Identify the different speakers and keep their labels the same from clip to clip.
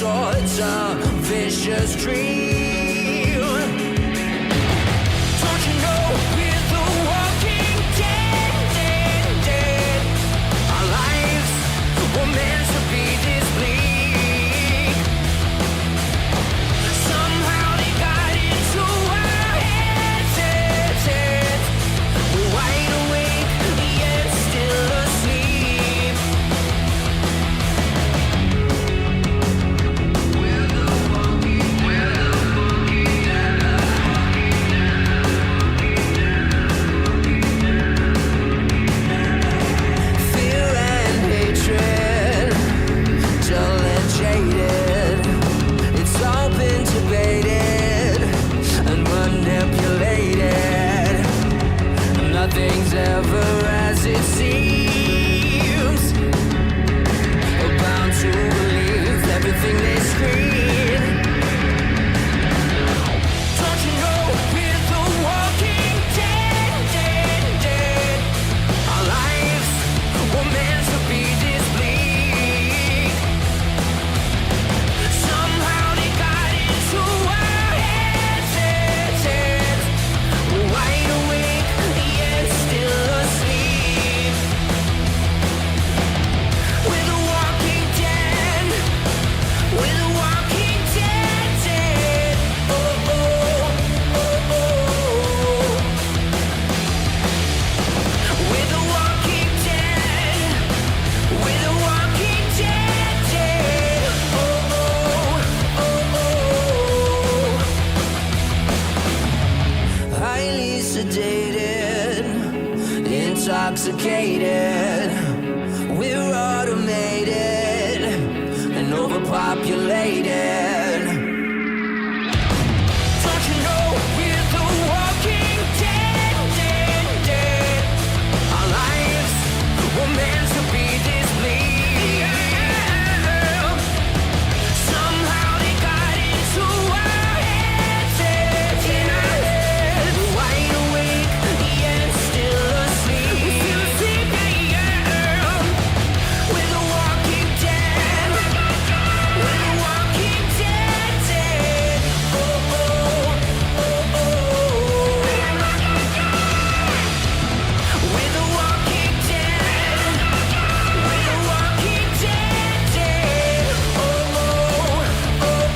Speaker 1: towards a vicious dream. Don't you know we're the walking dead? Our lives were meant to be this bleak. Somehow they got into our heads. We're wide awake, yet still asleep. We're the walking dead. Fear and hatred, dull and jaded. It's all been debated and manipulated. Nothing's ever as it seems. We're bound to believe everything they scream. Don't you know we're the walking dead? Our lives were meant to be this bleak. Somehow they got into our heads. We're wide awake, yet still asleep. We're the walking dead. We're the walking dead. Oh, oh, oh, oh. We're the walking dead. We're the walking dead. Oh, oh, oh, oh. Highly sedated, intoxicated. We're automated and overpopulated. Don't you know we're the walking dead? Our lives were meant to be this bleak. Somehow they got into our heads. We're wide awake, yet still asleep. We're the walking dead. We're the walking dead. Oh, oh, oh, oh. We're the walking dead. We're the walking dead. Oh, oh, oh, oh.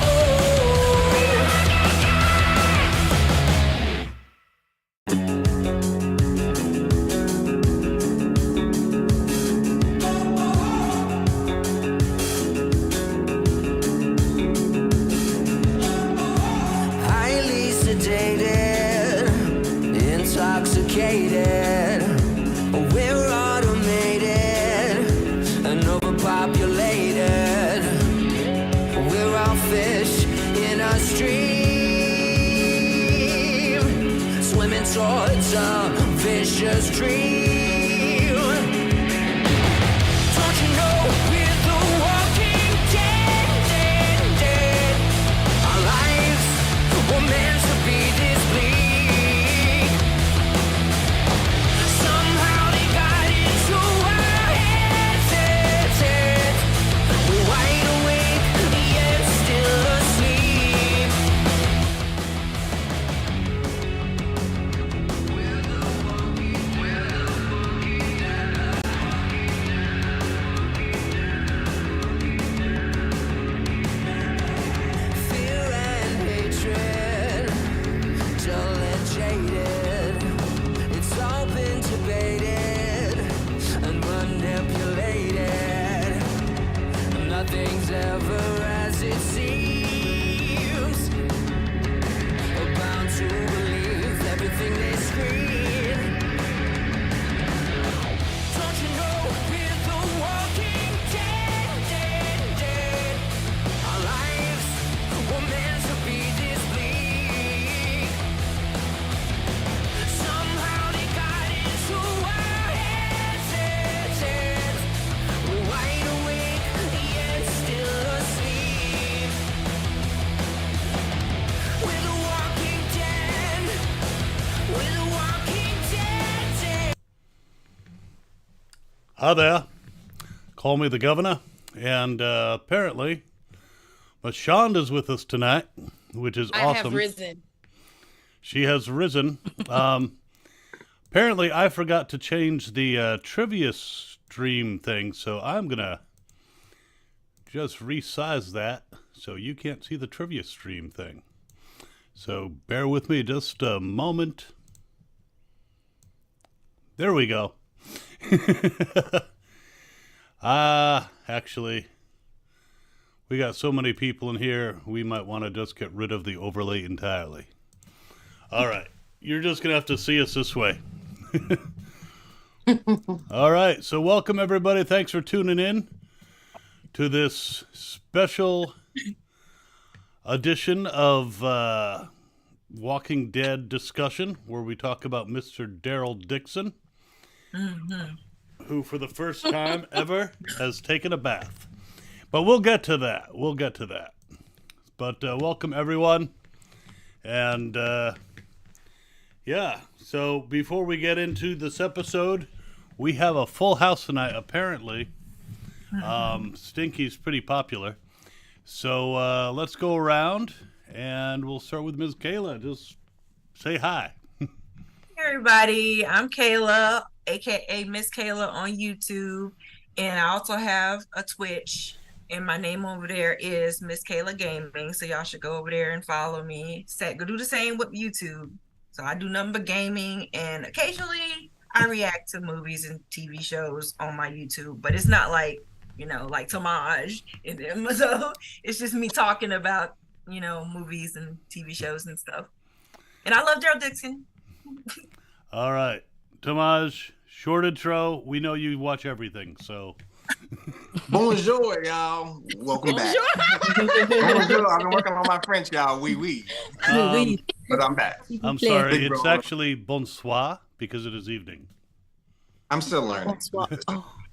Speaker 1: Highly sedated, intoxicated. We're automated and overpopulated. We're all fish in a stream, swimming towards a vicious dream. Don't you know we're the walking dead? Our lives were meant to be this bleak. Somehow they got into our heads. We're wide awake, yet still asleep. We're the walking fear and hatred, dull and jaded. It's all been debated and manipulated. Nothing's ever as it seems. We're bound to believe everything they scream. Don't you know we're the walking dead? Our lives were meant to be this bleak. Somehow they got into our heads. We're wide awake, yet still asleep. We're the walking dead. We're the walking dead.
Speaker 2: Hi there. Call me the governor. And apparently, But Shonda's with us tonight, which is awesome.
Speaker 3: I have risen.
Speaker 2: She has risen. Apparently, I forgot to change the trivia stream thing, so I'm going to just resize that so you can't see the trivia stream thing. So bear with me just a moment. There we go. Actually, we got so many people in here, we might want to just get rid of the overlay entirely. All right, you're just going to have to see us this way. All right, so welcome everybody. Thanks for tuning in to this special edition of Walking Dead discussion where we talk about Mr. Daryl Dixon, who for the first time ever has taken a bath. But we'll get to that. But welcome everyone. And yeah, so before we get into this episode, we have a full house tonight, apparently. Stinky's pretty popular. So let's go around, and we'll start with Ms. Kayla. Just say hi.
Speaker 4: Hey everybody, I'm Kayla, aka Miss Kayla on YouTube, and I also have a Twitch, and my name over there is Miss Kayla Gaming, so y'all should go over there and follow me. Go do the same with YouTube. So I do nothing but gaming, and occasionally I react to movies and TV shows on my YouTube, but it's not like, like Tomage and them. So it's just me talking about, movies and TV shows and stuff. And I love Daryl Dixon.
Speaker 2: All right. Tomage, short intro. We know you watch everything, so.
Speaker 5: Bonjour, y'all. Welcome back. Bonjour. I've been working on my French, y'all. Oui. But I'm back.
Speaker 2: I'm sorry. It's actually bonsoir because it is evening.
Speaker 5: I'm still learning.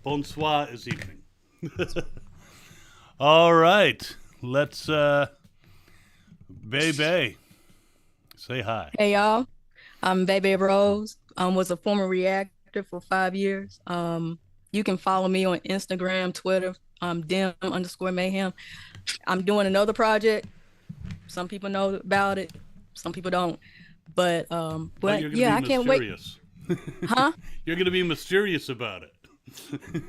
Speaker 2: Bonsoir is evening. All right. Let's, Bebe, say hi.
Speaker 6: Hey y'all, I'm Bebe Rose. Was a former reactor for 5 years. You can follow me on Instagram, Twitter, dim_mayhem. I'm doing another project. Some people know about it, some people don't. But yeah, I can't wait. Huh?
Speaker 2: You're gonna be mysterious about it.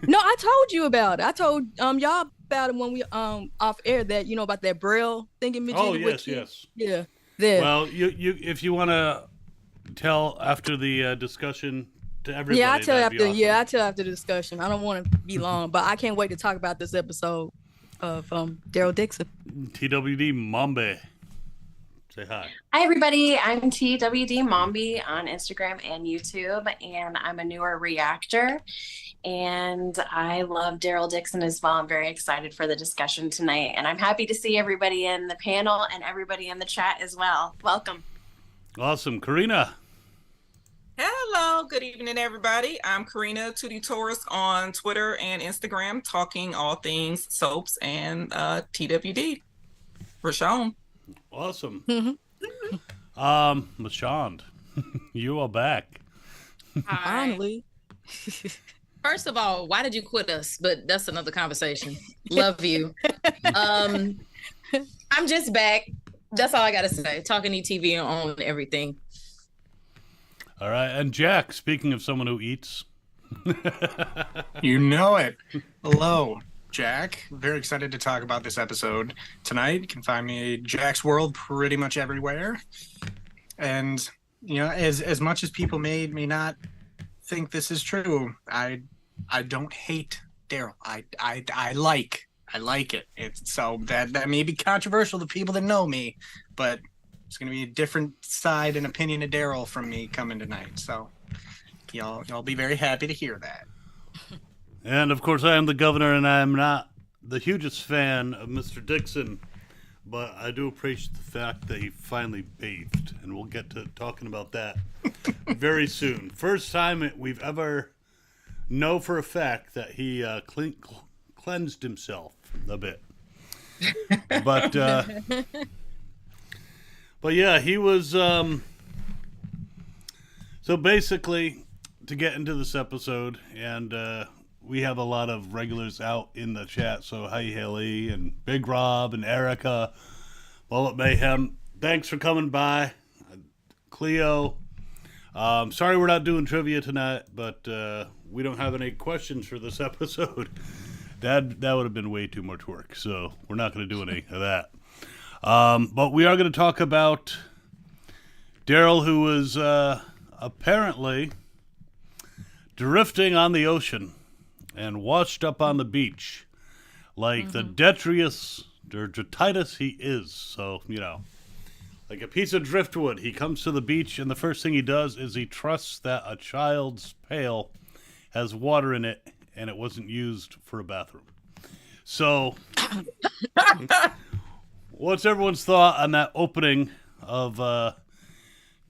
Speaker 6: No, I told you about it. I told y'all about it when we off air, that about that Braille thingy.
Speaker 2: Oh yes.
Speaker 6: Yeah. There.
Speaker 2: Well, you if you want to tell after the discussion to everybody.
Speaker 6: Yeah, I tell after.
Speaker 2: Awesome.
Speaker 6: Yeah, I tell after the discussion. I don't want to be long, but I can't wait to talk about this episode of Daryl Dixon.
Speaker 2: TWD Mombe, say hi.
Speaker 7: Hi everybody, I'm TWD Mombi on Instagram and YouTube, and I'm a newer reactor, and I love Daryl Dixon as well. I'm very excited for the discussion tonight, and I'm happy to see everybody in the panel and everybody in the chat as well. Welcome.
Speaker 2: Awesome. Karina.
Speaker 8: Hello, good evening, everybody. I'm Karina Tootie Taurus on Twitter and Instagram, talking all things soaps and TWD. Rashawn.
Speaker 2: Awesome. Mashand, you are back.
Speaker 6: Finally.
Speaker 3: First of all, why did you quit us? But that's another conversation. Love you. I'm just back. That's all I got to say. Talking ETV on everything.
Speaker 2: All right. And Jack, speaking of someone who eats.
Speaker 9: You know it. Hello, Jack. Very excited to talk about this episode tonight. You can find me at Jack's World pretty much everywhere. And, as much as people may not think this is true, I don't hate Daryl. I like it. So that may be controversial to people that know me, but it's going to be a different side and opinion of Daryl from me coming tonight. So y'all be very happy to hear that.
Speaker 2: And of course, I am the governor, and I am not the hugest fan of Mr. Dixon, but I do appreciate the fact that he finally bathed, and we'll get to talking about that very soon. First time we've ever know for a fact that he cleansed himself a bit. But yeah, he was so basically, to get into this episode, and we have a lot of regulars out in the chat. So hi Haley and Big Rob and Erica, Bullet Mayhem. Thanks for coming by, Cleo. Sorry we're not doing trivia tonight, but we don't have any questions for this episode. That would have been way too much work, so we're not going to do any of that. But we are going to talk about Daryl, who was apparently drifting on the ocean and washed up on the beach like the detritus or detritus he is. So, like a piece of driftwood, he comes to the beach, and the first thing he does is he trusts that a child's pail has water in it, and it wasn't used for a bathroom. So, what's everyone's thought on that opening of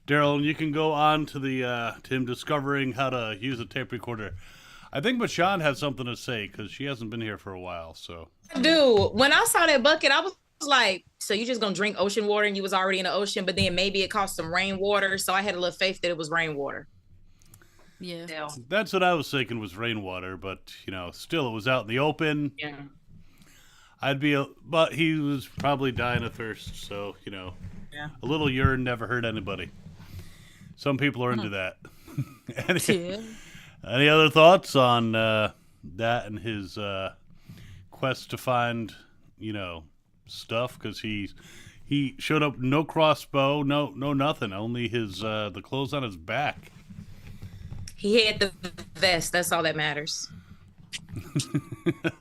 Speaker 2: Daryl? And you can go on to to him discovering how to use a tape recorder. I think Michonne has something to say because she hasn't been here for a while. So,
Speaker 3: Dude, when I saw that bucket, I was like, so you just gonna drink ocean water, and you was already in the ocean, but then maybe it cost some rainwater. So I had a little faith that it was rainwater.
Speaker 6: Yeah.
Speaker 2: that's what I was thinking was rainwater, but still it was out in the open.
Speaker 3: Yeah.
Speaker 2: But he was probably dying of thirst, so
Speaker 8: Yeah.
Speaker 2: a little urine never hurt anybody. Some people are into that. Any other thoughts on that and his quest to find stuff? Because he showed up, no crossbow, no nothing, only his the clothes on his back.
Speaker 3: He had the vest. That's all that matters.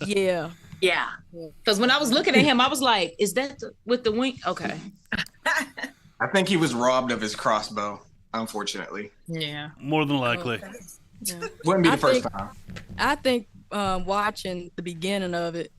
Speaker 6: Yeah.
Speaker 3: Yeah. Because when I was looking at him, I was like, is that with the wing? Okay.
Speaker 5: I think he was robbed of his crossbow, unfortunately.
Speaker 8: Yeah.
Speaker 2: More than likely.
Speaker 6: Yeah.
Speaker 5: Wouldn't be the
Speaker 6: I
Speaker 5: first
Speaker 6: think-
Speaker 5: time.
Speaker 6: I think watching the beginning of it,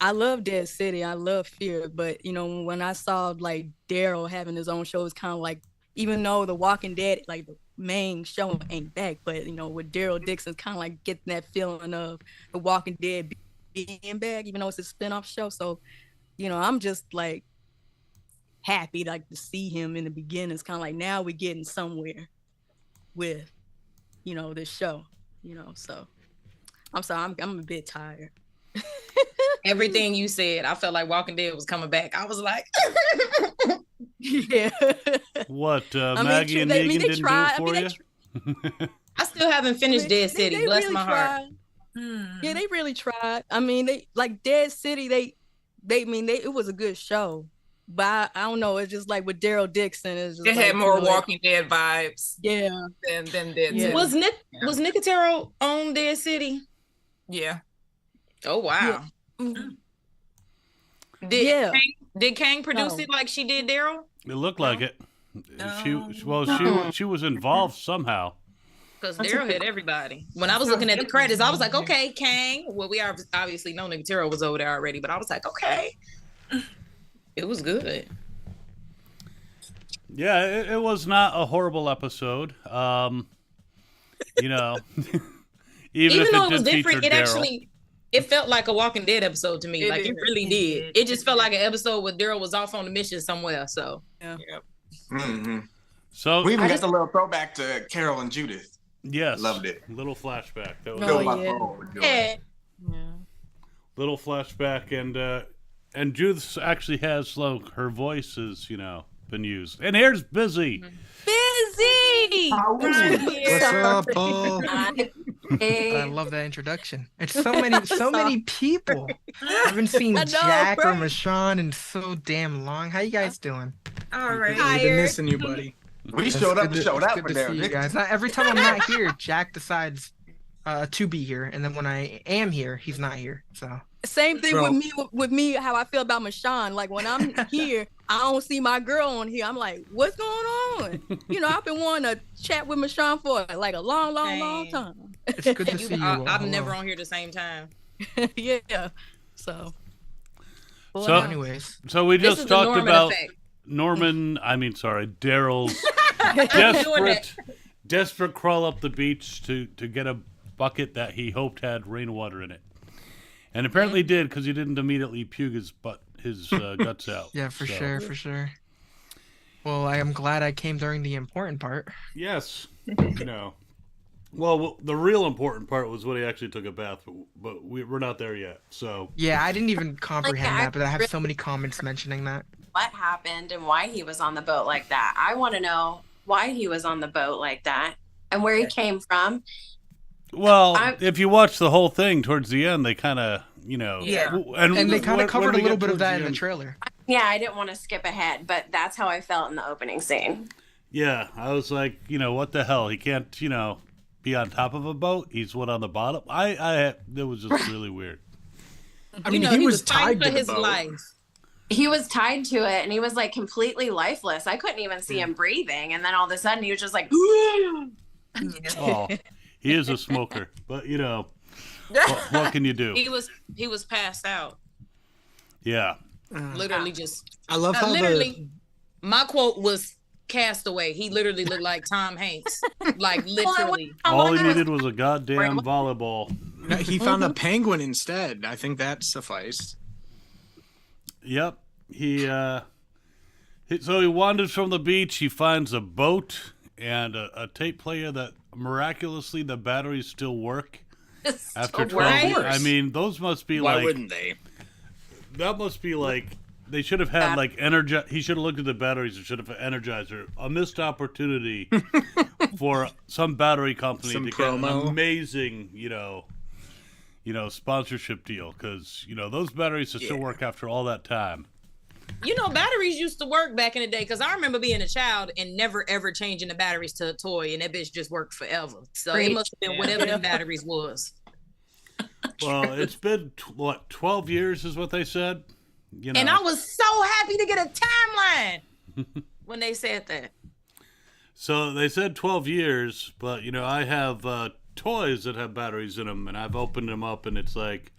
Speaker 6: I love Dead City. I love Fear. But, when I saw like Daryl having his own show, it's kind of like, even though The Walking Dead, like the main show ain't back, but, with Daryl Dixon, kind of like getting that feeling of The Walking Dead being back, even though it's a spinoff show. So, I'm just like happy like to see him in the beginning. It's kind of like now we're getting somewhere with, this show, so I'm sorry, I'm a bit tired.
Speaker 3: Everything you said, I felt like Walking Dead was coming back. I was like,
Speaker 6: Yeah.
Speaker 2: What, Maggie and Negan didn't do it for you?
Speaker 3: I still haven't finished Dead City. Bless
Speaker 6: really
Speaker 3: my heart.
Speaker 6: tried. Yeah, they really tried. I mean, they like Dead City. It was a good show, but I don't know. It's just like with Daryl Dixon, it's just
Speaker 8: It
Speaker 6: like,
Speaker 8: had more Walking Dead vibes
Speaker 6: Yeah.
Speaker 8: than Dead
Speaker 6: Yeah.
Speaker 8: City.
Speaker 3: Was Nicotero on Dead City?
Speaker 8: Yeah.
Speaker 3: Oh wow.
Speaker 6: Mhm.
Speaker 3: Did did Kang produce
Speaker 6: No.
Speaker 3: it like she did Daryl?
Speaker 2: It looked like it. She was involved somehow.
Speaker 3: Because Daryl had everybody. When I was looking at the credits, I was like, okay, Kang. Well, we obviously know Nicotero was over there already, but I was like, okay. It was good.
Speaker 2: Yeah, it was not a horrible episode. Even
Speaker 3: Even
Speaker 2: if
Speaker 3: though
Speaker 2: it
Speaker 3: it was
Speaker 2: did
Speaker 3: different,
Speaker 2: feature
Speaker 3: it
Speaker 2: Daryl.
Speaker 3: actually it felt like a Walking Dead episode to me.
Speaker 8: It
Speaker 3: Like it
Speaker 8: did.
Speaker 3: really did. It just felt like an episode where Daryl was off on a mission somewhere. So
Speaker 5: hmm
Speaker 2: So
Speaker 5: We even got the little throwback to Carol and Judith.
Speaker 2: yes,
Speaker 5: Loved it.
Speaker 2: Little flashback. That was
Speaker 6: Oh,
Speaker 5: Fill my
Speaker 6: yeah.
Speaker 5: bowl with joy.
Speaker 3: yeah.
Speaker 2: little flashback, and Judith actually has her voice has been used. And here's Busy.
Speaker 6: Busy.
Speaker 9: What's up, Bo?
Speaker 7: Hey.
Speaker 9: I love that introduction. It's so many people. I haven't seen
Speaker 6: I know,
Speaker 9: Jack or
Speaker 6: right?
Speaker 9: Michonne in so damn long. How you guys doing?
Speaker 4: All right.
Speaker 9: We've been missing you, buddy.
Speaker 5: We
Speaker 9: It's
Speaker 5: showed up
Speaker 9: good
Speaker 5: and showed
Speaker 9: it's
Speaker 5: out
Speaker 9: good
Speaker 5: for
Speaker 9: to
Speaker 5: Daryl
Speaker 9: see you
Speaker 5: Dixon.
Speaker 9: guys. Not every time I'm not here, Jack decides to be here, and then when I am here, he's not here. So
Speaker 6: Same thing
Speaker 9: Bro.
Speaker 6: with me. How I feel about Michonne. Like when I'm here, I don't see my girl on here. I'm like, what's going on? I've been wanting to chat with Michonne for like a long
Speaker 3: Same.
Speaker 6: time.
Speaker 9: it's good to see you. all.
Speaker 3: I'm never
Speaker 9: Hello.
Speaker 3: on here the same time.
Speaker 6: Yeah. So.
Speaker 2: So-
Speaker 9: Anyways,
Speaker 2: So we
Speaker 3: This
Speaker 2: just
Speaker 3: is the
Speaker 2: talked
Speaker 3: Norman
Speaker 2: about
Speaker 3: effect.
Speaker 2: Daryl's
Speaker 3: Doing
Speaker 2: desperate crawl up the beach to get a bucket that he hoped had rainwater in it, and apparently did because he didn't immediately puke his guts out.
Speaker 9: yeah, for
Speaker 2: So,
Speaker 9: sure, for sure. Well, I am glad I came during the important part.
Speaker 2: Yes, Well, the real important part was when he actually took a bath, but we're not there yet. So
Speaker 10: Yeah, I didn't even comprehend
Speaker 7: I
Speaker 10: that, but I have so many comments mentioning that.
Speaker 7: What happened and why he was on the boat like that? I want to know why he was on the boat like that and where he came from.
Speaker 2: well, if you watch the whole thing, towards the end, they kind of,
Speaker 4: Yeah.
Speaker 10: And they kind of covered a
Speaker 2: we
Speaker 10: little
Speaker 2: get
Speaker 10: bit of
Speaker 2: towards
Speaker 10: that in
Speaker 2: the
Speaker 10: the
Speaker 2: end-
Speaker 10: trailer.
Speaker 7: Yeah, I didn't want to skip ahead, but that's how I felt in the opening scene.
Speaker 2: Yeah, I was like, what the hell? He can't, be on top of a boat. He's on the bottom. It was just really weird.
Speaker 9: I mean,
Speaker 3: he was
Speaker 9: tied
Speaker 3: fighting
Speaker 9: to
Speaker 3: for
Speaker 9: the
Speaker 3: his
Speaker 9: boat.
Speaker 3: life.
Speaker 7: He was tied to it and he was like completely lifeless. I couldn't even see him breathing. And then all of a sudden he was just like,
Speaker 2: Oh, he is a smoker, but what can you do?
Speaker 3: He was passed out.
Speaker 2: Yeah.
Speaker 3: Literally just.
Speaker 9: I love how
Speaker 3: literally, my quote was "Castaway." He literally looked like Tom Hanks, like literally.
Speaker 2: All he needed was a goddamn volleyball.
Speaker 9: he found a penguin instead. I think that sufficed.
Speaker 2: Yep. So he wanders from the beach. He finds a boat and a tape player that miraculously the batteries still work after 12 years. I mean, those must be
Speaker 9: Why wouldn't they?
Speaker 2: That must be like they should have had like he should have looked at the batteries and should have had Energizer. A missed opportunity for some battery company to get an amazing, sponsorship deal because those batteries still work after all that time.
Speaker 3: Batteries used to work back in the day because I remember being a child and never ever changing the batteries to a toy, and that bitch just worked forever. So it must have been whatever the batteries was.
Speaker 2: Well, it's been 12 years is what they said.
Speaker 3: And I was so happy to get a timeline when they said that.
Speaker 2: So they said 12 years, but I have toys that have batteries in them, and I've opened them up, and it's like,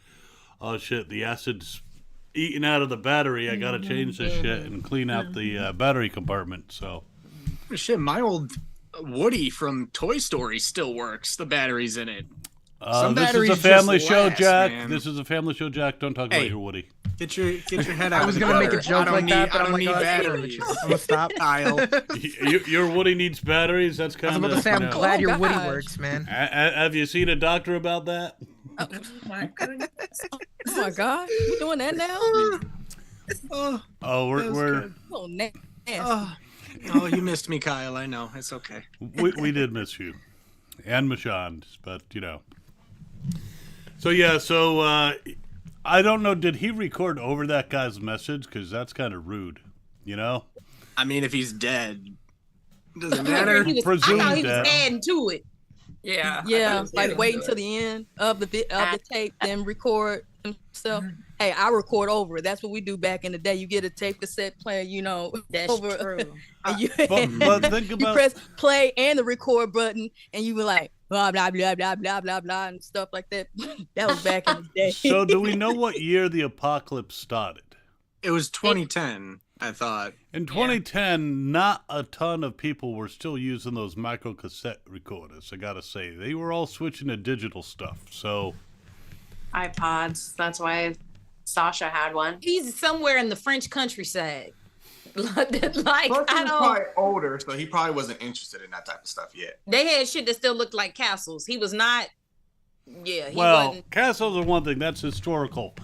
Speaker 2: oh shit, the acid's eating out of the battery. I gotta change this shit and clean out the battery compartment. So
Speaker 9: shit, my old Woody from Toy Story still works. The batteries in it.
Speaker 2: This is a family show, Jack. Man. This is a family show, Jack. Don't talk about your Woody.
Speaker 9: Get your head out.
Speaker 10: I was gonna make a joke like that, but
Speaker 9: I don't need batteries.
Speaker 10: I'm gonna stop.
Speaker 9: Kyle.
Speaker 2: Your Woody needs batteries. That's kind of.
Speaker 10: I was about to say, I'm glad your Woody works, man.
Speaker 2: Have you seen a doctor about that?
Speaker 4: Oh my goodness.
Speaker 6: Oh my God, you doing that now?
Speaker 2: We're.
Speaker 6: Oh, nasty.
Speaker 9: Oh, you missed me, Kyle. I know. It's okay.
Speaker 2: We did miss you, and Michonne, but So yeah, I don't know. Did he record over that guy's message? Because that's kind of rude,
Speaker 9: I mean, if he's dead, doesn't
Speaker 3: I
Speaker 9: matter.
Speaker 3: thought he was adding to it.
Speaker 6: Yeah, like waiting till the end of the tape, then record himself. Hey, I record over it. That's what we do back in the day. You get a tape cassette player,
Speaker 3: That's
Speaker 6: over.
Speaker 3: true.
Speaker 6: And you,
Speaker 2: but think about
Speaker 6: you press play and the record button, and you were like blah blah blah blah blah blah blah and stuff like that. That was back in the day.
Speaker 2: So, do we know what year the apocalypse started?
Speaker 9: It was 2010, I thought.
Speaker 2: In 2010, not a ton of people were still using those micro cassette recorders. I gotta say, they were all switching to digital stuff. So,
Speaker 7: iPods. That's why Sasha had one.
Speaker 3: He's somewhere in the French countryside. Like
Speaker 5: Plus,
Speaker 3: I
Speaker 5: he was
Speaker 3: don't.
Speaker 5: probably older, so he probably wasn't interested in that type of stuff yet.
Speaker 3: They had shit that still looked like castles. He was not. Yeah, he
Speaker 2: well,
Speaker 3: wasn't.
Speaker 2: castles are one thing. That's historical.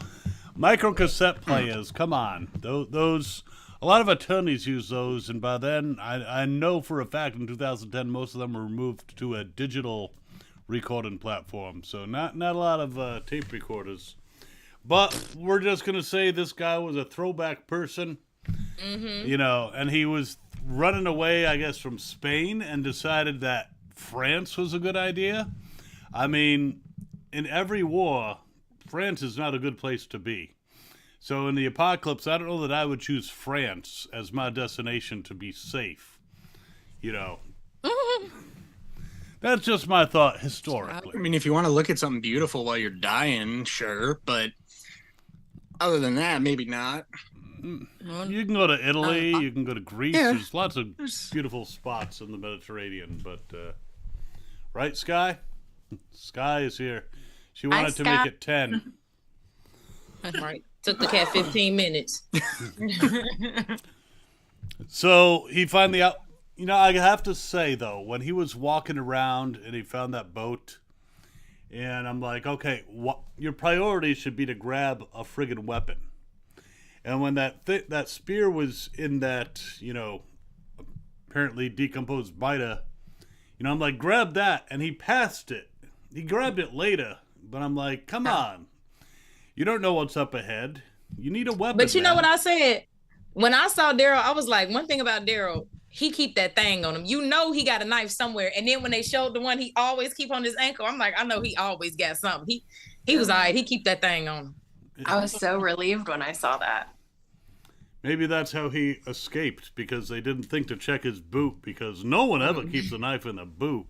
Speaker 2: Micro cassette players, come on. Those a lot of attorneys use those, and by then, I know for a fact in 2010 most of them were moved to a digital recording platform. So not a lot of tape recorders. But we're just gonna say this guy was a throwback person, and he was running away, I guess, from Spain, and decided that France was a good idea. I mean, in every war, France is not a good place to be. So in the apocalypse, I don't know that I would choose France as my destination to be safe. That's just my thought historically.
Speaker 9: I mean, if you want to look at something beautiful while you're dying, sure, but other than that, maybe not.
Speaker 2: You can go to Italy, you can go to Greece. Yeah. There's lots of beautiful spots in the Mediterranean, but right, Sky? Sky is here. She wanted to make it 10.
Speaker 3: Right. Took the cat 15 minutes.
Speaker 2: So he finally I have to say, though, when he was walking around and he found that boat, and I'm like, okay, your priority should be to grab a friggin' weapon. And when that spear was in that, apparently decomposed Mida, I'm like, grab that. And he passed it. He grabbed it later. But I'm like, come on. You don't know what's up ahead. You need a weapon.
Speaker 3: But you know
Speaker 2: man.
Speaker 3: what I said? When I saw Daryl, I was like, one thing about Daryl, he keep that thing on him. He got a knife somewhere. And then when they showed the one he always keep on his ankle, I'm like, I know he always got something. He was all right. He keep that thing on him.
Speaker 7: I was so relieved when I saw that.
Speaker 2: Maybe that's how he escaped, because they didn't think to check his boot, because no one ever keeps a knife in a boot.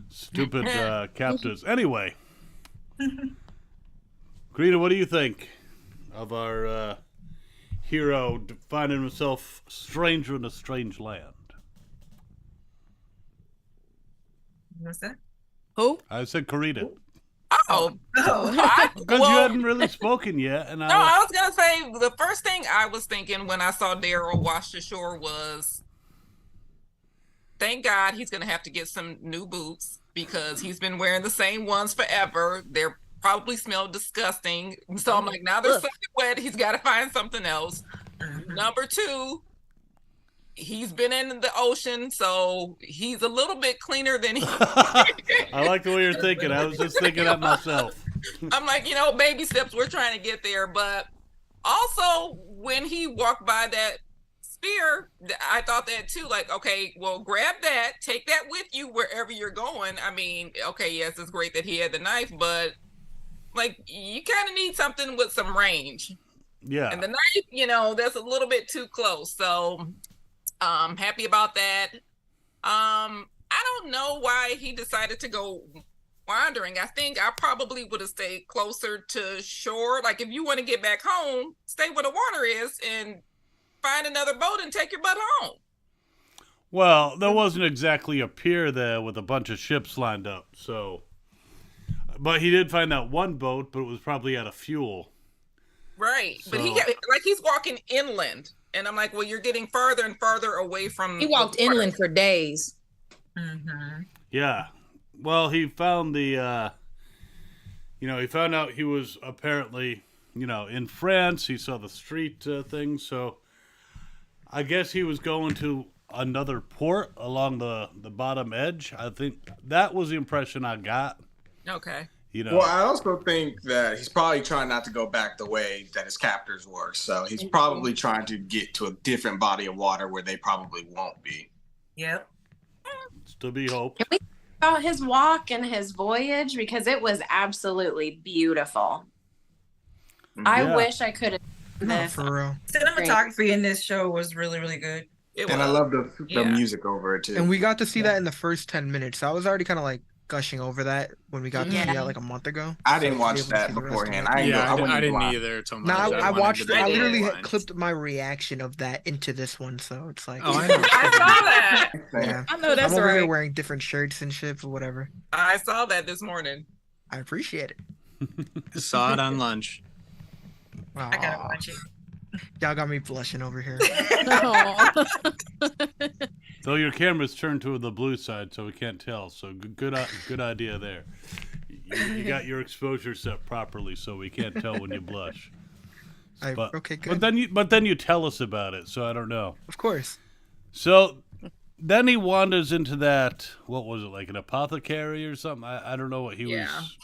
Speaker 2: Stupid captors. Anyway. Greta, what do you think of our hero finding himself a stranger in a strange land?
Speaker 4: What's that?
Speaker 6: Who?
Speaker 2: I said Karita.
Speaker 8: Oh,
Speaker 2: Because you hadn't really spoken yet. And
Speaker 8: no, I was going to say the first thing I was thinking when I saw Daryl wash ashore was, thank God he's going to have to get some new boots because he's been wearing the same ones forever. They're probably smell disgusting. So I'm like, now they're soaking wet. He's got to find something else. Number two, he's been in the ocean, so he's a little bit cleaner than he.
Speaker 2: I like the way you're thinking. I was just thinking that myself.
Speaker 8: I'm like, baby steps. We're trying to get there, but also when he walked by that spear, I thought that too. Like, okay, well, grab that, take that with you wherever you're going. I mean, okay, yes, it's great that he had the knife, but like, you kind of need something with some range.
Speaker 2: Yeah.
Speaker 8: And the knife, that's a little bit too close. So, happy about that. I don't know why he decided to go wandering. I think I probably would have stayed closer to shore. Like, if you want to get back home, stay where the water is and find another boat and take your butt home.
Speaker 2: Well, there wasn't exactly a pier there with a bunch of ships lined up, so. But he did find that one boat, but it was probably out of fuel.
Speaker 8: Right.
Speaker 2: So.
Speaker 8: But he's walking inland. And I'm like, well, you're getting farther and farther away from.
Speaker 3: He walked inland for days.
Speaker 4: Mm-hmm.
Speaker 2: Yeah. Well, he found the, he found out he was apparently, in France. He saw the street thing. So I guess he was going to another port along the bottom edge. I think that was the impression I got.
Speaker 8: Okay.
Speaker 5: Well, I also think that he's probably trying not to go back the way that his captors were. So he's probably trying to get to a different body of water where they probably won't be.
Speaker 4: Yep.
Speaker 2: It's to be hoped.
Speaker 7: Can we talk about his walk and his voyage? Because it was absolutely beautiful. I wish I could have done this.
Speaker 10: For real.
Speaker 4: Cinematography in this show was really, really good.
Speaker 5: And I love the music over it too.
Speaker 10: And we got to see that in the first 10 minutes. So I was already kind of like gushing over that when we got to see that like a month ago.
Speaker 5: I didn't watch that beforehand. I
Speaker 9: didn't either.
Speaker 10: No, I watched it. I literally clipped my reaction of that into this one, so it's like.
Speaker 9: Oh, I know.
Speaker 8: I saw that.
Speaker 10: Yeah.
Speaker 3: I know that's
Speaker 10: I'm over
Speaker 3: right.
Speaker 10: here wearing different shirts and shit or whatever.
Speaker 8: I saw that this morning.
Speaker 10: I appreciate it.
Speaker 9: Saw it on lunch.
Speaker 10: Wow.
Speaker 4: I gotta watch it.
Speaker 10: Y'all got me blushing over here.
Speaker 2: Though your camera's turned to the blue side, so we can't tell. So good idea there. You got your exposure set properly, so we can't tell when you blush.
Speaker 10: Okay, good.
Speaker 2: But then you tell us about it, so I don't know.
Speaker 10: Of course.
Speaker 2: So then he wanders into that. What was it, like an apothecary or something? I don't know what he was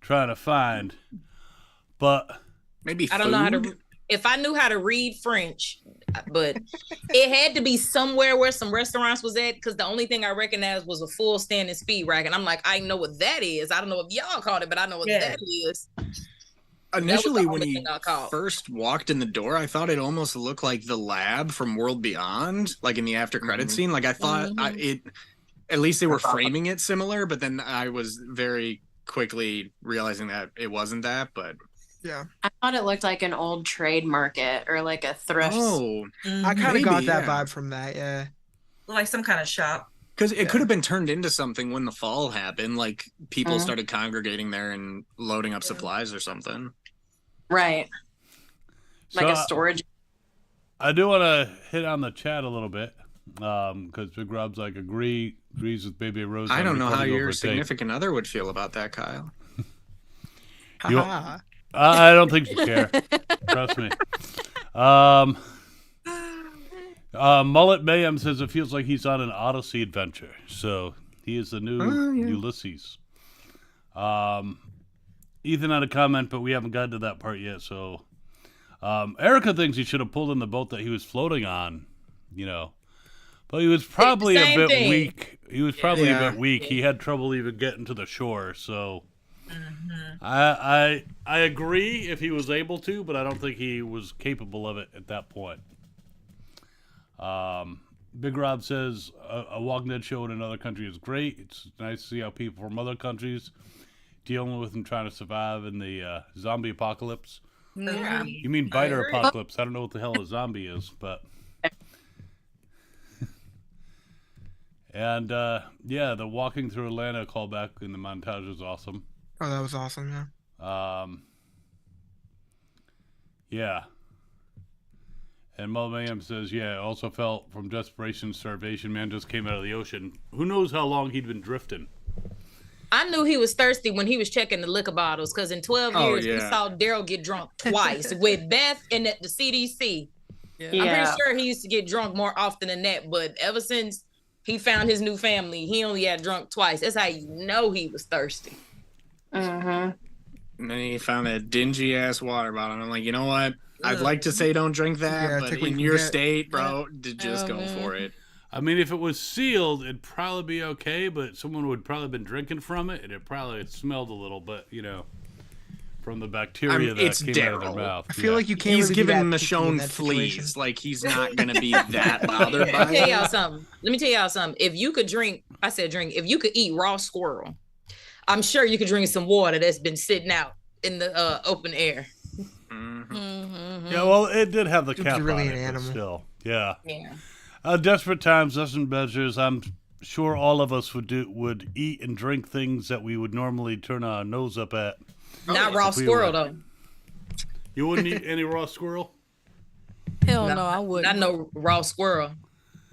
Speaker 2: trying to find, but
Speaker 9: maybe
Speaker 3: I don't know how to. If I knew how to read French, but it had to be somewhere where some restaurants was at, because the only thing I recognized was a full standing speed rack, and I'm like, I know what that is. I don't know if y'all called it, but I know what that is.
Speaker 9: Initially, when he first walked in the door, I thought it almost looked like the lab from World Beyond, like in the after credit scene. Like I thought at least they were framing it similar, but then I was very quickly realizing that it wasn't that, but.
Speaker 10: Yeah.
Speaker 7: I thought it looked like an old trade market or like a thrift.
Speaker 9: Oh,
Speaker 10: I kind of got that vibe from that, yeah.
Speaker 4: Like some kind of shop.
Speaker 9: Because it could have been turned into something when the fall happened, like people started congregating there and loading up supplies or something.
Speaker 7: Right. Like
Speaker 2: So,
Speaker 7: a storage.
Speaker 2: I do want to hit on the chat a little bit. Because Big Rob's like agrees with Baby Rose.
Speaker 9: I
Speaker 2: on
Speaker 9: don't know how
Speaker 2: recording
Speaker 9: your
Speaker 2: over tape.
Speaker 9: significant other would feel about that, Kyle.
Speaker 2: You-
Speaker 10: Haha.
Speaker 2: I don't think you care. Trust me. Mullet Mayhem says it feels like he's on an Odyssey adventure. So he is the new Ulysses. Ethan had a comment, but we haven't gotten to that part yet. So Erica thinks he should have pulled in the boat that he was floating on, But he was probably a bit weak. He was probably a bit weak. He had trouble even getting to the shore. So I agree if he was able to, but I don't think he was capable of it at that point. Big Rob says a Walking Dead show in another country is great. It's nice to see how people from other countries dealing with and trying to survive in the zombie apocalypse.
Speaker 4: Yeah.
Speaker 2: You mean biter apocalypse? I don't know what the hell a zombie is, but and the walking through Atlanta callback in the montage is awesome.
Speaker 10: Oh, that was awesome. Yeah.
Speaker 2: Yeah. And Mulmayam says, I also felt from desperation, starvation, man just came out of the ocean. Who knows how long he'd been drifting?
Speaker 3: I knew he was thirsty when he was checking the liquor bottles because in 12 years, we saw Daryl get drunk twice with Beth and at the CDC. Yeah. I'm pretty sure he used to get drunk more often than that, but ever since he found his new family, he only had drunk twice. That's how you know he was thirsty.
Speaker 9: And then he found that dingy-ass water bottle, and I'm like, you know what? I'd like to say don't drink that, but in your state, bro, just go for it.
Speaker 2: I mean, if it was sealed, it'd probably be okay, but someone would probably been drinking from it, and it probably smelled a little bit, from the bacteria that came out of their mouth.
Speaker 10: I feel like you can't.
Speaker 9: He's
Speaker 10: really
Speaker 9: giving
Speaker 10: be that
Speaker 9: Michonne
Speaker 10: picky in
Speaker 9: fleas.
Speaker 10: that
Speaker 9: Like he's not gonna be that bothered by
Speaker 3: Let me tell
Speaker 9: it.
Speaker 3: y'all something. If you could drink, if you could eat raw squirrel, I'm sure you could drink some water that's been sitting out in the open air.
Speaker 2: Yeah, well, it did have the cap
Speaker 10: really
Speaker 2: on
Speaker 10: an
Speaker 2: it, but
Speaker 10: animal.
Speaker 2: still, yeah.
Speaker 3: Yeah.
Speaker 2: Desperate times, desperate measures. I'm sure all of us would eat and drink things that we would normally turn our nose up at.
Speaker 3: Not raw squirrel though.
Speaker 2: You wouldn't eat any raw squirrel?
Speaker 6: Hell no, I wouldn't.
Speaker 3: Not no raw squirrel.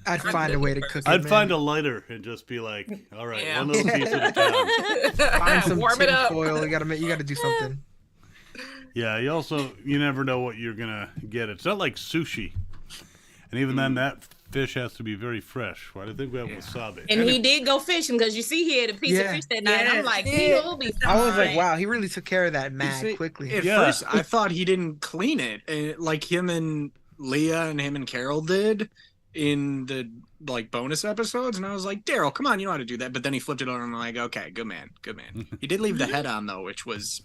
Speaker 10: I'd find a way to cook it.
Speaker 2: I'd find a lighter and just be like, all right, one little piece at a time.
Speaker 10: Find some
Speaker 8: Warm it up.
Speaker 10: foil. You gotta do something.
Speaker 2: Yeah, you never know what you're gonna get. It's not like sushi, and even then, that fish has to be very fresh. Why do you think we have wasabi?
Speaker 3: And he did go fishing because you see he had a piece of fish that night. I'm like, he'll be fine.
Speaker 10: I was like, wow, he really took care of that mad quickly.
Speaker 9: At first, I thought he didn't clean it, like him and Leah and him and Carol did in the bonus episodes, and I was like, Daryl, come on, you know how to do that. But then he flipped it on, and I'm like, okay, good man. He did leave the head on though, which was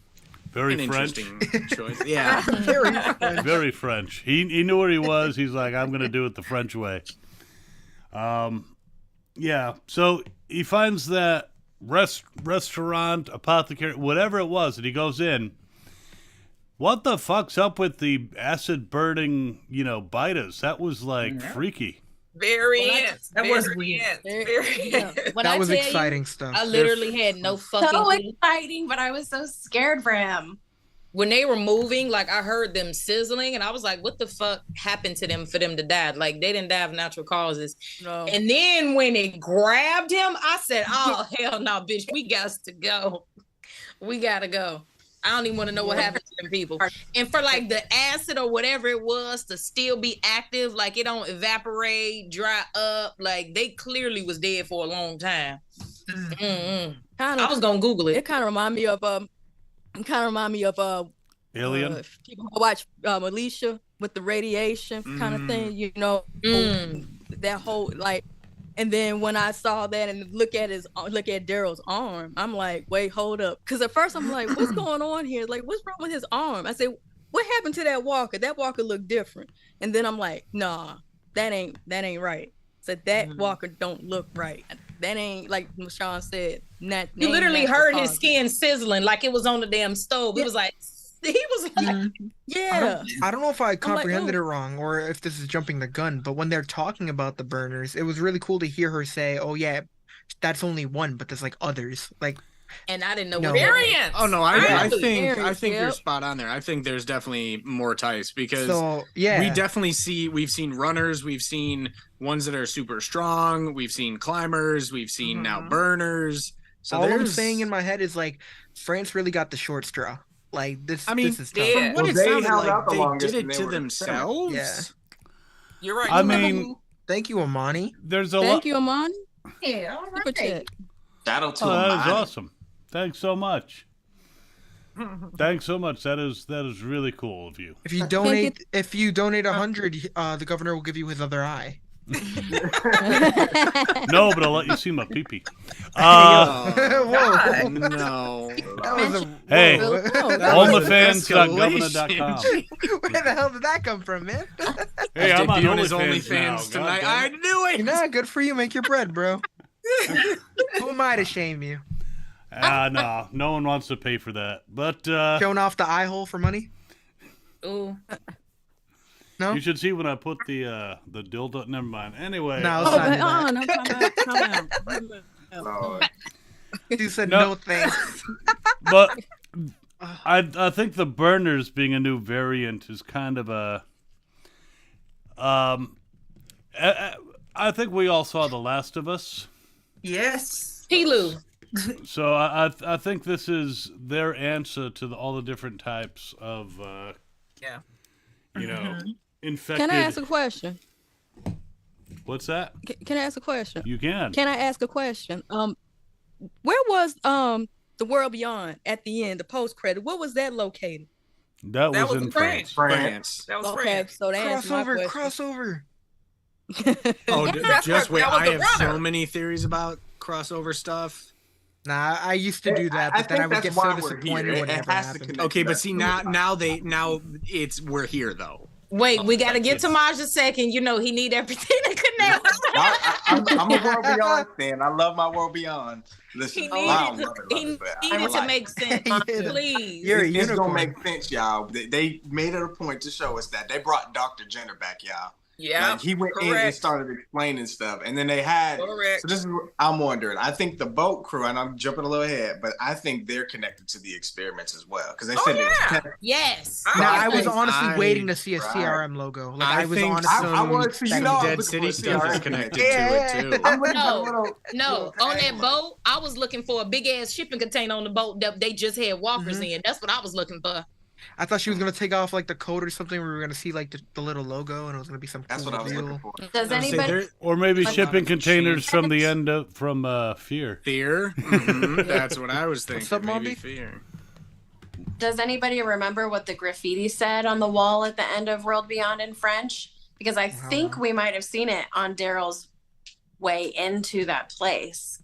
Speaker 2: very
Speaker 9: an
Speaker 2: French
Speaker 9: interesting choice. Yeah,
Speaker 2: very French. He knew where he was. He's like, I'm gonna do it the French way. Yeah. So he finds that restaurant, apothecary, whatever it was, and he goes in. What the fuck's up with the acid burning, bitas? That was like freaky.
Speaker 8: Very
Speaker 4: That was weird.
Speaker 10: That was exciting stuff.
Speaker 3: I literally had no fucking
Speaker 7: So
Speaker 3: clue.
Speaker 7: exciting, but I was so scared for him.
Speaker 3: When they were moving, like I heard them sizzling, and I was like, "What the fuck happened to them for them to die? Like they didn't die of natural causes."
Speaker 6: No.
Speaker 3: And then when it grabbed him, I said, "Oh hell no, bitch, we got to go. We gotta go." I don't even want to know what happened to them people. And for like the acid or whatever it was to still be active, like it don't evaporate, dry up, like they clearly was dead for a long time. I was gonna Google it.
Speaker 6: It kind of remind me of
Speaker 2: Alien.
Speaker 6: People who watch Alicia with the radiation kind of thing, that whole and then when I saw that and look at Daryl's arm, I'm like, wait, hold up, because at first I'm like, what's going on here? Like, what's wrong with his arm? I said, what happened to that walker? That walker looked different. And then I'm like, nah, that ain't right. So that walker don't look right. That ain't, like Sean said,
Speaker 3: You literally heard his skin sizzling like it was on the damn stove. It was like, he was like,
Speaker 10: I don't know if I comprehended it wrong or if this is jumping the gun, but when they're talking about the burners, it was really cool to hear her say, oh yeah, that's only one, but there's like others. Like
Speaker 3: and I didn't know
Speaker 10: No.
Speaker 3: what that meant.
Speaker 8: Variants.
Speaker 9: Oh no, I
Speaker 3: Right.
Speaker 9: think you're
Speaker 6: Yep.
Speaker 9: spot on there. I think there's definitely more types because
Speaker 10: So yeah,
Speaker 9: we've seen runners, we've seen ones that are super strong, we've seen climbers, we've seen now burners. So
Speaker 10: all I'm
Speaker 9: there's-
Speaker 10: saying in my head is like France really got the short straw. Like this.
Speaker 9: I mean,
Speaker 10: this is tough.
Speaker 8: yeah.
Speaker 9: from what
Speaker 5: Well,
Speaker 9: it
Speaker 5: they
Speaker 9: sounded
Speaker 5: held
Speaker 9: like,
Speaker 5: out the
Speaker 9: they
Speaker 5: longest
Speaker 9: did
Speaker 5: and
Speaker 9: it
Speaker 5: they
Speaker 9: to
Speaker 5: were
Speaker 9: themselves.
Speaker 10: Yeah.
Speaker 8: You're right.
Speaker 2: I
Speaker 8: You remember
Speaker 2: mean,
Speaker 8: who-
Speaker 10: Thank you, Amani.
Speaker 2: There's a lot.
Speaker 6: Thank you, Amani.
Speaker 4: Yeah, all
Speaker 6: Super
Speaker 4: right.
Speaker 6: chat.
Speaker 5: Shout out to
Speaker 2: Oh, that is
Speaker 5: Amani.
Speaker 2: awesome. Thanks so much. Thanks so much. That is really cool of you.
Speaker 10: If you donate 100, the governor will give you his other eye.
Speaker 2: No, but I'll let you see my pee-pee.
Speaker 9: Oh,
Speaker 10: Whoa.
Speaker 9: no.
Speaker 10: That was a
Speaker 2: Hey,
Speaker 10: whoa.
Speaker 2: OnlyFans.governor.com.
Speaker 10: Where the hell did that come from, man?
Speaker 2: Hey, I'm on
Speaker 9: Debuting his
Speaker 2: OnlyFans now.
Speaker 9: OnlyFans tonight.
Speaker 2: God
Speaker 9: I
Speaker 2: damn it.
Speaker 9: knew it.
Speaker 10: Nah, good for you. Make your bread, bro. Who am I to shame you?
Speaker 2: No, no one wants to pay for that. But
Speaker 10: Showing off the eye hole for money?
Speaker 3: Ooh.
Speaker 10: No?
Speaker 2: you should see when I put the dildo. Never mind. Anyway,
Speaker 10: No,
Speaker 6: Oh,
Speaker 10: it's not
Speaker 6: but,
Speaker 10: that.
Speaker 6: no, calm down.
Speaker 5: Lord.
Speaker 10: You said
Speaker 2: No.
Speaker 10: no thanks.
Speaker 2: but I think the burners being a new variant is kind of a I think we all saw The Last of Us,
Speaker 4: Yes.
Speaker 3: Pilu.
Speaker 2: so I think this is their answer to all the different types of
Speaker 8: Yeah.
Speaker 2: infected.
Speaker 6: Can I ask a question?
Speaker 2: What's that?
Speaker 6: Can I ask a question?
Speaker 2: You can.
Speaker 6: Can I ask a question? Where was the World Beyond at the end, the post credit? Where was that located?
Speaker 2: That
Speaker 8: That
Speaker 2: was
Speaker 8: was
Speaker 2: in
Speaker 8: in
Speaker 2: France.
Speaker 9: France.
Speaker 8: That was
Speaker 6: Okay,
Speaker 8: France.
Speaker 6: so that answers my
Speaker 10: Crossover,
Speaker 6: question.
Speaker 10: crossover.
Speaker 9: Oh,
Speaker 8: That's
Speaker 9: just
Speaker 8: what-
Speaker 9: wait.
Speaker 8: that was
Speaker 9: I
Speaker 8: the
Speaker 9: have
Speaker 8: runner.
Speaker 9: so many theories about crossover stuff.
Speaker 10: Nah, I used to do that, but then I would get so disappointed when it never happened.
Speaker 9: Okay, but see now it's we're here though.
Speaker 3: Wait, we got to get to Maj a second. You know, he need everything to connect.
Speaker 5: I'm a World Beyond fan. I love my World Beyond. Listen,
Speaker 3: He
Speaker 5: I
Speaker 3: needed,
Speaker 5: love
Speaker 3: he
Speaker 5: it, but I
Speaker 3: needed to
Speaker 5: like
Speaker 3: make sense.
Speaker 10: Yeah.
Speaker 3: Please.
Speaker 10: You're a
Speaker 5: it's gonna
Speaker 10: unicorn.
Speaker 5: make sense, y'all. They made it a point to show us that they brought Dr. Jenner back, y'all.
Speaker 8: Yeah.
Speaker 5: Like, he went in and
Speaker 8: correct.
Speaker 5: started explaining stuff, and then they had.
Speaker 8: Correct.
Speaker 5: So this is what I'm wondering. I think the boat crew, and I'm jumping a little ahead, but I think they're connected to the experiments as well because they said it was
Speaker 8: yeah.
Speaker 5: tested.
Speaker 3: Yes.
Speaker 10: Nah, I
Speaker 5: I
Speaker 10: was
Speaker 5: think
Speaker 10: honestly
Speaker 9: I-
Speaker 10: waiting to see a
Speaker 5: Right.
Speaker 10: CRM logo. Like
Speaker 9: I
Speaker 10: I was
Speaker 9: think
Speaker 10: honestly.
Speaker 5: I was, you know, I
Speaker 9: Dead
Speaker 5: was
Speaker 9: City
Speaker 5: looking for
Speaker 9: stuff is
Speaker 5: CRM.
Speaker 9: connected
Speaker 10: Yeah.
Speaker 9: to it too.
Speaker 5: I'm looking for
Speaker 3: No.
Speaker 5: a little.
Speaker 3: No,
Speaker 5: little
Speaker 3: on that
Speaker 5: tagline.
Speaker 3: boat, I was looking for a big ass shipping container on the boat that they just had walkers
Speaker 10: Mhm.
Speaker 3: in. That's what I was looking for.
Speaker 10: I thought she was gonna take off like the coat or something. We were gonna see like the little logo, and it was gonna be some.
Speaker 5: That's
Speaker 10: cool
Speaker 5: what I was
Speaker 10: reveal.
Speaker 5: looking for.
Speaker 7: Does
Speaker 9: I would say
Speaker 7: anybody
Speaker 9: there-
Speaker 2: Or maybe
Speaker 7: Like-
Speaker 2: shipping containers
Speaker 9: Cheese.
Speaker 2: from the end of Fear.
Speaker 9: Fear. Mhm, that's what I was thinking.
Speaker 10: What's up,
Speaker 9: Maybe
Speaker 10: Mommy?
Speaker 9: fear.
Speaker 7: does anybody remember what the graffiti said on the wall at the end of World Beyond in French? Because I think we might have seen it on Daryl's way into that place.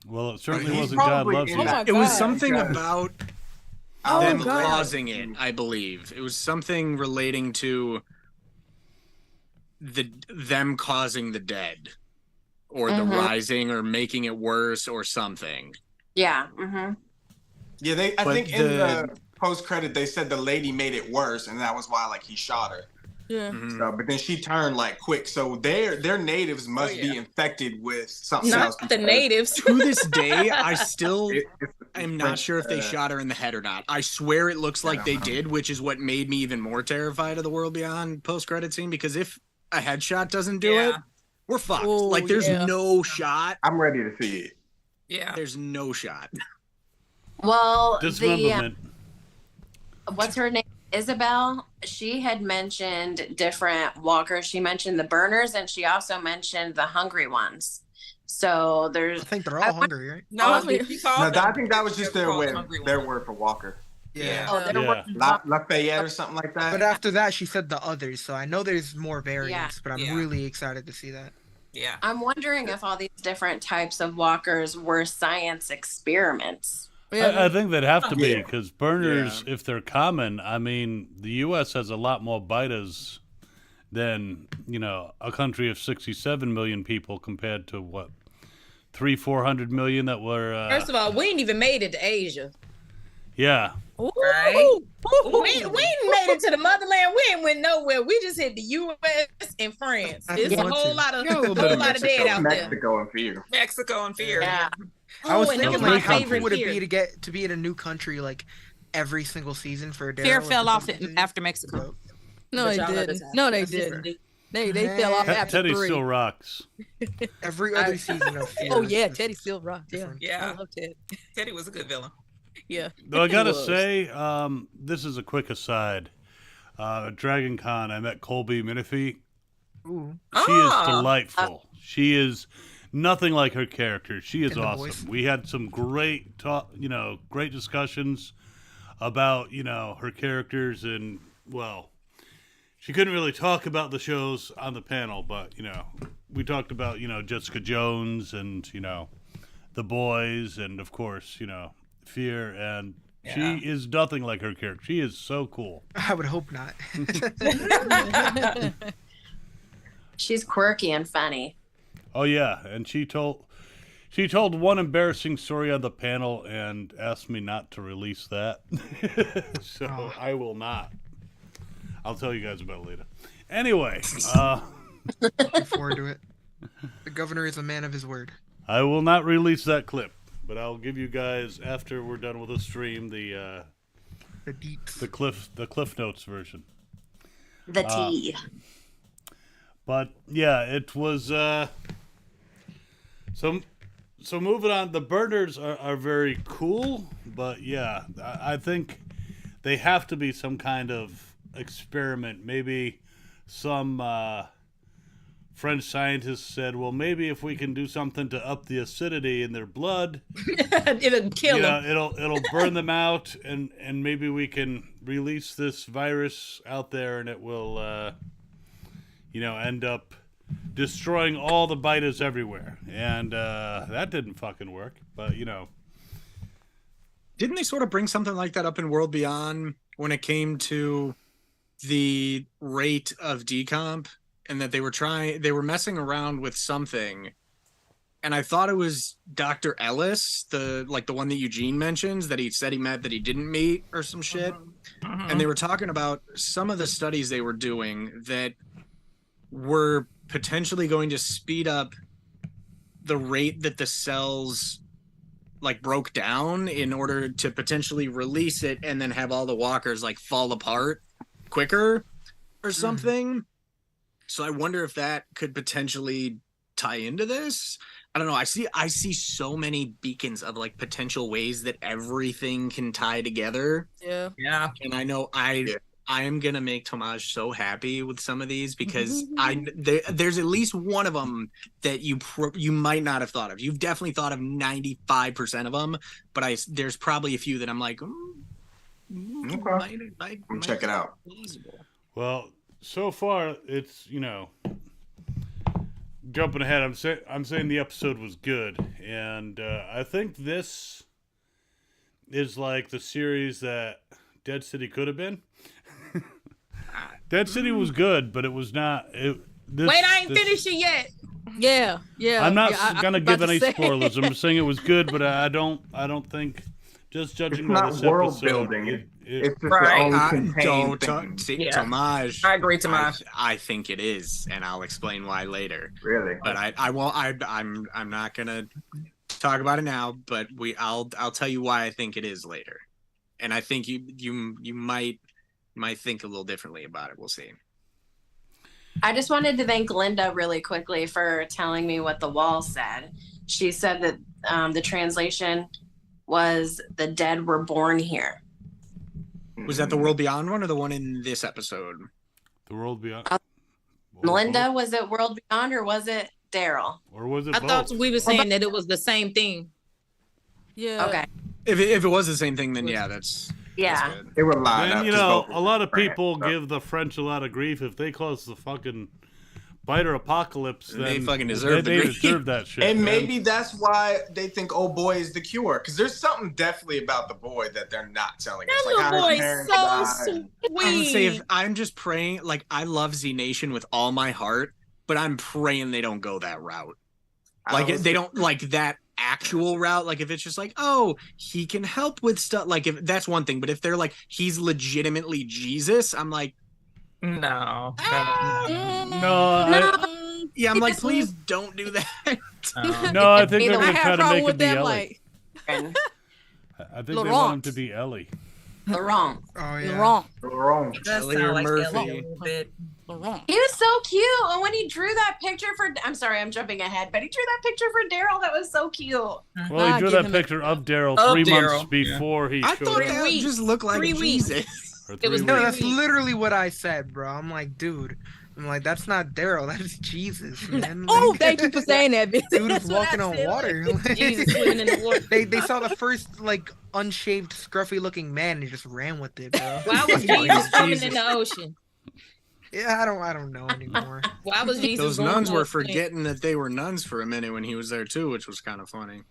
Speaker 2: Well, it certainly
Speaker 5: He's
Speaker 2: wasn't God
Speaker 5: probably
Speaker 2: loves
Speaker 5: in
Speaker 2: you.
Speaker 6: Oh my
Speaker 9: It was
Speaker 6: God.
Speaker 9: something
Speaker 5: Because-
Speaker 9: about
Speaker 6: Oh,
Speaker 9: them
Speaker 6: God.
Speaker 9: causing it, I believe. It was something relating to them causing the dead or the
Speaker 7: Mhm.
Speaker 9: rising or making it worse or something.
Speaker 7: Yeah. Mm-hmm.
Speaker 5: Yeah, I
Speaker 9: But
Speaker 5: think in
Speaker 9: the-
Speaker 5: the post credit they said the lady made it worse, and that was why like he shot her.
Speaker 6: Yeah.
Speaker 9: Mhm.
Speaker 5: So, but then she turned like quick. So their natives must be infected with something else.
Speaker 3: Not the natives.
Speaker 9: To this day, I still am not
Speaker 5: French,
Speaker 9: sure if they shot her in the head or not. I swear it looks like they did, which is what made me even more terrified of the World Beyond post-credit scene, because if a headshot doesn't do it,
Speaker 8: Yeah.
Speaker 9: we're fucked.
Speaker 6: Oh,
Speaker 9: Like, there's
Speaker 6: yeah.
Speaker 9: no shot.
Speaker 5: I'm ready to see it.
Speaker 8: Yeah.
Speaker 9: There's no shot.
Speaker 7: Well,
Speaker 2: Dismemberment.
Speaker 7: what's her name? Isabel. She had mentioned different walkers. She mentioned the burners, and she also mentioned the hungry ones. So
Speaker 10: I
Speaker 7: there's
Speaker 10: think they're
Speaker 7: I
Speaker 10: all
Speaker 7: want-
Speaker 10: hungry, right?
Speaker 8: No,
Speaker 6: Oh,
Speaker 8: she
Speaker 5: No,
Speaker 8: called
Speaker 5: I
Speaker 8: them.
Speaker 5: think that was just
Speaker 8: They're
Speaker 5: their
Speaker 8: called
Speaker 5: word,
Speaker 8: hungry
Speaker 5: their
Speaker 8: ones.
Speaker 5: word for Walker.
Speaker 8: Yeah.
Speaker 7: oh, they're
Speaker 2: Yeah.
Speaker 5: Lafayette or something like that.
Speaker 10: But after that, she said the others. So I know there's more variants, but I'm
Speaker 8: Yeah.
Speaker 10: really excited to see that.
Speaker 8: Yeah.
Speaker 7: I'm wondering if all these different types of walkers were science experiments.
Speaker 2: I think they'd have to be
Speaker 5: Yeah.
Speaker 2: because burners, if they're common, I mean, the U.S. has a lot more biters than a country of 67 million people compared to what 300-400 million that were.
Speaker 3: First of all, we ain't even made it to Asia.
Speaker 2: Yeah.
Speaker 4: Right?
Speaker 3: We ain't made it to the motherland. We ain't went nowhere. We just hit the U.S. and France.
Speaker 10: I
Speaker 3: There's a
Speaker 10: want
Speaker 3: whole
Speaker 10: to.
Speaker 3: lot of
Speaker 5: Yeah, a little
Speaker 3: whole
Speaker 5: bit of
Speaker 3: lot of dead out there.
Speaker 5: Mexico and fear.
Speaker 8: Mexico and fear.
Speaker 7: Yeah.
Speaker 10: I was
Speaker 3: Oh, and that
Speaker 10: thinking,
Speaker 3: was
Speaker 2: my
Speaker 10: like, how
Speaker 2: favorite
Speaker 10: cool would it
Speaker 3: here.
Speaker 10: be to get to be in a new country like every single season for Daryl?
Speaker 11: Fear
Speaker 10: if
Speaker 11: fell
Speaker 10: it's
Speaker 11: off
Speaker 10: something-
Speaker 11: after Mexico.
Speaker 6: No,
Speaker 3: But
Speaker 6: they
Speaker 3: y'all let
Speaker 6: didn't.
Speaker 3: us
Speaker 6: No, they
Speaker 3: have
Speaker 6: didn't.
Speaker 3: different-
Speaker 6: They fell off after
Speaker 2: Teddy
Speaker 6: 3.
Speaker 2: still rocks.
Speaker 10: Every other season of Fear.
Speaker 6: Oh yeah,
Speaker 10: is
Speaker 6: Teddy still rocked. Yeah,
Speaker 10: different.
Speaker 8: Yeah.
Speaker 6: I love Teddy.
Speaker 8: Teddy was a good villain.
Speaker 6: Yeah.
Speaker 2: Though I gotta
Speaker 3: was.
Speaker 2: say, this is a quick aside. At Dragon Con, I met Colby Minifee.
Speaker 10: Ooh.
Speaker 2: She is
Speaker 8: Ah.
Speaker 2: delightful. She is nothing like her character. She is
Speaker 10: And the
Speaker 2: awesome.
Speaker 10: voice.
Speaker 2: We had some great talk, great discussions about, her characters, and well, she couldn't really talk about the shows on the panel, but we talked about, Jessica Jones and, The Boys, and of course, Fear, and
Speaker 8: Yeah.
Speaker 2: she is nothing like her character. She is so cool.
Speaker 10: I would hope not.
Speaker 7: She's quirky and funny.
Speaker 2: Oh yeah, and she told one embarrassing story on the panel and asked me not to release that. So
Speaker 10: Oh.
Speaker 2: I will not. I'll tell you guys about it later. Anyway,
Speaker 10: Looking forward to it. The governor is a man of his word.
Speaker 2: I will not release that clip, but I'll give you guys after we're done with the stream the
Speaker 10: The deeps.
Speaker 2: Cliff Notes version.
Speaker 7: The tea.
Speaker 2: But yeah, it was so moving on. The burners are very cool, but yeah, I think they have to be some kind of experiment. Maybe some French scientists said, well, maybe if we can do something to up the acidity in their blood,
Speaker 3: It'll kill them.
Speaker 2: it'll burn them out, and maybe we can release this virus out there, and it will end up destroying all the biters everywhere. And that didn't fucking work, but
Speaker 9: Didn't they sort of bring something like that up in World Beyond when it came to the rate of decomp, and that they were messing around with something, and I thought it was Dr. Ellis, the one that Eugene mentions that he said he met that he didn't meet or some shit. And they were talking about some of the studies they were doing that were potentially going to speed up the rate that the cells broke down in order to potentially release it and then have all the walkers fall apart quicker or something. So I wonder if that could potentially tie into this. I don't know. I see so many beacons of potential ways that everything can tie together.
Speaker 6: Yeah.
Speaker 8: Yeah.
Speaker 9: And I know I am gonna make Tomaj so happy with some of these because there's at least one of them that you might not have thought of. You've definitely thought of 95% of them, but there's probably a few that I'm like, might
Speaker 5: Check it out.
Speaker 9: Plausible.
Speaker 2: well, so far it's jumping ahead. I'm saying the episode was good, and I think this is like the series that Dead City could have been. Dead City was good, but it was not.
Speaker 3: Wait, I ain't finished it yet.
Speaker 6: Yeah. Yeah.
Speaker 2: I'm not
Speaker 6: yeah,
Speaker 2: gonna
Speaker 6: about
Speaker 2: give
Speaker 6: to
Speaker 2: any
Speaker 6: say.
Speaker 2: spoilers. I'm just saying it was good, but I don't think. Just judging
Speaker 5: It's
Speaker 2: by
Speaker 5: not
Speaker 2: this
Speaker 5: world
Speaker 2: episode,
Speaker 5: building.
Speaker 2: it-
Speaker 5: It's just
Speaker 8: Right.
Speaker 5: their own contained thing.
Speaker 8: Yeah.
Speaker 9: Tomaj.
Speaker 8: I agree, Tomaj.
Speaker 9: I think it is, and I'll explain why later.
Speaker 5: Really.
Speaker 9: But I won't. I'm not gonna talk about it now. But I'll tell you why I think it is later, and I think you might think a little differently about it. We'll see.
Speaker 7: I just wanted to thank Linda really quickly for telling me what the wall said. She said that the translation was "the dead were born here."
Speaker 9: Was that the World Beyond one or the one in this episode?
Speaker 2: The World Beyond.
Speaker 7: Linda, was it World Beyond or was it Daryl?
Speaker 2: Or was it
Speaker 3: I
Speaker 2: both?
Speaker 3: thought we were saying that it was the same thing.
Speaker 6: Yeah.
Speaker 7: Okay.
Speaker 9: If it was the same thing, then yeah, that's
Speaker 7: Yeah.
Speaker 9: good.
Speaker 5: They were lined
Speaker 2: Then,
Speaker 5: up.
Speaker 2: you
Speaker 5: 'cause
Speaker 2: know,
Speaker 5: both
Speaker 2: a lot of
Speaker 5: France,
Speaker 2: people
Speaker 5: so.
Speaker 2: give the French a lot of grief if they cause the fucking biter apocalypse. Then
Speaker 9: They fucking deserve the
Speaker 2: they
Speaker 9: grief.
Speaker 2: deserve that shit.
Speaker 5: And
Speaker 2: man.
Speaker 5: maybe that's why they think "Oh Boy" is the cure, because there's something definitely about the boy that they're not telling us.
Speaker 3: That
Speaker 5: Like how
Speaker 3: little
Speaker 5: his
Speaker 3: boy's
Speaker 5: parents
Speaker 3: so
Speaker 5: died.
Speaker 9: I would say if
Speaker 3: sweet.
Speaker 9: I'm just praying, I love Z Nation with all my heart, but I'm praying they don't go that route.
Speaker 5: I
Speaker 9: Like
Speaker 5: was-
Speaker 9: they don't like that actual route, like if it's just like, oh, he can help with stuff, like if that's one thing, but if they're like he's legitimately Jesus, I'm like,
Speaker 8: No.
Speaker 2: No,
Speaker 9: yeah, I'm like, please don't do that.
Speaker 2: no, I think they're
Speaker 6: I
Speaker 2: gonna
Speaker 6: have
Speaker 2: try
Speaker 6: a
Speaker 2: to
Speaker 6: problem
Speaker 2: make
Speaker 6: with
Speaker 2: it be
Speaker 6: them.
Speaker 2: Ellie.
Speaker 6: Like,
Speaker 2: I think they want him to be Ellie.
Speaker 7: Laurent.
Speaker 10: Oh yeah.
Speaker 6: wrong.
Speaker 5: Wrong.
Speaker 4: It does
Speaker 9: Ellie or
Speaker 4: sound like
Speaker 9: Murphy.
Speaker 4: Ellie a little bit.
Speaker 6: Wrong.
Speaker 7: He was so cute. And when he drew that picture for, I'm sorry, I'm jumping ahead, but he drew that picture for Daryl. That was so cute.
Speaker 2: Well,
Speaker 6: I'll
Speaker 2: he drew
Speaker 6: give
Speaker 2: that
Speaker 6: him a-
Speaker 2: picture of Daryl
Speaker 8: Of
Speaker 2: 3 months
Speaker 8: Daryl, yeah.
Speaker 2: before he
Speaker 9: I
Speaker 2: showed
Speaker 9: thought
Speaker 2: up.
Speaker 9: that just looked like
Speaker 3: 3 weeks.
Speaker 9: Jesus.
Speaker 2: Or
Speaker 3: It was
Speaker 2: 3
Speaker 10: No,
Speaker 2: weeks.
Speaker 10: that's literally what I said, bro. I'm like, dude. I'm like, that's not Daryl. That's Jesus, man.
Speaker 6: Oh,
Speaker 10: Like,
Speaker 6: thank you for saying that, bitch.
Speaker 10: dude is
Speaker 3: That's what
Speaker 10: walking
Speaker 3: I
Speaker 10: on
Speaker 3: said,
Speaker 10: water.
Speaker 3: like, Jesus swimming in the water.
Speaker 10: They saw the first like unshaved, scruffy looking man and he just ran with it, bro.
Speaker 3: Why was Jesus swimming in the ocean?
Speaker 10: Yeah, I don't know anymore.
Speaker 3: Why was Jesus
Speaker 9: Those
Speaker 3: going
Speaker 9: nuns
Speaker 3: on
Speaker 9: were
Speaker 3: a swim?
Speaker 9: forgetting that they were nuns for a minute when he was there too, which was kind of funny.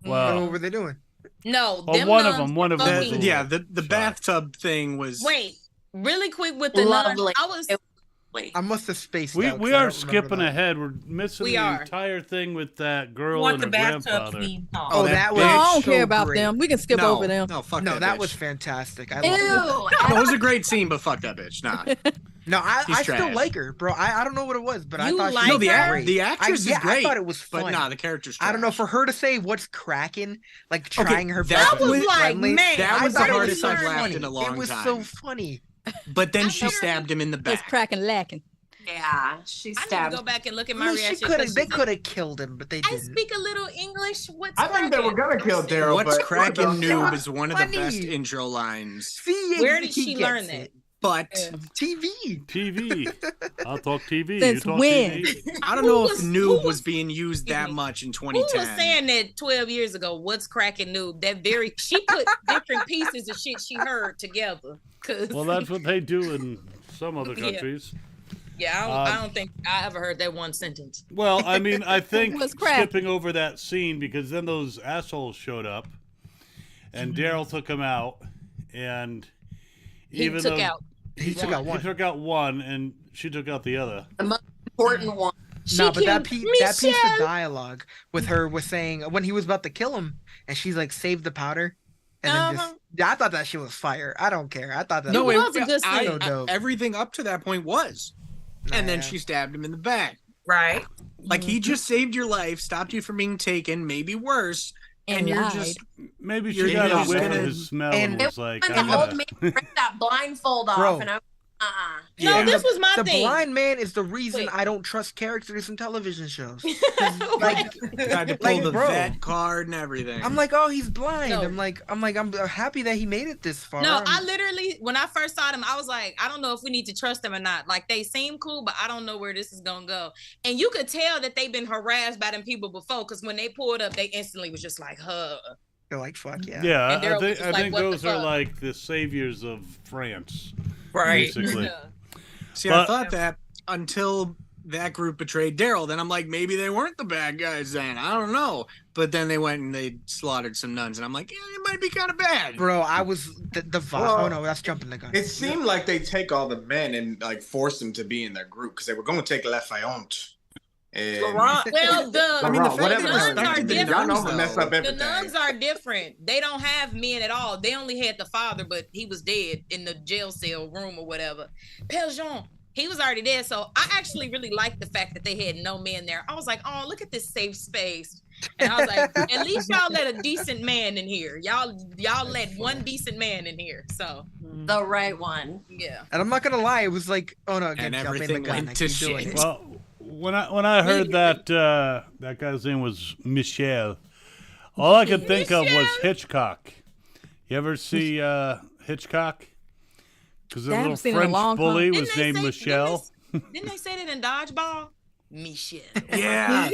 Speaker 2: Wow.
Speaker 10: What were they doing?
Speaker 3: No,
Speaker 2: Oh,
Speaker 3: them
Speaker 2: one of
Speaker 3: nuns
Speaker 2: them. One of them.
Speaker 3: were
Speaker 2: Was a
Speaker 3: fucking-
Speaker 9: Yeah,
Speaker 2: little
Speaker 9: the
Speaker 2: shy.
Speaker 9: bathtub thing was.
Speaker 3: Wait, really quick with the
Speaker 7: Lovely.
Speaker 3: nuns.
Speaker 10: I must have spaced
Speaker 2: We
Speaker 10: out. 'cause
Speaker 2: we
Speaker 10: I
Speaker 2: are
Speaker 10: don't remember
Speaker 2: skipping
Speaker 10: that.
Speaker 2: ahead. We're missing
Speaker 3: We
Speaker 2: the
Speaker 3: are.
Speaker 2: entire thing with that
Speaker 4: I
Speaker 2: girl
Speaker 4: want
Speaker 2: and
Speaker 4: the
Speaker 2: her
Speaker 4: bathtub
Speaker 2: grandfather.
Speaker 4: theme song.
Speaker 10: Oh,
Speaker 9: that
Speaker 10: that
Speaker 9: bitch.
Speaker 10: was
Speaker 6: No, I don't
Speaker 10: so
Speaker 6: care about
Speaker 10: great.
Speaker 6: them. We can skip
Speaker 9: no,
Speaker 6: over them.
Speaker 9: No, fuck
Speaker 10: No,
Speaker 9: that
Speaker 10: that
Speaker 9: bitch.
Speaker 10: was fantastic. I
Speaker 7: Ew.
Speaker 10: love it.
Speaker 9: No, it was a great scene, but fuck that bitch. Nah.
Speaker 10: No,
Speaker 9: She's
Speaker 10: I still
Speaker 9: trash.
Speaker 10: like her, bro. I don't know what it was, but I
Speaker 3: You
Speaker 10: thought
Speaker 3: like
Speaker 10: she
Speaker 9: No,
Speaker 10: was
Speaker 9: the
Speaker 10: great.
Speaker 9: the actress is
Speaker 10: yeah,
Speaker 9: great.
Speaker 10: I thought it was fun.
Speaker 9: But nah, the character's trash.
Speaker 10: I don't know, for her to say what's cracking, like
Speaker 9: Okay,
Speaker 10: trying her
Speaker 9: that
Speaker 10: best to
Speaker 9: was
Speaker 10: be
Speaker 3: like,
Speaker 10: friendly,
Speaker 3: man,
Speaker 9: that
Speaker 10: I
Speaker 9: was the
Speaker 10: thought it
Speaker 9: hardest
Speaker 10: so
Speaker 9: I've laughed
Speaker 10: funny.
Speaker 9: in a long
Speaker 10: It was
Speaker 9: time.
Speaker 10: so funny.
Speaker 9: But then
Speaker 3: I
Speaker 9: she
Speaker 3: literally-
Speaker 9: stabbed him in the
Speaker 6: It's
Speaker 9: back.
Speaker 6: cracking, lacking.
Speaker 7: Yeah, she
Speaker 3: I need to
Speaker 7: stabbed.
Speaker 3: go back and look at
Speaker 10: I
Speaker 3: my
Speaker 10: mean, she
Speaker 3: reaction.
Speaker 10: could
Speaker 3: 'cause
Speaker 10: have. They
Speaker 3: she said,
Speaker 10: could have killed him, but they
Speaker 3: I
Speaker 10: didn't.
Speaker 3: speak a little English. What's
Speaker 5: I think they were
Speaker 3: cracking?
Speaker 5: gonna kill Daryl,
Speaker 9: What's
Speaker 5: but
Speaker 9: cracking
Speaker 10: It
Speaker 9: noob
Speaker 10: was
Speaker 9: is one of the
Speaker 10: funny.
Speaker 9: best intro lines.
Speaker 10: See,
Speaker 3: Where did
Speaker 10: he
Speaker 3: she
Speaker 10: gets
Speaker 3: learn that?
Speaker 10: it.
Speaker 9: But
Speaker 10: TV.
Speaker 2: TV. I'll talk TV.
Speaker 6: Since
Speaker 2: you talk
Speaker 6: when?
Speaker 2: TV.
Speaker 9: I don't
Speaker 3: Who
Speaker 9: know
Speaker 3: was-
Speaker 9: if
Speaker 3: who
Speaker 9: noob
Speaker 3: was-
Speaker 9: was being used that
Speaker 3: Excuse me.
Speaker 9: much in
Speaker 3: Who
Speaker 9: 2010.
Speaker 3: was saying that 12 years ago? What's cracking noob? That very she put different pieces of shit she heard together. Cause
Speaker 2: Well, that's what they do in some other
Speaker 3: Yeah.
Speaker 2: countries.
Speaker 3: yeah, I don't think I ever heard that one sentence.
Speaker 2: Well, I mean, I think
Speaker 6: What's cracking?
Speaker 2: skipping over that scene because then those assholes showed up, and Daryl took him out, and
Speaker 3: He
Speaker 2: even
Speaker 3: took
Speaker 2: though
Speaker 3: out.
Speaker 10: He took out
Speaker 2: he
Speaker 10: one.
Speaker 2: took out one, and she took out the other.
Speaker 7: The most important one.
Speaker 10: No, but that
Speaker 3: killed
Speaker 10: piece of
Speaker 3: Michelle.
Speaker 10: dialogue with her was saying when he was about to kill him, and she's like, "Save the powder," and then just. Yeah, I thought that shit was fire. I don't care. I thought that.
Speaker 3: No,
Speaker 10: was
Speaker 3: it was a good scene.
Speaker 10: So dope.
Speaker 9: Everything up to that point was. And then
Speaker 10: Nah.
Speaker 9: she stabbed him in the back.
Speaker 4: Right.
Speaker 9: Like he just saved your life, stopped you from being taken, maybe worse, and you're
Speaker 6: lied.
Speaker 9: just
Speaker 2: Maybe
Speaker 9: You're
Speaker 2: she got a
Speaker 9: just
Speaker 2: whiff of
Speaker 9: gonna-
Speaker 2: his smell and
Speaker 10: and-
Speaker 2: was like,
Speaker 7: When
Speaker 2: I
Speaker 7: the old
Speaker 2: gotta.
Speaker 7: man ripped that blindfold off,
Speaker 10: Bro.
Speaker 7: and I'm
Speaker 3: No,
Speaker 9: Yeah.
Speaker 3: this was my
Speaker 10: The
Speaker 3: thing.
Speaker 10: blind man is the reason
Speaker 3: Wait.
Speaker 10: I don't trust characters in television shows.
Speaker 3: Like,
Speaker 9: tried to pull
Speaker 10: Like,
Speaker 9: the
Speaker 10: bro.
Speaker 9: vet card and everything.
Speaker 10: I'm like, oh, he's blind.
Speaker 3: No.
Speaker 10: I'm happy that he made it this far.
Speaker 3: no,
Speaker 10: I'm-
Speaker 3: I literally when I first saw them, I was like, I don't know if we need to trust them or not. Like they seem cool, but I don't know where this is gonna go. And you could tell that they've been harassed by them people before, because when they pulled up, they instantly was just like, huh.
Speaker 10: They're like, fuck yeah.
Speaker 2: Yeah,
Speaker 3: And Daryl was just
Speaker 2: I
Speaker 3: like,
Speaker 2: think
Speaker 3: what the
Speaker 2: those are
Speaker 3: fuck?
Speaker 2: like the saviors of France,
Speaker 8: Right.
Speaker 2: basically.
Speaker 3: Yeah.
Speaker 9: See, I
Speaker 2: But-
Speaker 9: thought that until that group betrayed Daryl. Then I'm like, maybe they weren't the bad guys then. I don't know. But then they went and they slaughtered some nuns, and I'm like, yeah, it might be kind of bad.
Speaker 10: Bro, I was the vibe.
Speaker 5: Well,
Speaker 10: Oh no, that's jumping the gun.
Speaker 5: It seemed like they take all the men and like force them to be in their group because they were going to take Lafayette. And
Speaker 3: Well, the
Speaker 9: I mean, the
Speaker 5: Laurent,
Speaker 9: fact
Speaker 5: whatever
Speaker 3: the
Speaker 9: that
Speaker 3: nuns
Speaker 9: they
Speaker 3: are
Speaker 9: respected the
Speaker 3: different.
Speaker 5: y'all know
Speaker 9: nuns,
Speaker 5: I'm mess
Speaker 9: though.
Speaker 5: up
Speaker 3: The
Speaker 5: everything.
Speaker 3: nuns are different. They don't have men at all. They only had the father, but he was dead in the jail cell room or whatever. Père Jean, he was already dead. So I actually really liked the fact that they had no men there. I was like, oh, look at this safe space. And I was like, at least y'all let a decent man in here. Y'all let one decent man in here. So
Speaker 7: The right one.
Speaker 3: yeah.
Speaker 10: And I'm not gonna lie, it was like, oh no, again,
Speaker 9: And
Speaker 10: jumping the
Speaker 9: everything
Speaker 10: gun.
Speaker 9: went
Speaker 10: I
Speaker 9: to
Speaker 10: keep doing
Speaker 9: shit.
Speaker 10: it.
Speaker 2: Well, when I heard that that guy's name was Michel, all I could think of was Hitchcock. You ever see Hitchcock? Because the
Speaker 6: I haven't
Speaker 2: little
Speaker 6: seen it in a
Speaker 2: French
Speaker 6: long time.
Speaker 2: bully
Speaker 3: Didn't
Speaker 2: was
Speaker 3: they
Speaker 2: named
Speaker 3: say-
Speaker 2: Michel.
Speaker 3: Didn't they say that in Dodgeball? Michel.
Speaker 9: Yeah.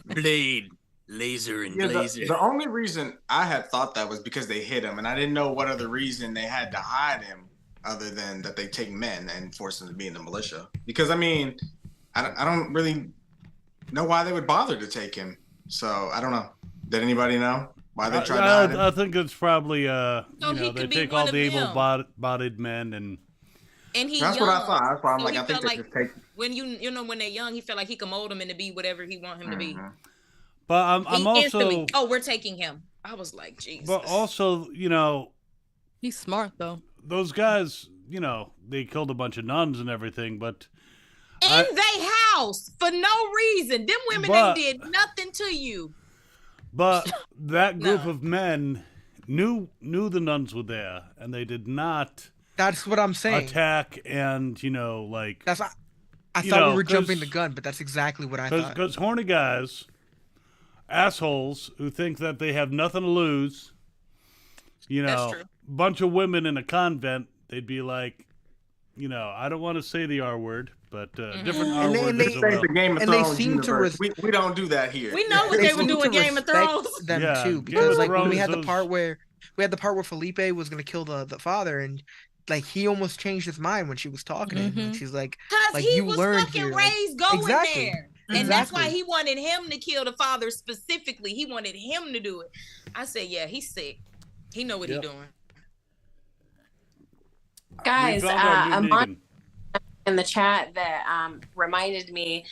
Speaker 9: Blade, laser, and
Speaker 5: Yeah,
Speaker 9: blazer.
Speaker 5: the only reason I had thought that was because they hit him, and I didn't know what other reason they had to hide him other than that they take men and force them to be in the militia. Because I mean, I don't really know why they would bother to take him. So I don't know. Did anybody know why they tried to hide him?
Speaker 2: I think it's probably
Speaker 3: So he
Speaker 2: they
Speaker 3: could be
Speaker 2: take
Speaker 3: one
Speaker 2: all
Speaker 3: of
Speaker 2: the
Speaker 3: them.
Speaker 2: able-bodied men and
Speaker 3: And he
Speaker 5: That's
Speaker 3: young.
Speaker 5: what I thought. That's why I'm
Speaker 3: So
Speaker 5: like,
Speaker 3: he
Speaker 5: I think
Speaker 3: felt
Speaker 5: they
Speaker 3: like
Speaker 5: just take.
Speaker 3: when you know when they're young, he felt like he could mold them into be whatever he want him to be.
Speaker 5: Mhm.
Speaker 2: But I'm also.
Speaker 3: Oh, we're taking him. I was like, Jesus.
Speaker 2: But also,
Speaker 6: He's smart though.
Speaker 2: those guys, they killed a bunch of nuns and everything, but
Speaker 3: in their house for no reason. Them women
Speaker 2: But-
Speaker 3: they did nothing to you.
Speaker 2: but that group
Speaker 3: No.
Speaker 2: of men knew the nuns were there, and they did not
Speaker 10: That's what I'm saying.
Speaker 2: attack and
Speaker 10: That's I
Speaker 2: You
Speaker 10: thought
Speaker 2: know,
Speaker 10: we were jumping
Speaker 2: 'cause-
Speaker 10: the gun, but that's exactly what I thought.
Speaker 2: because horny guys, assholes who think that they have nothing to lose,
Speaker 3: That's true.
Speaker 2: bunch of women in a convent, they'd be like, I don't want to say the R word, but different R
Speaker 10: And they-
Speaker 2: words.
Speaker 10: and they-
Speaker 2: as
Speaker 5: It's
Speaker 2: well.
Speaker 5: the Game of
Speaker 10: And they
Speaker 5: Thrones
Speaker 10: seem to
Speaker 5: universe. We don't do that here.
Speaker 3: We know what
Speaker 10: They
Speaker 3: they were
Speaker 10: seem
Speaker 3: doing
Speaker 10: to
Speaker 3: Game of
Speaker 10: respect
Speaker 3: Thrones.
Speaker 10: them
Speaker 2: Yeah,
Speaker 10: too,
Speaker 2: Game
Speaker 10: because
Speaker 2: of
Speaker 10: like when we
Speaker 2: Thrones
Speaker 10: had the
Speaker 2: was-
Speaker 10: part where Felipe was gonna kill the father, and like he almost changed his mind when she was talking to him. And she's like,
Speaker 3: Because
Speaker 10: like,
Speaker 3: he
Speaker 10: you
Speaker 3: was
Speaker 10: learned
Speaker 3: fucking
Speaker 10: here, like-
Speaker 3: raised going
Speaker 10: Exactly.
Speaker 3: there. And that's why
Speaker 10: Exactly.
Speaker 3: he wanted him to kill the father specifically. He wanted him to do it. I said, yeah, he's sick. He know what
Speaker 2: Yep.
Speaker 3: he doing.
Speaker 7: Guys,
Speaker 2: We found our new
Speaker 7: Amon
Speaker 2: Negan.
Speaker 7: in the chat that reminded me,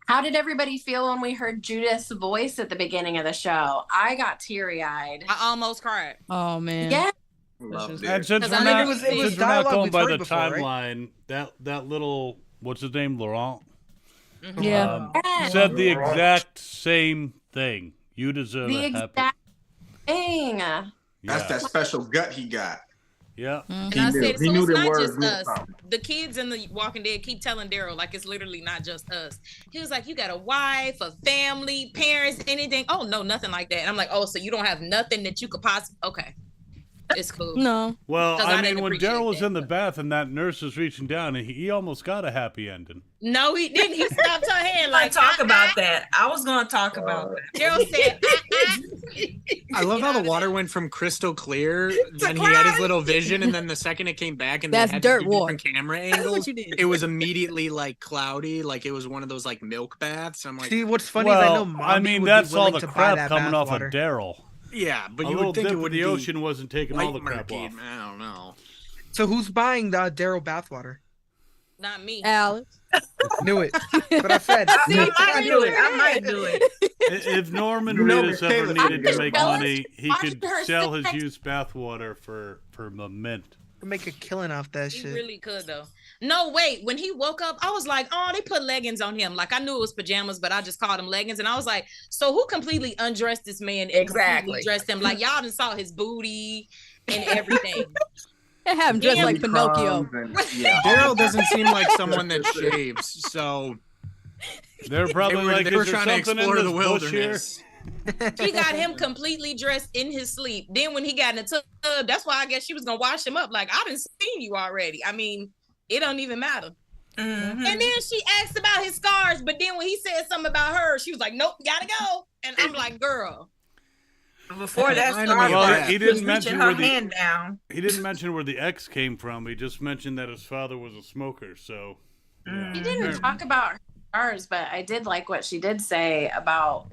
Speaker 7: how did everybody feel when we heard Judith's voice at the beginning of the show? I got teary-eyed.
Speaker 3: I almost cried.
Speaker 6: Oh man.
Speaker 7: Yeah.
Speaker 5: Loved
Speaker 2: And
Speaker 5: it.
Speaker 2: since
Speaker 3: Because
Speaker 2: we're
Speaker 3: I
Speaker 2: not,
Speaker 3: never seen-
Speaker 10: it was
Speaker 2: since we're not
Speaker 10: dialogue
Speaker 2: going
Speaker 10: we've
Speaker 2: by
Speaker 10: heard
Speaker 2: the
Speaker 10: before, right?
Speaker 2: timeline, that little, what's his name, Laurent,
Speaker 6: Yeah.
Speaker 2: said the exact same thing. You deserve
Speaker 7: The
Speaker 2: a happy.
Speaker 7: exact thing.
Speaker 2: Yeah.
Speaker 5: That's that special gut he got.
Speaker 2: Yeah.
Speaker 3: And
Speaker 5: He
Speaker 3: I
Speaker 5: knew.
Speaker 3: said,
Speaker 5: He
Speaker 3: so
Speaker 5: knew
Speaker 3: it's
Speaker 5: the
Speaker 3: not
Speaker 5: words
Speaker 3: just
Speaker 5: meant
Speaker 3: us.
Speaker 5: something.
Speaker 3: The kids in the Walking Dead keep telling Daryl like it's literally not just us. He was like, you got a wife, a family, parents, anything. Oh no, nothing like that. And I'm like, oh, so you don't have nothing that you could possibly? Okay, it's cool.
Speaker 6: No.
Speaker 2: Well,
Speaker 3: 'Cause I
Speaker 2: I
Speaker 3: didn't
Speaker 2: mean, when
Speaker 3: appreciate
Speaker 2: Daryl was
Speaker 3: that,
Speaker 2: in the bath and that nurse was reaching down, and he almost got a happy ending.
Speaker 3: No, he didn't. He stopped her hand
Speaker 4: Like
Speaker 3: like
Speaker 4: talk about that. I was gonna talk about that.
Speaker 3: Daryl said,
Speaker 9: I love how the
Speaker 3: Get out
Speaker 9: water went from crystal clear, then he had his little vision, and then the second it came back and
Speaker 6: That's
Speaker 9: they had
Speaker 6: dirt
Speaker 9: to do
Speaker 6: water.
Speaker 9: different camera
Speaker 6: That's
Speaker 9: angles,
Speaker 6: what you did.
Speaker 9: it was immediately like cloudy, like it was one of those like milk baths. I'm like,
Speaker 10: See, what's funny is I know
Speaker 2: Well,
Speaker 10: Mommy
Speaker 2: I mean,
Speaker 10: would be
Speaker 2: that's all
Speaker 10: willing
Speaker 2: the
Speaker 10: to buy
Speaker 2: crap
Speaker 10: that
Speaker 2: coming off of
Speaker 10: bathwater.
Speaker 2: Daryl.
Speaker 9: yeah, but
Speaker 2: A
Speaker 9: you
Speaker 2: little
Speaker 9: would think
Speaker 2: dip
Speaker 9: it
Speaker 2: of
Speaker 9: would
Speaker 2: the
Speaker 9: be
Speaker 2: ocean wasn't taking all
Speaker 9: white
Speaker 2: the crap
Speaker 9: murky.
Speaker 2: off.
Speaker 9: I don't know.
Speaker 10: So who's buying the Daryl bathwater?
Speaker 3: not me.
Speaker 6: Alex.
Speaker 10: Knew it. That's what I said.
Speaker 4: I might do it. I might do it.
Speaker 2: If Norman
Speaker 5: You know
Speaker 2: Reedus
Speaker 5: Michaela
Speaker 2: ever
Speaker 5: did
Speaker 2: needed
Speaker 5: that.
Speaker 2: to make
Speaker 7: Jealous
Speaker 2: money, he
Speaker 7: watching
Speaker 2: could
Speaker 7: her
Speaker 2: sell
Speaker 7: sit
Speaker 2: his
Speaker 7: next-
Speaker 2: used bathwater for a mint.
Speaker 10: Make a killing off that
Speaker 3: He
Speaker 10: shit.
Speaker 3: really could though. No, wait. When he woke up, I was like, oh, they put leggings on him. Like I knew it was pajamas, but I just called them leggings. And I was like, so who completely undressed this man and completely
Speaker 4: Exactly.
Speaker 3: dressed him? Like y'all done saw his booty and everything.
Speaker 6: They have him dressed like
Speaker 5: Baby
Speaker 6: Pinocchio.
Speaker 5: crumbs and- yeah.
Speaker 9: Daryl doesn't seem like someone that shaves, so
Speaker 2: They're
Speaker 9: they
Speaker 2: probably
Speaker 9: were,
Speaker 2: like,
Speaker 9: they
Speaker 2: is
Speaker 9: were
Speaker 2: there
Speaker 9: trying to
Speaker 2: something in
Speaker 9: explore
Speaker 2: this
Speaker 9: the
Speaker 2: bush here?
Speaker 9: wilderness.
Speaker 3: She got him completely dressed in his sleep. Then when he got in the tub, that's why I guess she was gonna wash him up. Like I didn't seen you already. I mean, it don't even matter.
Speaker 4: Mhm.
Speaker 3: And then she asked about his scars, but then when he said something about her, she was like, nope, gotta go. And I'm like, girl.
Speaker 4: Before that,
Speaker 9: Reminded me
Speaker 4: scar
Speaker 9: of
Speaker 2: Well,
Speaker 9: that.
Speaker 2: he
Speaker 4: was
Speaker 2: didn't
Speaker 4: reaching
Speaker 2: mention
Speaker 4: her
Speaker 2: where the
Speaker 4: hand down.
Speaker 2: he didn't mention where the X came from. He just mentioned that his father was a smoker. So yeah.
Speaker 7: She didn't talk about her scars, but I did like what she did say about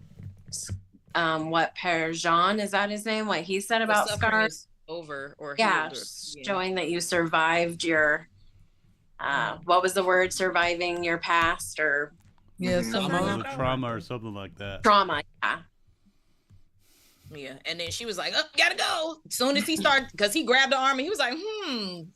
Speaker 7: what Perjean, is that his name? What he said
Speaker 3: The
Speaker 7: about
Speaker 3: suffering
Speaker 7: scars?
Speaker 3: is over or
Speaker 7: Yeah,
Speaker 3: healed or- yeah.
Speaker 7: showing that you survived your what was the word? Surviving your past or
Speaker 6: Yeah,
Speaker 5: Mhm.
Speaker 6: something
Speaker 2: It
Speaker 6: like
Speaker 2: was a trauma or something like that.
Speaker 7: trauma. Yeah.
Speaker 3: Yeah, and then she was like, "Oh, gotta go." As soon as he started, because he grabbed the arm and he was like,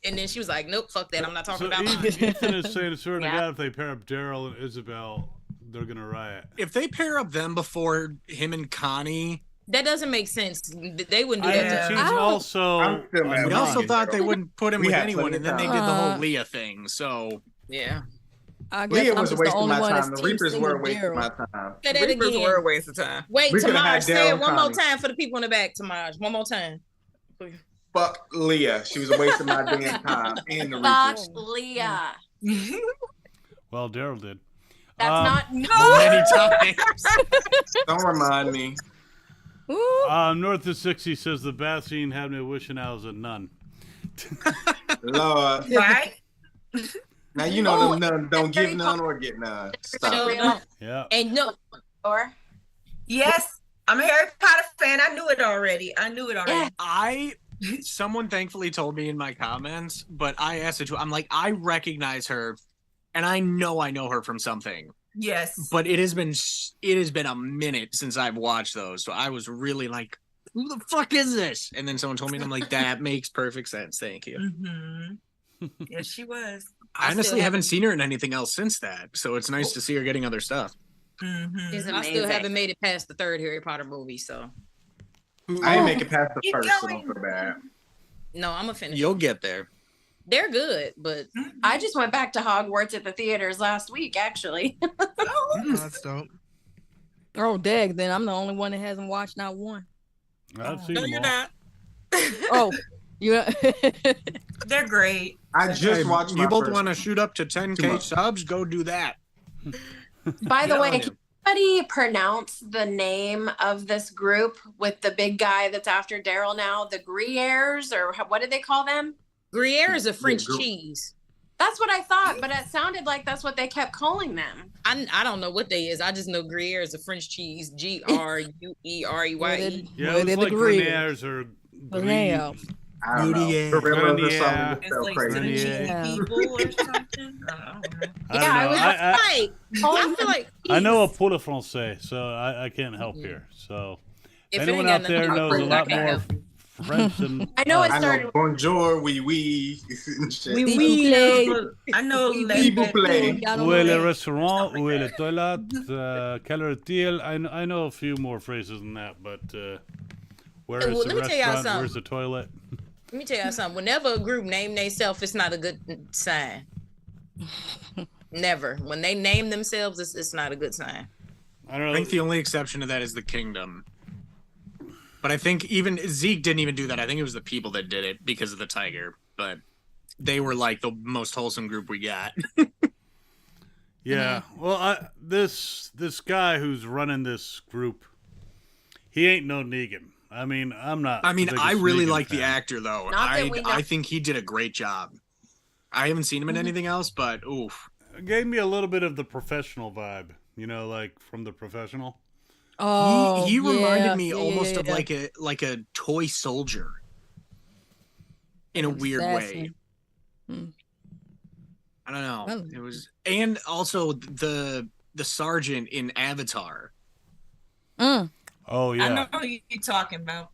Speaker 3: and then she was like, "Nope, fuck that. I'm not talking
Speaker 2: So
Speaker 3: about mine."
Speaker 2: Ethan is saying, swear to
Speaker 7: Yeah.
Speaker 2: God, if they pair up Daryl and Isabel, they're gonna riot.
Speaker 9: If they pair up them before him and Connie,
Speaker 3: That doesn't make sense. They wouldn't do
Speaker 2: I,
Speaker 3: that.
Speaker 2: she's
Speaker 3: To
Speaker 2: also.
Speaker 5: I'm still mad
Speaker 2: a
Speaker 9: we
Speaker 5: about
Speaker 9: also
Speaker 2: nun.
Speaker 9: thought they wouldn't put him
Speaker 5: We
Speaker 9: with
Speaker 5: had
Speaker 9: anyone,
Speaker 5: plenty
Speaker 9: and then
Speaker 5: of
Speaker 9: they
Speaker 5: time.
Speaker 9: did the whole
Speaker 6: Uh,
Speaker 9: Leah thing. So
Speaker 3: yeah.
Speaker 6: I guess
Speaker 5: Leah
Speaker 6: I'm
Speaker 5: was a
Speaker 6: just
Speaker 5: waste
Speaker 6: the
Speaker 5: of
Speaker 6: only
Speaker 5: my
Speaker 6: one
Speaker 5: time.
Speaker 6: that's
Speaker 5: The
Speaker 6: team
Speaker 5: Reapers
Speaker 6: single
Speaker 5: were a waste of
Speaker 6: Daryl.
Speaker 5: my time.
Speaker 3: Say that
Speaker 8: Reapers
Speaker 3: again.
Speaker 8: were a waste of time.
Speaker 3: Wait,
Speaker 5: We could've
Speaker 3: Tamaj,
Speaker 5: had
Speaker 3: say
Speaker 5: Daryl
Speaker 3: it one more
Speaker 5: Connie.
Speaker 3: time for the people in the back, Tamaj. One more time.
Speaker 5: Fuck Leah. She was a waste of my damn time. And the
Speaker 7: Fuck
Speaker 5: Reapers.
Speaker 7: Leah.
Speaker 2: Well, Daryl did.
Speaker 7: That's not
Speaker 9: many times.
Speaker 5: Don't remind me.
Speaker 6: Ooh.
Speaker 2: North of 60 says the bath scene had me wishing I was a nun.
Speaker 5: Lord.
Speaker 4: Right?
Speaker 5: Now you know
Speaker 7: Oh,
Speaker 5: them none don't
Speaker 7: very
Speaker 5: give none or get none.
Speaker 3: No,
Speaker 5: Stop.
Speaker 3: no.
Speaker 2: Yeah.
Speaker 3: And no,
Speaker 7: or
Speaker 4: Yes, I'm a Harry Potter fan. I knew it already.
Speaker 7: yeah.
Speaker 9: Someone thankfully told me in my comments, but I asked it too. I'm like, I recognize her, and I know her from something.
Speaker 4: Yes.
Speaker 9: But it has been a minute since I've watched those, so I was really like, "Who the fuck is this?" And then someone told me, and I'm like, "That makes perfect sense. Thank you."
Speaker 4: Yes, she was.
Speaker 9: I honestly haven't seen her in anything else since that, so it's nice to see her getting other stuff.
Speaker 7: She's
Speaker 3: I still
Speaker 7: amazing.
Speaker 3: haven't made it past the third Harry Potter movie, so
Speaker 5: I didn't make it past the
Speaker 4: Keep
Speaker 5: first, so
Speaker 4: going.
Speaker 5: don't feel bad.
Speaker 3: no, I'm gonna finish.
Speaker 9: You'll get there.
Speaker 3: They're good, but
Speaker 7: I just went back to Hogwarts at the theaters last week, actually.
Speaker 10: Oh, that's dope.
Speaker 6: Oh, dag, then I'm the only one that hasn't watched not one.
Speaker 2: I've seen
Speaker 8: No,
Speaker 2: them
Speaker 8: you're
Speaker 2: all.
Speaker 8: not.
Speaker 6: Oh, you.
Speaker 4: They're great.
Speaker 5: I just watched my
Speaker 9: You both
Speaker 5: first
Speaker 9: want to
Speaker 5: one.
Speaker 9: shoot up to
Speaker 5: Too
Speaker 9: 10K
Speaker 5: much.
Speaker 9: subs? Go do that.
Speaker 7: By the
Speaker 9: Yeah,
Speaker 7: way,
Speaker 9: I
Speaker 7: can
Speaker 9: know.
Speaker 7: anybody pronounce the name of this group with the big guy that's after Daryl now? The Gruyères, or what did they call them?
Speaker 3: Gruyere is a French
Speaker 5: Gru-
Speaker 3: cheese.
Speaker 7: That's what I thought, but it sounded like that's what they kept calling them.
Speaker 3: I don't know what they is. I just know Gruyere is a French cheese. Gruereye.
Speaker 2: Yeah,
Speaker 6: Well,
Speaker 2: it
Speaker 6: they're
Speaker 2: was
Speaker 6: the
Speaker 2: like
Speaker 6: Gruyères.
Speaker 2: Gruyères or
Speaker 6: Gruyère.
Speaker 5: I don't know.
Speaker 9: Gruyère.
Speaker 5: Gorillas or
Speaker 2: Gruyère.
Speaker 5: something.
Speaker 4: It's
Speaker 5: Felt
Speaker 4: like
Speaker 5: crazy.
Speaker 4: some
Speaker 2: Yeah.
Speaker 4: cheese people or something. I don't know.
Speaker 2: I
Speaker 3: Yeah,
Speaker 2: don't
Speaker 3: I
Speaker 2: know.
Speaker 3: was like, I feel like
Speaker 2: I know a pour le français, so I can't help here. So
Speaker 3: if it
Speaker 2: anyone
Speaker 3: ain't got
Speaker 2: out there
Speaker 3: nothing to do
Speaker 2: knows
Speaker 3: with
Speaker 2: a
Speaker 3: food, I
Speaker 2: lot
Speaker 3: can't
Speaker 2: more
Speaker 3: help.
Speaker 2: French than
Speaker 7: I know it
Speaker 5: I
Speaker 7: started
Speaker 5: know bonjour, oui, oui. and shit.
Speaker 6: Oui, oui.
Speaker 4: I know.
Speaker 5: S'il vous plaît.
Speaker 2: Où est le restaurant? Où est le toilette? Quelle heure est-il? I know a few more phrases than that, but where
Speaker 3: Hey,
Speaker 2: is
Speaker 3: well,
Speaker 2: the
Speaker 3: let me tell y'all
Speaker 2: restaurant?
Speaker 3: something.
Speaker 2: Where's the toilet?
Speaker 3: Let me tell you something. Whenever a group name themselves, it's not a good sign. Never. When they name themselves, it's not a good sign.
Speaker 2: I don't
Speaker 9: I
Speaker 2: know.
Speaker 9: think the only exception to that is the Kingdom. But I think even Zeke didn't even do that. I think it was the people that did it because of the tiger. But they were like the most wholesome group we got.
Speaker 2: Yeah. Well, this guy who's running this group, he ain't no Negan. I mean, I'm not.
Speaker 9: I mean,
Speaker 2: the
Speaker 9: I
Speaker 2: biggest
Speaker 9: really
Speaker 2: Negan
Speaker 9: like the
Speaker 2: fan.
Speaker 9: actor though.
Speaker 7: Not that we know-
Speaker 9: I think he did a great job. I haven't seen him in anything else, but oof.
Speaker 2: It gave me a little bit of the Professional vibe, like from The Professional.
Speaker 6: Oh,
Speaker 9: he reminded
Speaker 6: yeah,
Speaker 9: me
Speaker 6: yeah,
Speaker 9: almost
Speaker 6: yeah,
Speaker 9: of
Speaker 6: yeah.
Speaker 9: like a toy soldier in a weird way.
Speaker 6: Assassin.
Speaker 9: I don't know.
Speaker 6: Oh.
Speaker 9: It was, and also the sergeant in Avatar.
Speaker 6: Mm.
Speaker 2: Oh
Speaker 4: I
Speaker 2: yeah,
Speaker 4: know who you're talking about.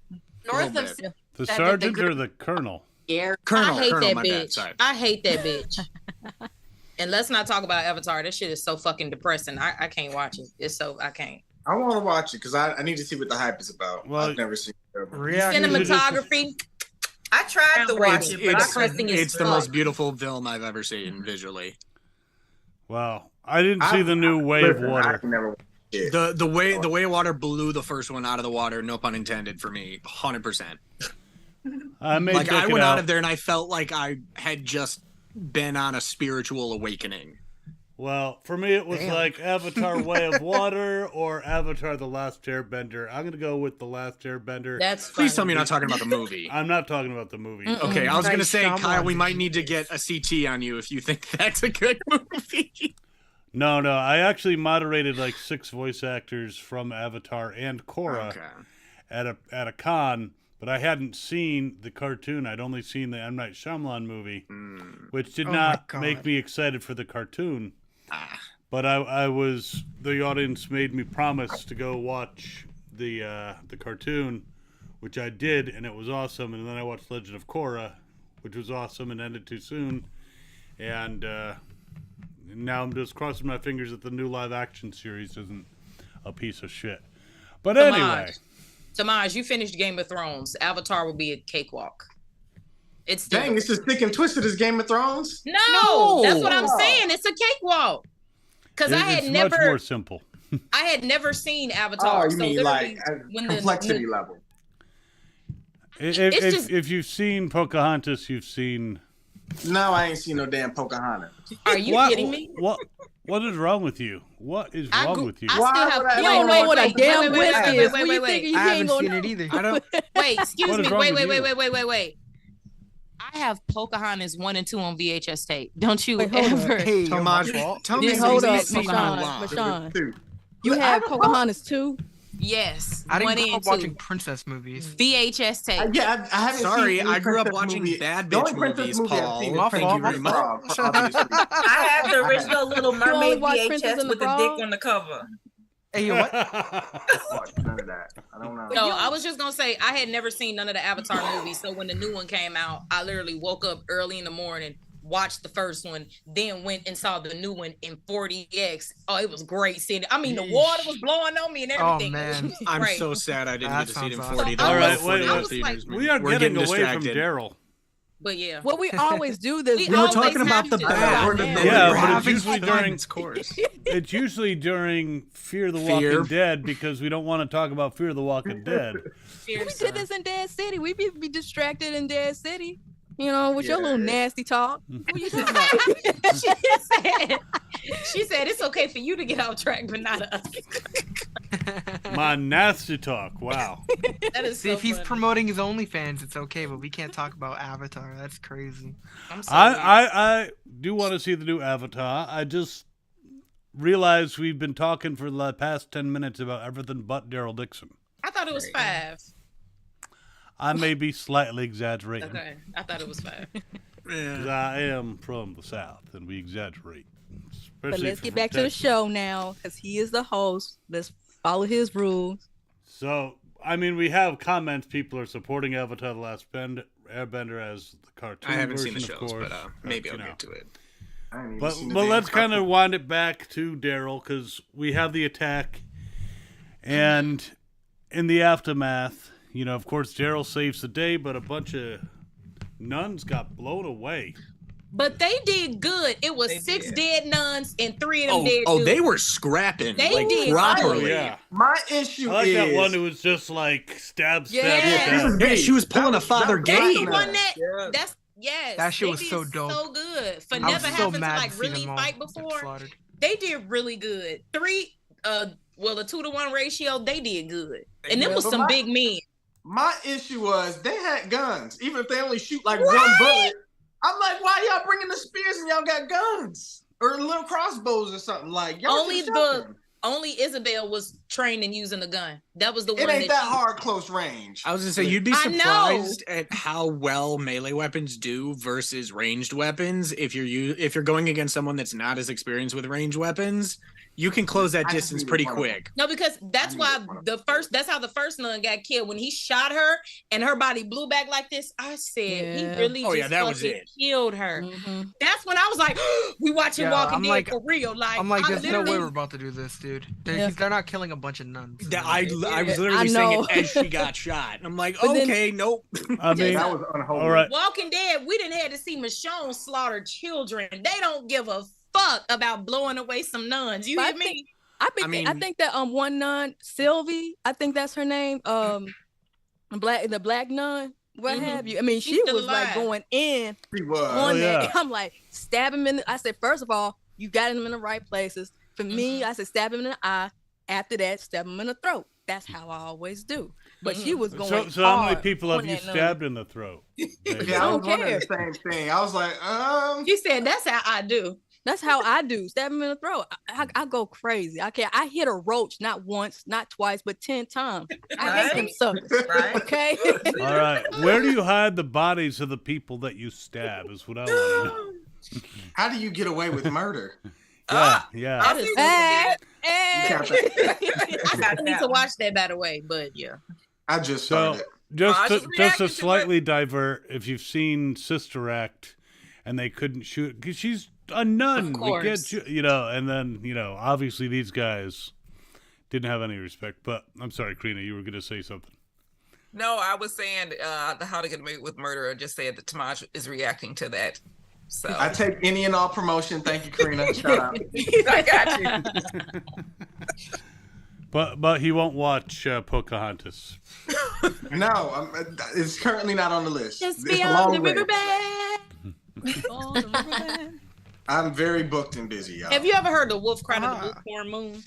Speaker 7: north
Speaker 9: little
Speaker 7: of
Speaker 9: bit.
Speaker 2: the
Speaker 7: that
Speaker 2: sergeant
Speaker 7: the
Speaker 2: or the colonel?
Speaker 7: Gary.
Speaker 9: Colonel,
Speaker 3: I hate
Speaker 9: Colonel,
Speaker 3: that
Speaker 9: my bad,
Speaker 3: bitch.
Speaker 9: sorry.
Speaker 3: I hate that bitch. And let's not talk about Avatar. That shit is so fucking depressing. I can't watch it. I can't.
Speaker 5: I want to watch it because I need to see what the hype is about.
Speaker 2: Well,
Speaker 5: I've never seen it.
Speaker 3: Cinematography.
Speaker 4: I tried to watch it, but I
Speaker 9: It's,
Speaker 4: couldn't.
Speaker 3: as
Speaker 9: it's the
Speaker 3: fuck.
Speaker 9: most beautiful film I've ever seen visually.
Speaker 2: Wow, I didn't see the new Way of
Speaker 5: Listen,
Speaker 2: Water.
Speaker 5: I never watched it.
Speaker 9: The way of water blew the first one out of the water, no pun intended for me, 100%.
Speaker 2: I may
Speaker 9: Like
Speaker 2: check
Speaker 9: I
Speaker 2: it
Speaker 9: went out
Speaker 2: out.
Speaker 9: of there and I felt like I had just been on a spiritual awakening.
Speaker 2: Well, for me, it was like Avatar: Way of Water or Avatar: The Last Airbender. I'm gonna go with The Last Airbender.
Speaker 3: That's
Speaker 9: Please tell
Speaker 3: funny.
Speaker 9: me you're not talking about the movie.
Speaker 2: I'm not talking about the movie.
Speaker 6: Mm-mm.
Speaker 9: Okay, I was gonna
Speaker 10: Nice
Speaker 9: say,
Speaker 10: Shyamalan
Speaker 9: Kyle, we might
Speaker 10: movie.
Speaker 9: need to get a CT on you if you think that's a good movie.
Speaker 2: No, I actually moderated like 6 voice actors from Avatar and Korra
Speaker 9: Okay.
Speaker 2: at a con, but I hadn't seen the cartoon. I'd only seen the M. Night Shyamalan movie, which did
Speaker 10: Oh my
Speaker 2: not
Speaker 10: God.
Speaker 2: make me excited for the cartoon.
Speaker 9: Ah.
Speaker 2: But the audience made me promise to go watch the cartoon, which I did, and it was awesome. And then I watched Legend of Korra, which was awesome and ended too soon. And now I'm just crossing my fingers that the new live action series isn't a piece of shit. But anyway,
Speaker 3: Tamaj, you finished Game of Thrones. Avatar will be a cakewalk. It's still
Speaker 5: Dang, it's as thick and twisted as Game of Thrones.
Speaker 3: no, that's what I'm saying. It's a cakewalk. Because I had
Speaker 2: it's much more
Speaker 3: never,
Speaker 2: simple.
Speaker 3: I had never seen Avatar.
Speaker 5: Oh, you mean
Speaker 3: literally,
Speaker 5: like
Speaker 3: when
Speaker 5: complexity level?
Speaker 2: If you've seen Pocahontas, you've seen.
Speaker 5: No, I ain't seen no damn Pocahontas.
Speaker 3: Are you
Speaker 2: What-
Speaker 3: kidding me?
Speaker 2: What is wrong with you? What is
Speaker 3: I
Speaker 2: wrong
Speaker 3: go-
Speaker 2: with you?
Speaker 3: I
Speaker 5: Why
Speaker 3: still have.
Speaker 5: would I-
Speaker 6: You don't know what a damn
Speaker 3: wait,
Speaker 6: whisk
Speaker 3: wait,
Speaker 6: is.
Speaker 3: wait,
Speaker 6: What
Speaker 3: wait,
Speaker 6: you
Speaker 3: wait,
Speaker 6: think you
Speaker 10: I
Speaker 6: ain't
Speaker 10: haven't
Speaker 6: gonna
Speaker 10: seen
Speaker 6: know?
Speaker 10: it either.
Speaker 9: I don't.
Speaker 3: Wait, excuse
Speaker 2: What is
Speaker 3: me.
Speaker 2: wrong
Speaker 3: Wait,
Speaker 2: with
Speaker 3: wait,
Speaker 2: you?
Speaker 3: wait, wait, wait, wait. I have Pocahontas 1 and 2 on VHS tape. Don't you
Speaker 6: Wait, hold up.
Speaker 3: ever?
Speaker 10: Hey,
Speaker 9: Tell
Speaker 10: my
Speaker 9: me,
Speaker 10: fault.
Speaker 9: tell me
Speaker 6: Just
Speaker 9: the
Speaker 6: hold up,
Speaker 9: reason you
Speaker 6: Mashawn.
Speaker 9: lie.
Speaker 6: Mashawn.
Speaker 5: Two.
Speaker 6: You had Pocahontas too?
Speaker 3: Yes.
Speaker 10: I didn't
Speaker 3: one
Speaker 10: grow
Speaker 3: and
Speaker 10: up
Speaker 3: two.
Speaker 10: watching princess movies.
Speaker 3: VHS tape.
Speaker 5: Yeah, I haven't
Speaker 9: Sorry,
Speaker 5: seen any
Speaker 9: I grew up
Speaker 5: princess
Speaker 9: watching
Speaker 5: movie.
Speaker 9: bad
Speaker 5: The only
Speaker 9: bitch
Speaker 5: princess
Speaker 9: movies,
Speaker 5: movie I've
Speaker 9: Paul.
Speaker 5: seen
Speaker 10: My
Speaker 5: is
Speaker 9: Thank
Speaker 10: fault,
Speaker 9: you
Speaker 10: my
Speaker 9: very
Speaker 10: fault.
Speaker 9: much.
Speaker 5: for obvious reasons.
Speaker 4: I have the original Little
Speaker 6: only
Speaker 4: Mermaid
Speaker 6: watch Princess
Speaker 4: VHS
Speaker 6: and the
Speaker 4: with the dick
Speaker 6: Frog?
Speaker 4: on the cover.
Speaker 10: Hey, what?
Speaker 5: Watch none of that. I don't know.
Speaker 3: No, I was just gonna say I had never seen none of the Avatar movies. So when the new one came out, I literally woke up early in the morning, watched the first one, then went and saw the new one in 40x. Oh, it was great seeing it. I mean, the water was blowing on me and
Speaker 10: Oh,
Speaker 3: everything.
Speaker 10: man.
Speaker 3: It was
Speaker 9: I'm
Speaker 3: great.
Speaker 9: so sad I didn't
Speaker 10: That
Speaker 9: get to see it in
Speaker 10: sounds
Speaker 9: 40.
Speaker 3: awesome.
Speaker 9: There
Speaker 3: All
Speaker 9: were
Speaker 3: right,
Speaker 9: no
Speaker 2: wait,
Speaker 9: 40
Speaker 2: wait.
Speaker 9: in theaters.
Speaker 2: We are
Speaker 9: We're
Speaker 2: getting away from
Speaker 9: distracted.
Speaker 2: Daryl.
Speaker 3: But yeah.
Speaker 6: Well, we always do this.
Speaker 3: We
Speaker 9: We were
Speaker 3: always
Speaker 9: talking about
Speaker 3: have
Speaker 9: the
Speaker 3: to.
Speaker 9: bad.
Speaker 10: Yeah,
Speaker 9: and
Speaker 10: but
Speaker 9: then
Speaker 2: Yeah,
Speaker 9: we're
Speaker 2: but it's
Speaker 9: having
Speaker 2: usually
Speaker 9: fun.
Speaker 2: during-
Speaker 9: Of course.
Speaker 2: It's usually during Fear the
Speaker 9: Fear.
Speaker 2: Walking Dead because we don't want to talk about Fear the Walking Dead.
Speaker 6: We did this in Dead City. We be distracted in Dead City. You know, with your little nasty talk. What you talking about?
Speaker 3: she said it's okay for you to get off track, but not us.
Speaker 2: My nasty talk. Wow.
Speaker 3: That is
Speaker 10: See,
Speaker 3: so
Speaker 10: if he's
Speaker 3: funny.
Speaker 10: promoting his OnlyFans, it's okay, but we can't talk about Avatar. That's crazy.
Speaker 3: I'm sorry.
Speaker 2: I do want to see the new Avatar. I just realized we've been talking for the past 10 minutes about everything but Daryl Dixon.
Speaker 3: I thought it was 5.
Speaker 2: I may be slightly exaggerating.
Speaker 3: Okay, I thought it was 5.
Speaker 2: 'Cause I am from the South, and we exaggerate.
Speaker 6: But
Speaker 2: Especially
Speaker 6: let's
Speaker 2: for
Speaker 6: get back to the
Speaker 2: Texas.
Speaker 6: show now, because he is the host. Let's follow his rules.
Speaker 2: So, I mean, we have comments. People are supporting Avatar: The Last Airbender as the cartoon
Speaker 9: I haven't seen
Speaker 2: version,
Speaker 9: the
Speaker 2: of
Speaker 9: shows,
Speaker 2: course.
Speaker 9: but maybe I'll
Speaker 2: you know.
Speaker 9: get to it.
Speaker 5: I ain't even
Speaker 2: But
Speaker 5: seen the
Speaker 2: but
Speaker 5: damn
Speaker 2: let's kind of
Speaker 5: cartoon.
Speaker 2: wind it back to Daryl because we have the attack, and in the aftermath, you know, of course, Daryl saves the day, but a bunch of nuns got blown away.
Speaker 3: But they did good. It was
Speaker 4: They
Speaker 3: 6
Speaker 4: did.
Speaker 3: dead nuns and 3 of them
Speaker 9: Oh,
Speaker 3: dead
Speaker 9: oh,
Speaker 3: dudes.
Speaker 9: they were scrapping
Speaker 3: They
Speaker 9: like
Speaker 3: did.
Speaker 9: properly.
Speaker 2: yeah.
Speaker 5: My issue
Speaker 2: I like
Speaker 5: is
Speaker 2: that one who was just like stab, stab,
Speaker 3: Yeah.
Speaker 2: stab.
Speaker 9: Yeah, she was pulling a
Speaker 5: That
Speaker 9: Father
Speaker 5: was
Speaker 3: That's
Speaker 9: Gabe.
Speaker 3: the one that.
Speaker 8: Yeah.
Speaker 3: That's yes.
Speaker 10: That shit
Speaker 3: they
Speaker 10: was
Speaker 3: did
Speaker 10: so dope.
Speaker 3: So good. For
Speaker 10: I
Speaker 3: never
Speaker 10: was so
Speaker 3: having to
Speaker 10: mad
Speaker 3: like
Speaker 10: to see
Speaker 3: really
Speaker 10: them all
Speaker 3: fight
Speaker 10: get
Speaker 3: before.
Speaker 10: slaughtered.
Speaker 3: They did really good. 3. Well, a 2-to-1 ratio. They did good. And them
Speaker 5: Yeah,
Speaker 3: was
Speaker 5: but
Speaker 3: some
Speaker 5: my-
Speaker 3: big men.
Speaker 5: my issue was they had guns, even if they only shoot like one bullet. I'm like, why y'all bringing the spears and y'all got guns or little crossbows or something like? Y'all
Speaker 3: Only
Speaker 5: should've shot them.
Speaker 3: Only Isabel was trained in using a gun. That was the
Speaker 5: It
Speaker 3: one
Speaker 5: ain't that
Speaker 3: she-
Speaker 5: hard close range.
Speaker 9: I was gonna say you'd be
Speaker 3: I know.
Speaker 9: surprised at how well melee weapons do versus ranged weapons. If you're going against someone that's not as experienced with ranged weapons, you can close that
Speaker 5: I
Speaker 9: distance
Speaker 5: agree
Speaker 9: pretty
Speaker 5: with one of
Speaker 9: quick.
Speaker 3: No, because that's
Speaker 5: I
Speaker 3: why
Speaker 5: knew it.
Speaker 3: that's how the first nun got killed. When he shot her and her body blew back like this, I said he
Speaker 6: Yeah.
Speaker 3: really
Speaker 9: Oh, yeah,
Speaker 3: just
Speaker 9: that was
Speaker 3: fucking
Speaker 9: it.
Speaker 3: killed her.
Speaker 6: Mhm.
Speaker 3: That's when I was like, we watching
Speaker 10: Yeah,
Speaker 3: Walking
Speaker 10: I'm
Speaker 3: Dead
Speaker 10: like-
Speaker 3: for real. Like
Speaker 10: I'm like,
Speaker 3: I
Speaker 10: there's no way
Speaker 3: literally-
Speaker 10: we're about to do this, dude.
Speaker 6: Yeah.
Speaker 10: They're not killing a bunch of nuns.
Speaker 9: I was literally
Speaker 6: I
Speaker 9: saying
Speaker 6: know.
Speaker 9: it as she got shot. I'm like,
Speaker 6: But then-
Speaker 9: okay, nope.
Speaker 2: I mean,
Speaker 5: That was unholy.
Speaker 2: all right.
Speaker 3: Walking Dead, we didn't have to see Michonne slaughter children. They don't give a fuck about blowing away some nuns. You
Speaker 6: But
Speaker 3: hear
Speaker 6: I
Speaker 3: me?
Speaker 6: think- I
Speaker 9: mean-
Speaker 6: think that one nun, Sylvie, I think that's her name. The black nun, what
Speaker 3: Mhm.
Speaker 6: have you? I mean,
Speaker 3: She's
Speaker 6: she
Speaker 3: still
Speaker 6: was like
Speaker 3: alive.
Speaker 6: going in
Speaker 5: He was.
Speaker 6: on
Speaker 2: yeah.
Speaker 6: that. I'm like, stab him in. I said, first of all, you got him in the right places. For me, I said, stab him in the eye. After that, stab him in the throat. That's how I always do. But she was going.
Speaker 2: So how many
Speaker 6: hard
Speaker 2: people have
Speaker 6: on
Speaker 2: you
Speaker 6: that nun.
Speaker 2: stabbed in the throat?
Speaker 5: Yeah, I
Speaker 6: I
Speaker 5: was
Speaker 6: don't
Speaker 5: wondering
Speaker 6: care.
Speaker 5: the same thing. I was like,
Speaker 3: She said that's how I do.
Speaker 6: That's how I do. Stab him in the throat. I go crazy. I can't. I hit a roach not once, not twice, but 10 times. I hate them
Speaker 4: Right?
Speaker 6: suckers.
Speaker 4: Right?
Speaker 6: Okay.
Speaker 2: All right. Where do you hide the bodies of the people that you stab? Is what I want to know.
Speaker 5: how do you get away with murder?
Speaker 2: Yeah, yeah.
Speaker 3: That is
Speaker 6: Eh,
Speaker 5: You got
Speaker 6: eh.
Speaker 3: I
Speaker 4: got
Speaker 3: need
Speaker 4: that
Speaker 3: to
Speaker 4: one.
Speaker 3: watch that by the way, but yeah.
Speaker 5: I just
Speaker 2: So
Speaker 5: started.
Speaker 2: just
Speaker 8: I
Speaker 2: to,
Speaker 8: just
Speaker 2: just to
Speaker 8: reacted to
Speaker 2: slightly divert, if you've seen Sister Act, and they couldn't shoot because she's a nun.
Speaker 3: Of
Speaker 2: We
Speaker 3: course.
Speaker 2: get you know, and then obviously these guys didn't have any respect. But I'm sorry, Karina, you were going to say something.
Speaker 8: No, I was saying the How to Get Away with Murder. I just said that Tamaj is reacting to that. So
Speaker 5: I take any and all promotion. Thank you, Karina. Shout out.
Speaker 8: I got you.
Speaker 2: But he won't watch Pocahontas.
Speaker 5: No, it's currently not on the list.
Speaker 3: Just
Speaker 5: It's a
Speaker 3: beyond
Speaker 5: long
Speaker 3: the
Speaker 5: way.
Speaker 3: riverbed.
Speaker 6: On the riverbed.
Speaker 5: I'm very booked and busy, y'all.
Speaker 3: Have you ever heard the wolf cry to the
Speaker 10: Ah.
Speaker 3: bullhorn moon?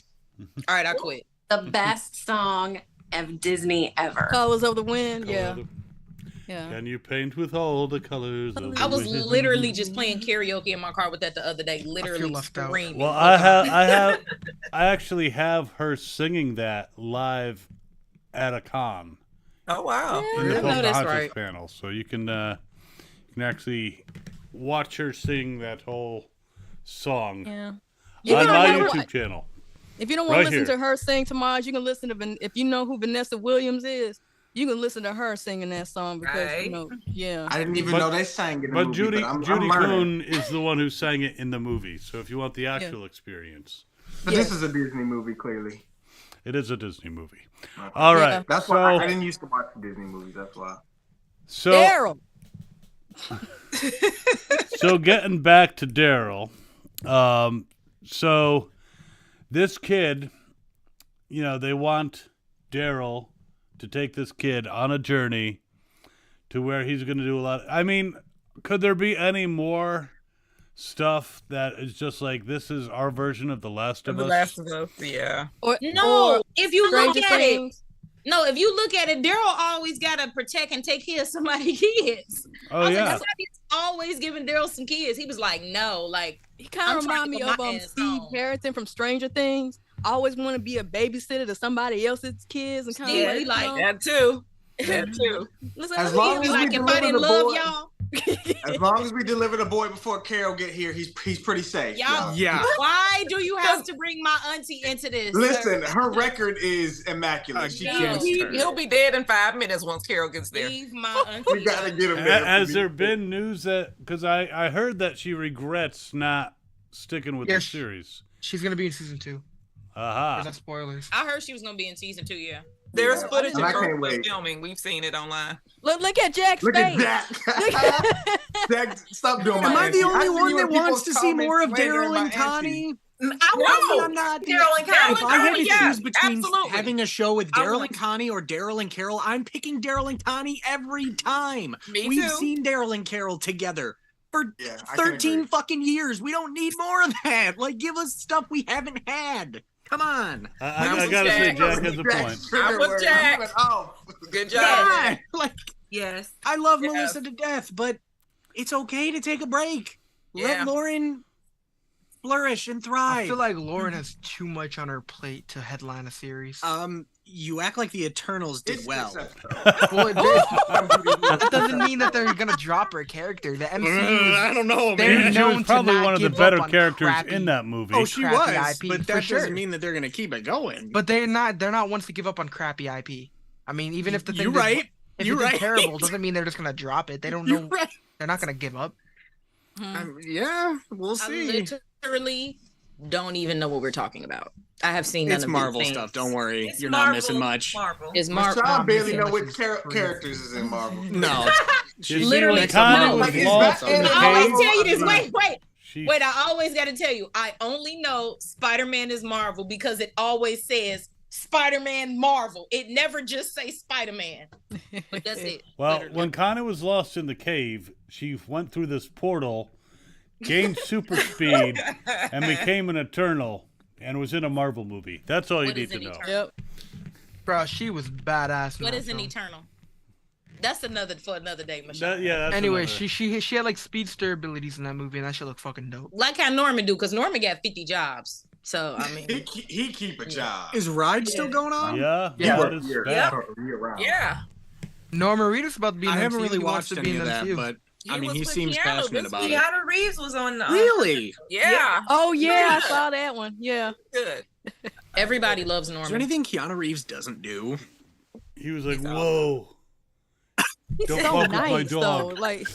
Speaker 3: All right, I quit.
Speaker 7: The best song of Disney ever.
Speaker 6: Colors of the wind. Yeah. Yeah.
Speaker 2: Can you paint with all the colors of the
Speaker 3: I was
Speaker 2: wind?
Speaker 3: literally just playing karaoke in my car with that the other day, literally
Speaker 10: left out.
Speaker 3: screaming.
Speaker 2: Well, I actually have her singing that live at a con
Speaker 8: Oh wow.
Speaker 2: in the
Speaker 3: I know that's
Speaker 2: Pocahontas
Speaker 3: right.
Speaker 2: panel, so you can actually watch her sing that whole song
Speaker 6: Yeah.
Speaker 2: on my
Speaker 6: know
Speaker 2: YouTube
Speaker 6: what?
Speaker 2: channel.
Speaker 6: If you don't want
Speaker 2: Right
Speaker 6: to listen
Speaker 2: here.
Speaker 6: to her sing tomorrow, you can listen to if you know who Vanessa Williams is, you can listen to her singing that song because
Speaker 4: Right.
Speaker 6: yeah.
Speaker 5: I didn't even
Speaker 2: But-
Speaker 5: know they sang in the
Speaker 2: But
Speaker 5: movie.
Speaker 2: Judy
Speaker 5: I'm
Speaker 2: Judy
Speaker 5: learning.
Speaker 2: Kuhn is the one who sang it in the movie. So if you want the actual experience,
Speaker 5: But this is a Disney movie, clearly.
Speaker 2: it is a Disney movie. All right.
Speaker 6: Yeah.
Speaker 5: That's why I didn't used to watch the Disney movies. That's why.
Speaker 2: So
Speaker 6: Daryl.
Speaker 2: so getting back to Daryl, so this kid, they want Daryl to take this kid on a journey to where he's going to do a lot. I mean, could there be any more stuff that is just like, this is our version of The Last of
Speaker 8: The
Speaker 2: Us?
Speaker 8: Last of Us. Yeah.
Speaker 3: No, if you look
Speaker 6: Stranger
Speaker 3: at it,
Speaker 6: Things.
Speaker 3: no, if you look at it, Daryl always got to protect and take care of somebody's kids.
Speaker 2: Oh,
Speaker 3: I was
Speaker 2: yeah.
Speaker 3: like, that's why he's always giving Daryl some kids. He was like, no, like,
Speaker 6: He kind
Speaker 3: I'm
Speaker 6: of
Speaker 3: trying
Speaker 6: remind
Speaker 3: to
Speaker 6: me
Speaker 3: put
Speaker 6: of
Speaker 3: my ass
Speaker 6: Steve
Speaker 3: home.
Speaker 6: Harrington from Stranger Things. Always want to be a babysitter to somebody else's kids and kind
Speaker 3: Yeah,
Speaker 6: of
Speaker 3: he like
Speaker 8: That too. That too.
Speaker 6: listen,
Speaker 5: As
Speaker 6: let me
Speaker 5: long
Speaker 6: hear
Speaker 5: as
Speaker 6: you.
Speaker 5: we
Speaker 3: like, if
Speaker 5: deliver
Speaker 3: I didn't
Speaker 5: the
Speaker 3: love
Speaker 5: boy-
Speaker 3: y'all,
Speaker 5: As long as we deliver the boy before Carol get here, he's pretty safe.
Speaker 3: Y'all-
Speaker 9: Yeah.
Speaker 3: why do you have to bring my auntie into this?
Speaker 5: Listen,
Speaker 3: sir?
Speaker 5: her record is immaculate. She
Speaker 3: No.
Speaker 5: can't.
Speaker 8: He'll be dead in 5 minutes once Carol gets there.
Speaker 3: Leave my auntie.
Speaker 5: We gotta get him there.
Speaker 2: Has there been news that, because I heard that she regrets not sticking with the
Speaker 10: Yes.
Speaker 2: series.
Speaker 10: She's gonna be in season 2.
Speaker 2: Aha.
Speaker 10: There's no spoilers.
Speaker 3: I heard she was gonna be in season 2. Yeah.
Speaker 8: There's
Speaker 5: Yeah.
Speaker 8: footage of
Speaker 5: I can't
Speaker 8: her
Speaker 5: wait.
Speaker 8: filming. We've seen it online.
Speaker 6: Look at Jack's
Speaker 5: Look
Speaker 6: face.
Speaker 5: at that. Jack, stop doing my
Speaker 9: Am I the
Speaker 5: auntie.
Speaker 9: only
Speaker 5: see
Speaker 9: one
Speaker 5: you
Speaker 9: that
Speaker 5: in people's
Speaker 9: wants to see
Speaker 5: comments
Speaker 9: more of
Speaker 5: slandering
Speaker 9: Daryl
Speaker 5: my
Speaker 9: and
Speaker 5: auntie.
Speaker 9: Connie?
Speaker 4: I
Speaker 8: No,
Speaker 4: want
Speaker 9: I'm not.
Speaker 4: Daryl and Connie.
Speaker 9: If I had to
Speaker 8: Yeah,
Speaker 9: choose between
Speaker 8: absolutely.
Speaker 9: having a show with
Speaker 4: I
Speaker 9: Daryl
Speaker 4: want-
Speaker 9: and Connie or Daryl and Carol, I'm picking Daryl and Connie every time.
Speaker 8: Me
Speaker 9: We've
Speaker 8: too.
Speaker 9: seen Daryl and Carol together for
Speaker 5: Yeah, I can
Speaker 9: 13
Speaker 5: agree.
Speaker 9: fucking years. We don't need more of that. Like, give us stuff we haven't had. Come on.
Speaker 2: I gotta say, Jack has a point.
Speaker 8: I was Jack.
Speaker 5: Oh,
Speaker 8: Good job.
Speaker 9: Yeah. Like,
Speaker 4: Yes.
Speaker 9: I love
Speaker 8: Yes.
Speaker 9: Melissa to death, but it's okay to take a break.
Speaker 8: Yeah.
Speaker 9: Let Lauren flourish and thrive.
Speaker 10: I feel like Lauren has too much on her plate to headline a series.
Speaker 9: You act like the Eternals did well.
Speaker 10: Well, that doesn't mean that they're gonna drop her character. The MCU.
Speaker 9: I don't know,
Speaker 10: They're
Speaker 9: man.
Speaker 2: She
Speaker 10: known
Speaker 2: was
Speaker 10: to
Speaker 2: probably
Speaker 10: not
Speaker 2: one of the
Speaker 10: give
Speaker 2: better
Speaker 10: up on
Speaker 2: characters
Speaker 10: crappy-
Speaker 2: in that movie.
Speaker 9: Oh, she
Speaker 10: crappy
Speaker 9: was,
Speaker 10: IP,
Speaker 9: but
Speaker 10: for
Speaker 9: that
Speaker 10: sure.
Speaker 9: doesn't mean that they're gonna keep it going.
Speaker 10: But they're not ones to give up on crappy IP. I mean, even if the thing
Speaker 9: You're
Speaker 10: did-
Speaker 9: right.
Speaker 10: if
Speaker 9: You're
Speaker 10: it did
Speaker 9: right.
Speaker 10: terrible, doesn't mean they're just gonna drop it. They don't
Speaker 9: You're
Speaker 10: know.
Speaker 9: right.
Speaker 10: They're not gonna give up.
Speaker 9: Yeah, we'll
Speaker 3: I
Speaker 9: see.
Speaker 3: literally don't even know what we're talking about. I have seen none
Speaker 9: It's
Speaker 3: of
Speaker 9: Marvel
Speaker 3: these
Speaker 9: stuff.
Speaker 3: things.
Speaker 9: Don't worry.
Speaker 4: It's
Speaker 9: You're
Speaker 4: Marvel,
Speaker 9: not missing much.
Speaker 4: Marvel.
Speaker 3: Is
Speaker 5: Michelle
Speaker 3: Marvel?
Speaker 5: barely
Speaker 10: yeah,
Speaker 5: know
Speaker 10: this
Speaker 5: which
Speaker 10: is crazy.
Speaker 5: characters is in Marvel.
Speaker 9: No.
Speaker 2: You see,
Speaker 3: Literally,
Speaker 2: when Connie
Speaker 3: no.
Speaker 2: was
Speaker 5: Like, is
Speaker 2: lost
Speaker 5: that
Speaker 2: in the
Speaker 5: it?
Speaker 3: I always
Speaker 2: cave,
Speaker 3: tell you this. Wait.
Speaker 2: she,
Speaker 3: I always got to tell you. I only know Spider-Man is Marvel because it always says Spider-Man Marvel. It never just say Spider-Man. But that's it.
Speaker 2: well,
Speaker 3: Literally.
Speaker 2: when Connie was lost in the cave, she went through this portal, gained super speed, and became an Eternal, and was in a Marvel movie. That's all you
Speaker 3: What
Speaker 2: need
Speaker 3: is
Speaker 2: to
Speaker 3: an
Speaker 2: know.
Speaker 3: Eternal?
Speaker 6: Yep.
Speaker 10: Bro, she was badass. in
Speaker 3: What
Speaker 10: that
Speaker 3: is an
Speaker 10: film.
Speaker 3: Eternal? That's for another day, Michelle.
Speaker 2: That's
Speaker 10: Anyway,
Speaker 2: another-
Speaker 10: she had like speedster abilities in that movie, and that shit looked fucking dope.
Speaker 3: Like how Norman do, because Norman got 50 jobs. So I
Speaker 5: He
Speaker 3: mean,
Speaker 5: he keep a job.
Speaker 9: Is Ride still going on?
Speaker 2: Yeah,
Speaker 10: Yeah.
Speaker 2: that is back.
Speaker 8: Yeah.
Speaker 10: Norman Reedus about to be in
Speaker 9: I
Speaker 10: the
Speaker 9: haven't
Speaker 10: MCU.
Speaker 9: really
Speaker 10: He wants
Speaker 9: watched
Speaker 10: to be
Speaker 9: any
Speaker 10: in
Speaker 9: of that,
Speaker 10: MCU.
Speaker 9: but I mean,
Speaker 8: was
Speaker 9: he
Speaker 8: with
Speaker 9: seems
Speaker 8: Keanu.
Speaker 9: passionate
Speaker 8: This
Speaker 9: about it.
Speaker 4: Keanu Reeves was on.
Speaker 9: Really?
Speaker 8: Yeah.
Speaker 6: Oh yeah, I
Speaker 8: Yeah.
Speaker 6: saw that one. Yeah.
Speaker 8: Good.
Speaker 3: everybody loves
Speaker 9: Is there
Speaker 3: Norman.
Speaker 9: anything Keanu Reeves doesn't do?
Speaker 2: He was like, "Whoa, don't
Speaker 6: So
Speaker 2: fuck with my
Speaker 6: nice though.
Speaker 2: dog.
Speaker 6: Like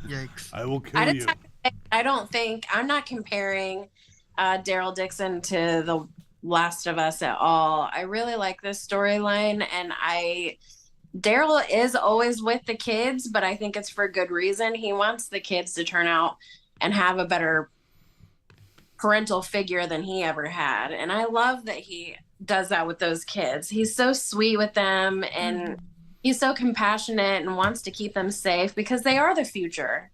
Speaker 10: Yikes.
Speaker 2: I will kill
Speaker 7: I
Speaker 2: you."
Speaker 7: don't think I'm not comparing Daryl Dixon to the Last of Us at all. I really like this storyline, and Daryl is always with the kids, but I think it's for good reason. He wants the kids to turn out and have a better parental figure than he ever had, and I love that he does that with those kids. He's so sweet with them, and he's so compassionate and wants to keep them safe because they are the future.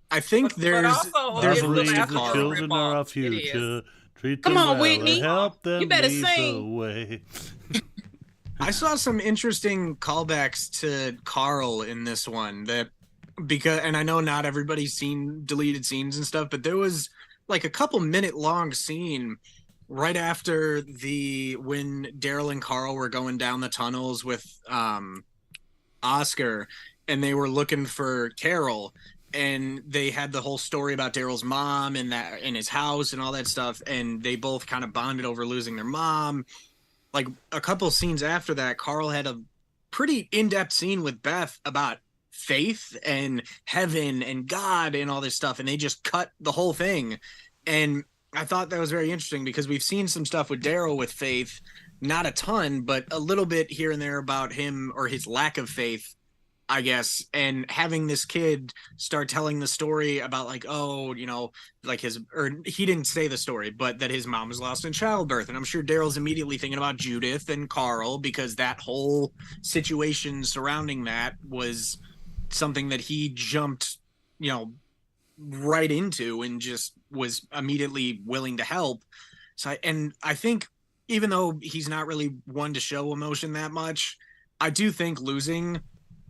Speaker 9: I think
Speaker 8: But
Speaker 9: there's
Speaker 8: also,
Speaker 2: I
Speaker 9: there's
Speaker 8: it's
Speaker 2: believe
Speaker 8: the
Speaker 2: the
Speaker 8: Last of Us
Speaker 2: children are our
Speaker 8: ripoff. It is.
Speaker 2: future. Treat
Speaker 3: Come
Speaker 2: them
Speaker 3: on,
Speaker 2: well
Speaker 3: Whitney.
Speaker 2: and help them
Speaker 3: You better
Speaker 2: lead
Speaker 3: sing.
Speaker 2: the way.
Speaker 9: I saw some interesting callbacks to Carl in this one and I know not everybody's seen deleted scenes and stuff, but there was like a couple minute long scene right after when Daryl and Carl were going down the tunnels with Oscar, and they were looking for Carol, and they had the whole story about Daryl's mom and that in his house and all that stuff, and they both kind of bonded over losing their mom. Like a couple scenes after that, Carl had a pretty in-depth scene with Beth about faith and heaven and God and all this stuff, and they just cut the whole thing. And I thought that was very interesting because we've seen some stuff with Daryl with faith, not a ton, but a little bit here and there about him or his lack of faith, I guess. And having this kid start telling the story about like, oh, you know, like he didn't say the story, but that his mom was lost in childbirth. And I'm sure Daryl's immediately thinking about Judith and Carl because that whole situation surrounding that was something that he jumped, you know, right into and just was immediately willing to help. So I think even though he's not really one to show emotion that much, I do think losing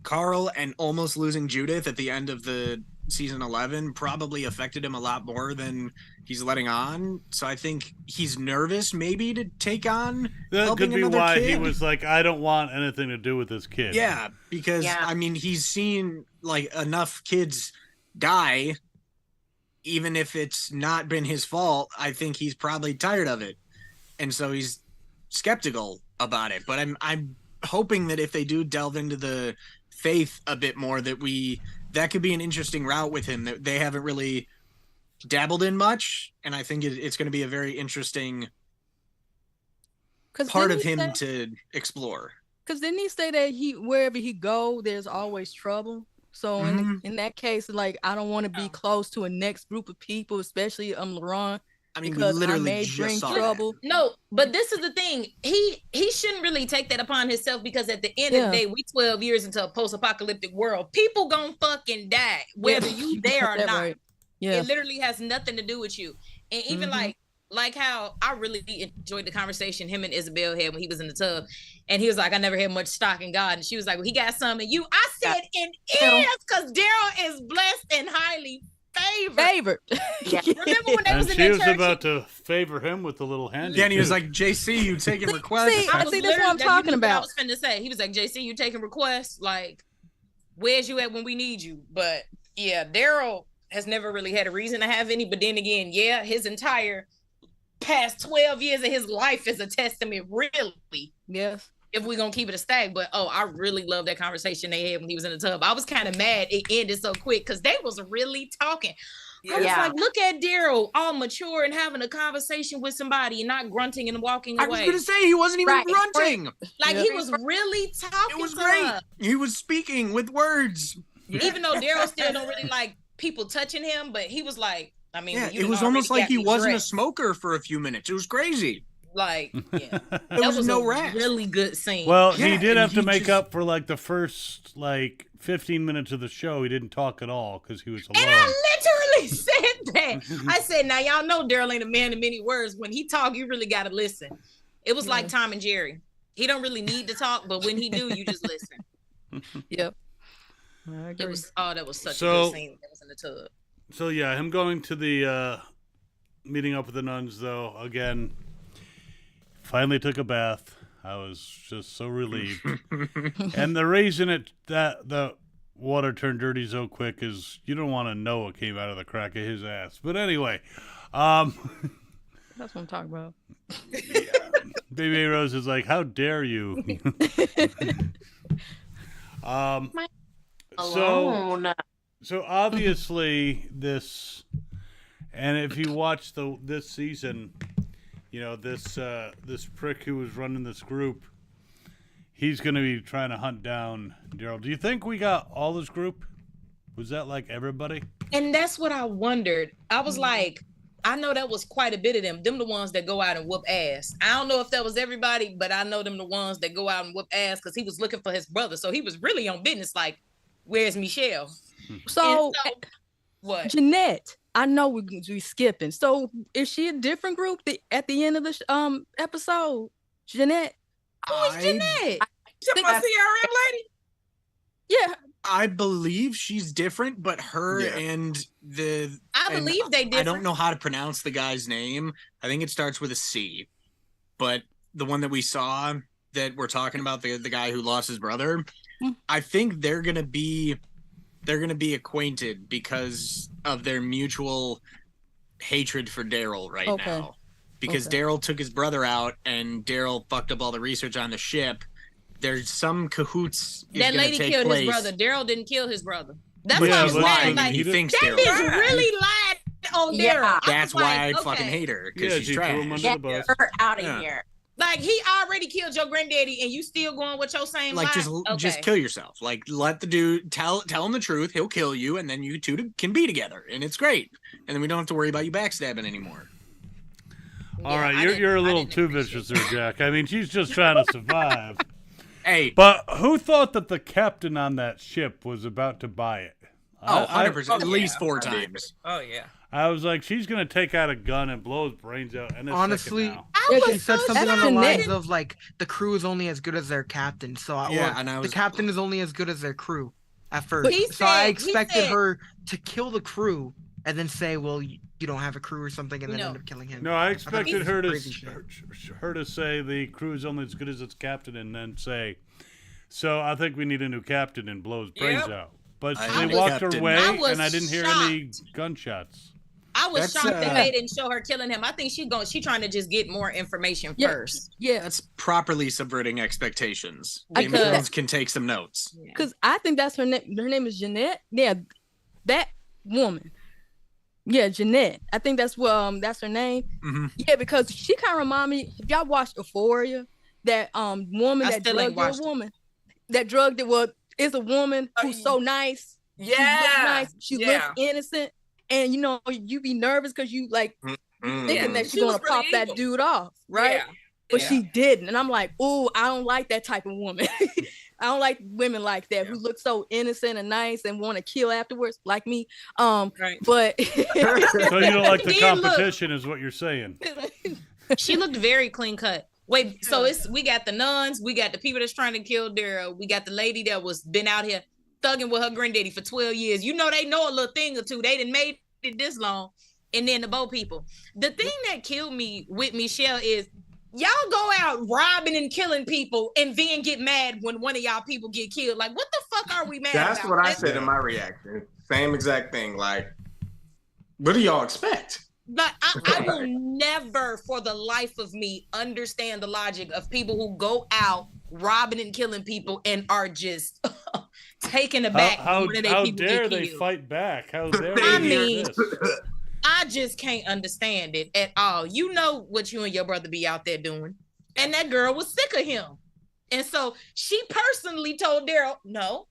Speaker 9: Carl and almost losing Judith at the end of the season 11 probably affected him a lot more than he's letting on. So I think he's nervous maybe to take on
Speaker 2: That could be
Speaker 9: another
Speaker 2: why
Speaker 9: kid.
Speaker 2: he was like, I don't want anything to do with this kid.
Speaker 9: Yeah, because I mean, he's seen like enough kids die, even if it's not been his fault. I think he's probably tired of it, and so he's skeptical about it. But I'm hoping that if they do delve into the faith a bit more, that could be an interesting route with him that they haven't really dabbled in much, and I think it's going to be a very interesting part of him to explore.
Speaker 6: Because didn't he say that wherever he go, there's always trouble? So in that case, like, I don't want to be close to a next group of people, especially Laurent.
Speaker 9: I mean,
Speaker 6: because
Speaker 9: we literally
Speaker 6: I may
Speaker 9: just
Speaker 6: bring
Speaker 9: saw
Speaker 6: trouble.
Speaker 3: No, but this is the thing. He shouldn't really take that upon himself because at the end of the day, we 12 years into a post-apocalyptic world. People gonna fucking die, whether you there or not.
Speaker 6: Right. Yeah.
Speaker 3: It literally has nothing to do with you. And even like how I really enjoyed the conversation him and Isabel had when he was in the tub. And he was like, I never had much stock in God. And she was like, well, he got some in you. I said, it is, because Daryl is blessed and highly favored. Remember when they was in
Speaker 2: she
Speaker 3: that
Speaker 2: was
Speaker 3: church?
Speaker 2: about to favor him with the little handy.
Speaker 9: Yeah, and he was like, JC, you taking requests?
Speaker 6: See, that's what I'm talking about.
Speaker 3: I was finna say. He was like, JC, you taking requests? Like, where's you at when we need you? But yeah, Daryl has never really had a reason to have any. But then again, yeah, his entire past 12 years of his life is a testament, really.
Speaker 6: Yes.
Speaker 3: If we're gonna keep it a stack. But I really love that conversation they had when he was in the tub. I was kind of mad it ended so quick because they was really talking. I was like, look at Daryl all mature and having a conversation with somebody and not grunting and walking away.
Speaker 9: I was gonna say he wasn't even grunting.
Speaker 3: Like he was really talking.
Speaker 9: It was
Speaker 3: to
Speaker 9: great.
Speaker 3: her.
Speaker 9: He was speaking with words.
Speaker 3: Even though Daryl still don't really like people touching him, but he was like, I mean,
Speaker 9: yeah,
Speaker 3: you
Speaker 9: it was
Speaker 3: done
Speaker 9: almost
Speaker 3: already
Speaker 9: like
Speaker 3: got
Speaker 9: he
Speaker 3: me
Speaker 9: wasn't
Speaker 3: dressed.
Speaker 9: a smoker for a few minutes. It was crazy.
Speaker 3: Like, yeah,
Speaker 9: There was no
Speaker 3: a
Speaker 9: rest.
Speaker 3: really good scene.
Speaker 2: Well, he did have to make up for like the first 15 minutes of the show. He didn't talk at all because he was alone.
Speaker 3: And I literally said that. I said, now y'all know Daryl ain't a man of many words. When he talk, you really got to listen. It was like Tom and Jerry. He don't really need to talk, but when he do, you just listen.
Speaker 6: Yep. I agree.
Speaker 3: It was that was such a good scene that was in the tub.
Speaker 2: So yeah, him going to the meeting up with the nuns though, again, finally took a bath. I was just so relieved. And the reason that the water turned dirty so quick is you don't want to know what came out of the crack of his ass. But anyway,
Speaker 6: that's what I'm talking about.
Speaker 2: Baby Rose is like, how dare you? So obviously this, and if you watch this season, you know, this prick who was running this group, he's going to be trying to hunt down Daryl. Do you think we got all this group? Was that like everybody?
Speaker 3: And that's what I wondered. I was like, I know that was quite a bit of them. Them the ones that go out and whoop ass. I don't know if that was everybody, but I know them the ones that go out and whoop ass because he was looking for his brother. So he was really on business. Like, where's Michelle?
Speaker 6: So
Speaker 3: what?
Speaker 6: Jeanette, I know we skipping. So is she a different group at the end of the episode? Jeanette?
Speaker 3: Who's Jeanette?
Speaker 8: You my CRM lady?
Speaker 6: Yeah,
Speaker 9: I believe she's different, but her and
Speaker 3: I believe they different.
Speaker 9: I don't know how to pronounce the guy's name. I think it starts with a C. But the one that we saw that we're talking about, the guy who lost his brother, I think they're gonna be acquainted because of their mutual hatred for Daryl right now. Because Daryl took his brother out and Daryl fucked up all the research on the ship. There's some cahoots.
Speaker 3: That lady killed his brother. Daryl didn't kill his brother. That's what I'm saying. Like,
Speaker 9: he thinks
Speaker 3: that bitch really lied on Daryl.
Speaker 9: That's why I fucking hate her, because she's trash.
Speaker 7: Get her out of here.
Speaker 3: Like, he already killed your granddaddy, and you still going with your same
Speaker 9: like
Speaker 3: lie?
Speaker 9: just kill yourself. Like, let the dude tell him the truth. He'll kill you, and then you two can be together, and it's great. And then we don't have to worry about you backstabbing anymore.
Speaker 2: All right, you're a little too vicious there, Jack. I mean, she's just trying to survive.
Speaker 9: Hey,
Speaker 2: but who thought that the captain on that ship was about to buy it?
Speaker 9: 100%, at least 4 times.
Speaker 8: Oh yeah.
Speaker 2: I was like, she's gonna take out a gun and blow his brains out. And
Speaker 10: honestly, she said something on the lines of like, the crew is only as good as their captain. So the captain is only as good as their crew at first. I expected her to kill the crew and then say, "Well, you don't have a crew or something," and then end up killing him.
Speaker 2: No, I expected her to say the crew is only as good as its captain, and then say, "So I think we need a new captain," and blow his brains out. But they walked away, and I didn't hear any gunshots.
Speaker 3: I was shocked that they didn't show her killing him. I think she's trying to just get more information first.
Speaker 6: Yeah,
Speaker 9: that's properly subverting expectations. Game of Thrones can take some notes.
Speaker 6: Because I think that's her name. Her name is Jeanette. Yeah, that woman. Yeah, Jeanette. I think that's her name.
Speaker 9: Mm-hmm.
Speaker 6: Yeah, because she kind of remind me. If y'all watched Euphoria, that woman that drugged a woman, that drugged it is a woman who's so nice.
Speaker 8: Yeah,
Speaker 6: she looks innocent, and you be nervous because you like thinking that she's gonna pop that dude off, right?
Speaker 8: Yeah.
Speaker 6: But she didn't, and I'm like, ooh, I don't like that type of woman. I don't like women like that who look so innocent and nice and want to kill afterwards, like me.
Speaker 8: Right.
Speaker 6: But
Speaker 2: so you don't like the competition, is what you're saying?
Speaker 3: She looked very clean cut. Wait, so we got the nuns, we got the people that's trying to kill Daryl, we got the lady that was been out here thugging with her granddaddy for 12 years. They know a little thing or two. They didn't made it this long. And then the Bo people. The thing that killed me with Michelle is y'all go out robbing and killing people and then get mad when one of y'all people get killed. Like, what the fuck are we mad about?
Speaker 5: That's what I said in my reaction. Same exact thing. Like, what do y'all expect?
Speaker 3: But I will never, for the life of me, understand the logic of people who go out robbing and killing people and are just taken aback.
Speaker 2: How dare they fight back? How dare they?
Speaker 3: I just can't understand it at all. You know what you and your brother be out there doing. And that girl was sick of him. And so she personally told Daryl, no,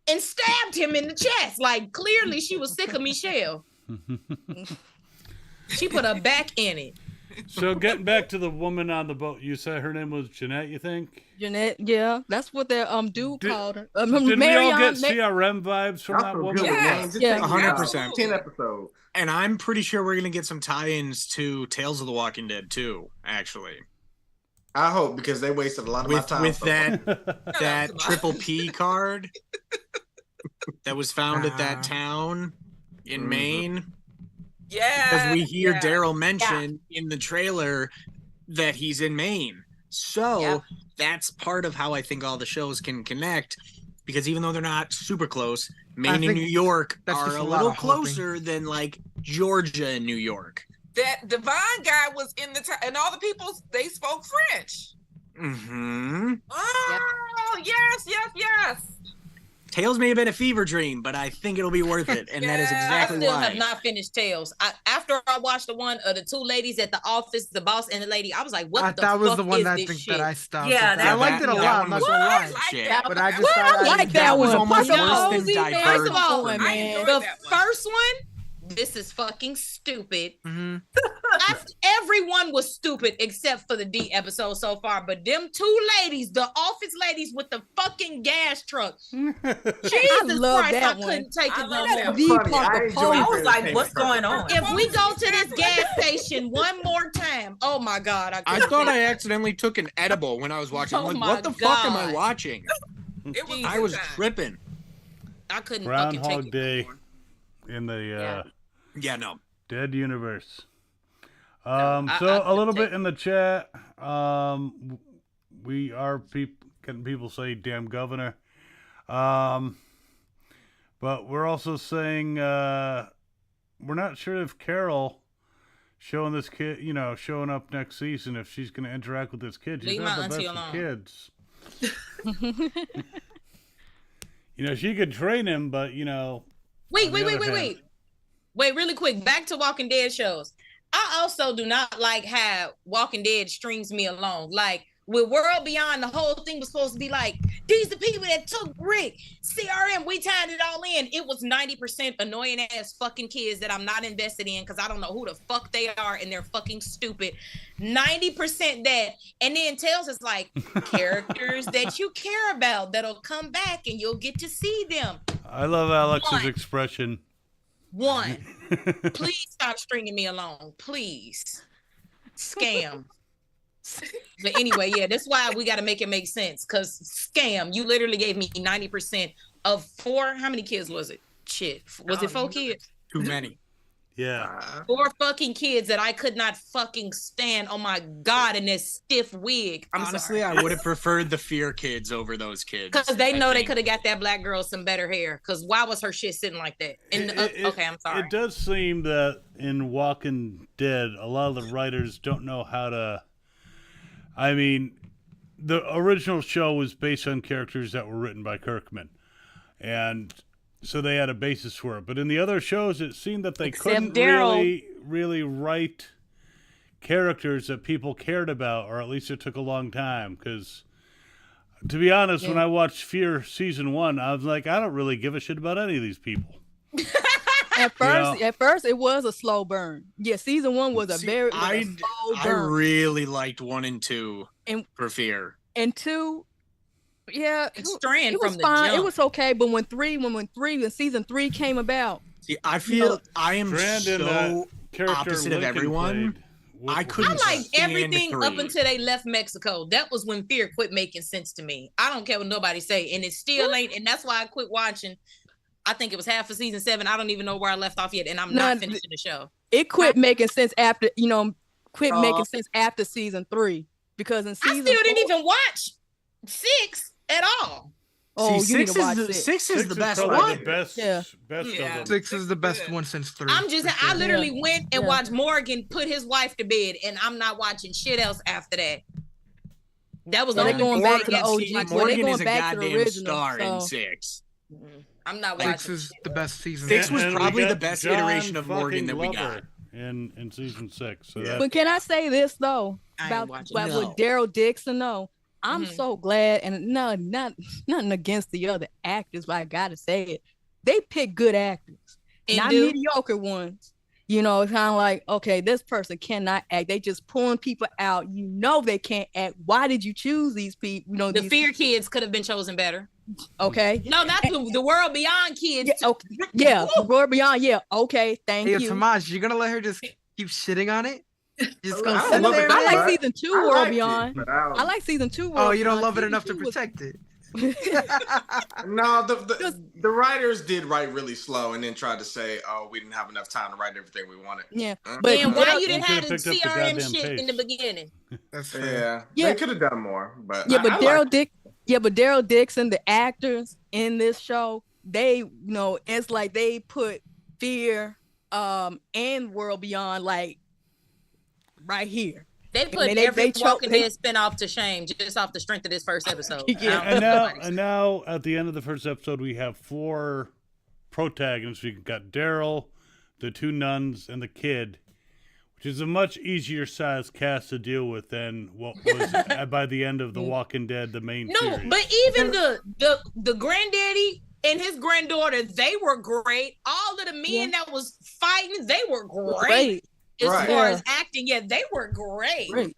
Speaker 3: and stabbed him in the chest. Like, clearly she was sick of Michelle. She put her back in it.
Speaker 2: So getting back to the woman on the boat, you said her name was Jeanette, you think?
Speaker 6: Jeanette, yeah, that's what that dude called her.
Speaker 2: Did we all get CRM vibes from that woman?
Speaker 6: Yeah,
Speaker 9: 100%.
Speaker 5: 10 episodes.
Speaker 9: And I'm pretty sure we're gonna get some tie-ins to Tales of the Walking Dead too. Actually,
Speaker 5: I hope, because they wasted a lot of my time
Speaker 9: with that triple P card that was found at that town in Maine.
Speaker 8: Yeah,
Speaker 9: because we hear Daryl mention in the trailer that he's in Maine. So that's part of how I think all the shows can connect, because even though they're not super close, Maine and New York are a little closer than like Georgia and New York.
Speaker 8: That Divine guy was in the town, and all the people, they spoke French.
Speaker 9: Mm-hmm.
Speaker 8: Oh, yes.
Speaker 9: Tales may have been a fever dream, but I think it'll be worth it, and that is exactly why.
Speaker 3: I still have not finished Tales. After I watched the one of the two ladies at the office, the boss and the lady, I was like, "What the fuck is this shit?"
Speaker 10: That was the one that I stopped.
Speaker 4: Yeah,
Speaker 10: I liked it a lot. I'm not gonna lie. But I just
Speaker 6: I like that one.
Speaker 9: almost worse than
Speaker 3: First of all, the first one This is fucking stupid.
Speaker 10: Mm-hmm.
Speaker 3: Everyone was stupid except for the D episode so far. But them two ladies, the office ladies with the fucking gas truck. Jesus Christ, I couldn't take it no more.
Speaker 4: I was like, what's going on?
Speaker 3: If we go to this gas station one more time, oh my God.
Speaker 9: I thought I accidentally took an edible when I was watching. I'm like, what the fuck am I watching? I was tripping.
Speaker 3: I couldn't
Speaker 2: Groundhog
Speaker 3: fucking take
Speaker 2: Day
Speaker 3: it no
Speaker 2: in the
Speaker 9: no.
Speaker 2: Dead universe.
Speaker 3: I
Speaker 2: A little bit in the chat. We are getting people say "damn governor," but we're also saying we're not sure if Carol showing this kid, showing up next season, if she's going to interact with this kid. She's not the best with kids. She could train him, but
Speaker 3: Wait, really quick. Back to Walking Dead shows. I also do not like how Walking Dead strings me along. Like with World Beyond, the whole thing was supposed to be like, these the people that took Rick, CRM, we tied it all in. It was 90% annoying ass fucking kids that I'm not invested in because I don't know who the fuck they are and they're fucking stupid. 90% that. And then Tales is like, characters that you care about that'll come back and you'll get to see them.
Speaker 2: I love Alex's expression.
Speaker 3: One, please stop stringing me along. Please. Scam. But anyway, that's why we got to make it make sense. Because scam, you literally gave me 90% of 4. How many kids was it? Shit. Was it 4 kids?
Speaker 9: Too many.
Speaker 2: Yeah.
Speaker 3: 4 fucking kids that I could not fucking stand. Oh my God, in this stiff wig.
Speaker 9: Honestly, I would have preferred the Fear kids over those kids.
Speaker 3: Because they know they could have got that black girl some better hair. Because why was her shit sitting like that? And okay, I'm sorry.
Speaker 2: It does seem that in Walking Dead, a lot of the writers don't know how to. I mean, the original show was based on characters that were written by Kirkman. And so they had a basis for it. But in the other shows, it seemed that they couldn't really write characters that people cared about, or at least it took a long time. Because, to be honest, when I watched Fear Season 1, I was like, I don't really give a shit about any of these people.
Speaker 6: At first, it was a slow burn. Yeah, Season 1 was a very slow burn.
Speaker 9: I really liked 1 and 2 for Fear.
Speaker 6: And 2... Yeah,
Speaker 3: it was
Speaker 6: fine. It was okay, but when season 3 came about,
Speaker 9: see, I feel I am so opposite of everyone. I
Speaker 3: like everything up until they left Mexico. That was when Fear quit making sense to me. I don't care what nobody say, and it still ain't. And that's why I quit watching. I think it was half of season 7. I don't even know where I left off yet, and I'm not finishing the show.
Speaker 6: It quit making sense after making sense after season 3 because in season
Speaker 3: I still didn't even watch 6 at all.
Speaker 6: Oh,
Speaker 9: see,
Speaker 6: you need to watch 6.
Speaker 9: 6 is the best one.
Speaker 2: Best of them.
Speaker 10: 6 is the best one since 3.
Speaker 3: I literally went and watched Morgan put his wife to bed, and I'm not watching shit else after that. That was the only
Speaker 6: going back to the OG.
Speaker 9: Morgan is a goddamn star in 6.
Speaker 3: I'm not watching.
Speaker 10: 6 is the best season.
Speaker 9: 6 was probably the best iteration of Morgan that we got
Speaker 2: in season 6. So
Speaker 6: but can I say this though about with Daryl Dixon though? I'm so glad, and nothing against the other actors, but I gotta say it. They pick good actors, not mediocre ones. It's kind of like, okay, this person cannot act. They just pulling people out. They can't act. Why did you choose these people?
Speaker 3: The Fear kids could have been chosen better.
Speaker 6: Okay.
Speaker 3: No, not the World Beyond kids.
Speaker 6: Yeah, okay. Yeah, the World Beyond. Yeah, okay. Thank you.
Speaker 10: Tomas, you're gonna let her just keep shitting on it?
Speaker 6: I like season 2 World Beyond. I like season 2 World Beyond.
Speaker 10: Oh, you don't love it enough to protect it.
Speaker 5: No, the writers did write really slow and then tried to say, "Oh, we didn't have enough time to write everything we wanted."
Speaker 6: Yeah,
Speaker 3: but why you didn't have the CRM shit in the beginning?
Speaker 10: That's fair.
Speaker 5: Yeah, they could have done more. But
Speaker 6: Daryl Dixon, the actors in this show, they it's like they put Fear and World Beyond like right here.
Speaker 3: They put every Walking Dead spinoff to shame just off the strength of this first episode.
Speaker 2: And now at the end of the first episode, we have 4 protagonists. We got Daryl, the 2 nuns, and the kid, which is a much easier size cast to deal with than what was by the end of The Walking Dead, the main series.
Speaker 3: But even the granddaddy and his granddaughter, they were great. All of the men that was fighting, they were great.
Speaker 6: Great.
Speaker 3: As
Speaker 5: Right.
Speaker 3: far
Speaker 6: Yeah.
Speaker 3: as acting, yeah, they were great.
Speaker 6: Great.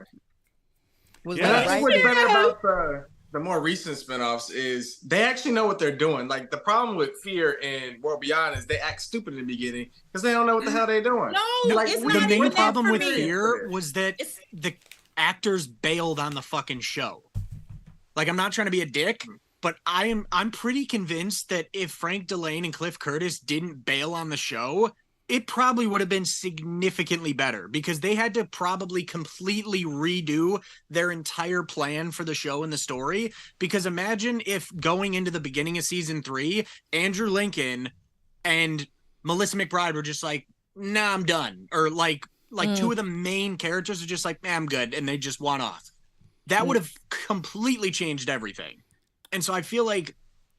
Speaker 6: Was
Speaker 2: Yeah,
Speaker 6: that
Speaker 5: That's
Speaker 6: right?
Speaker 5: what's better
Speaker 3: Yeah.
Speaker 5: about the more recent spinoffs is they actually know what they're doing. Like the problem with Fear and World Beyond is they act stupid in the beginning because they don't know what the hell they're doing.
Speaker 3: No,
Speaker 5: Like,
Speaker 3: it's
Speaker 5: we-
Speaker 3: not
Speaker 9: The
Speaker 3: even
Speaker 9: main
Speaker 3: that
Speaker 9: problem
Speaker 3: for
Speaker 9: with
Speaker 3: me.
Speaker 9: Fear was that
Speaker 3: It's-
Speaker 9: the actors bailed on the fucking show. Like, I'm not trying to be a dick, but I'm pretty convinced that if Frank Delane and Cliff Curtis didn't bail on the show, it probably would have been significantly better because they had to probably completely redo their entire plan for the show and the story. Because imagine if going into the beginning of season 3, Andrew Lincoln and Melissa McBride were just like, nah, I'm done. Or like two of the main characters are just like, nah, I'm good. And they just want off. That would have completely changed everything. And so I feel like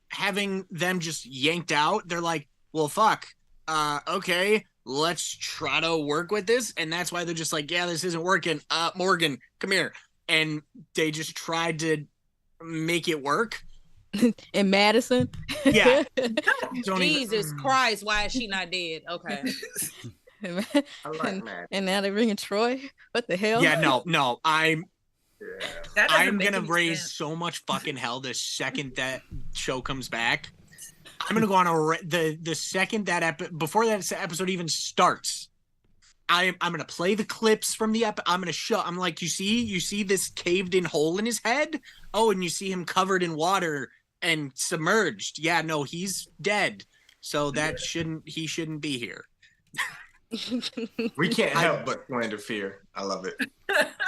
Speaker 9: having them just yanked out, they're like, well, fuck. Okay, let's try to work with this. And that's why they're just like, yeah, this isn't working. Morgan, come here. And they just tried to make it work.
Speaker 6: In Madison.
Speaker 9: Yeah.
Speaker 3: Jesus Christ, why is she not dead? Okay.
Speaker 5: I like that.
Speaker 6: And now they're bringing Troy. What the hell?
Speaker 9: Yeah, no, I'm
Speaker 4: That doesn't
Speaker 9: I'm
Speaker 4: make
Speaker 9: gonna
Speaker 4: any
Speaker 9: raise
Speaker 4: sense.
Speaker 9: so much fucking hell the second that show comes back. I'm gonna go on the second that before that episode even starts. I'm gonna play the clips from the I'm gonna show. I'm like, you see this caved in hole in his head. Oh, and you see him covered in water and submerged. Yeah, no, he's dead. So he shouldn't be here.
Speaker 5: We can't help but slander Fear. I love it.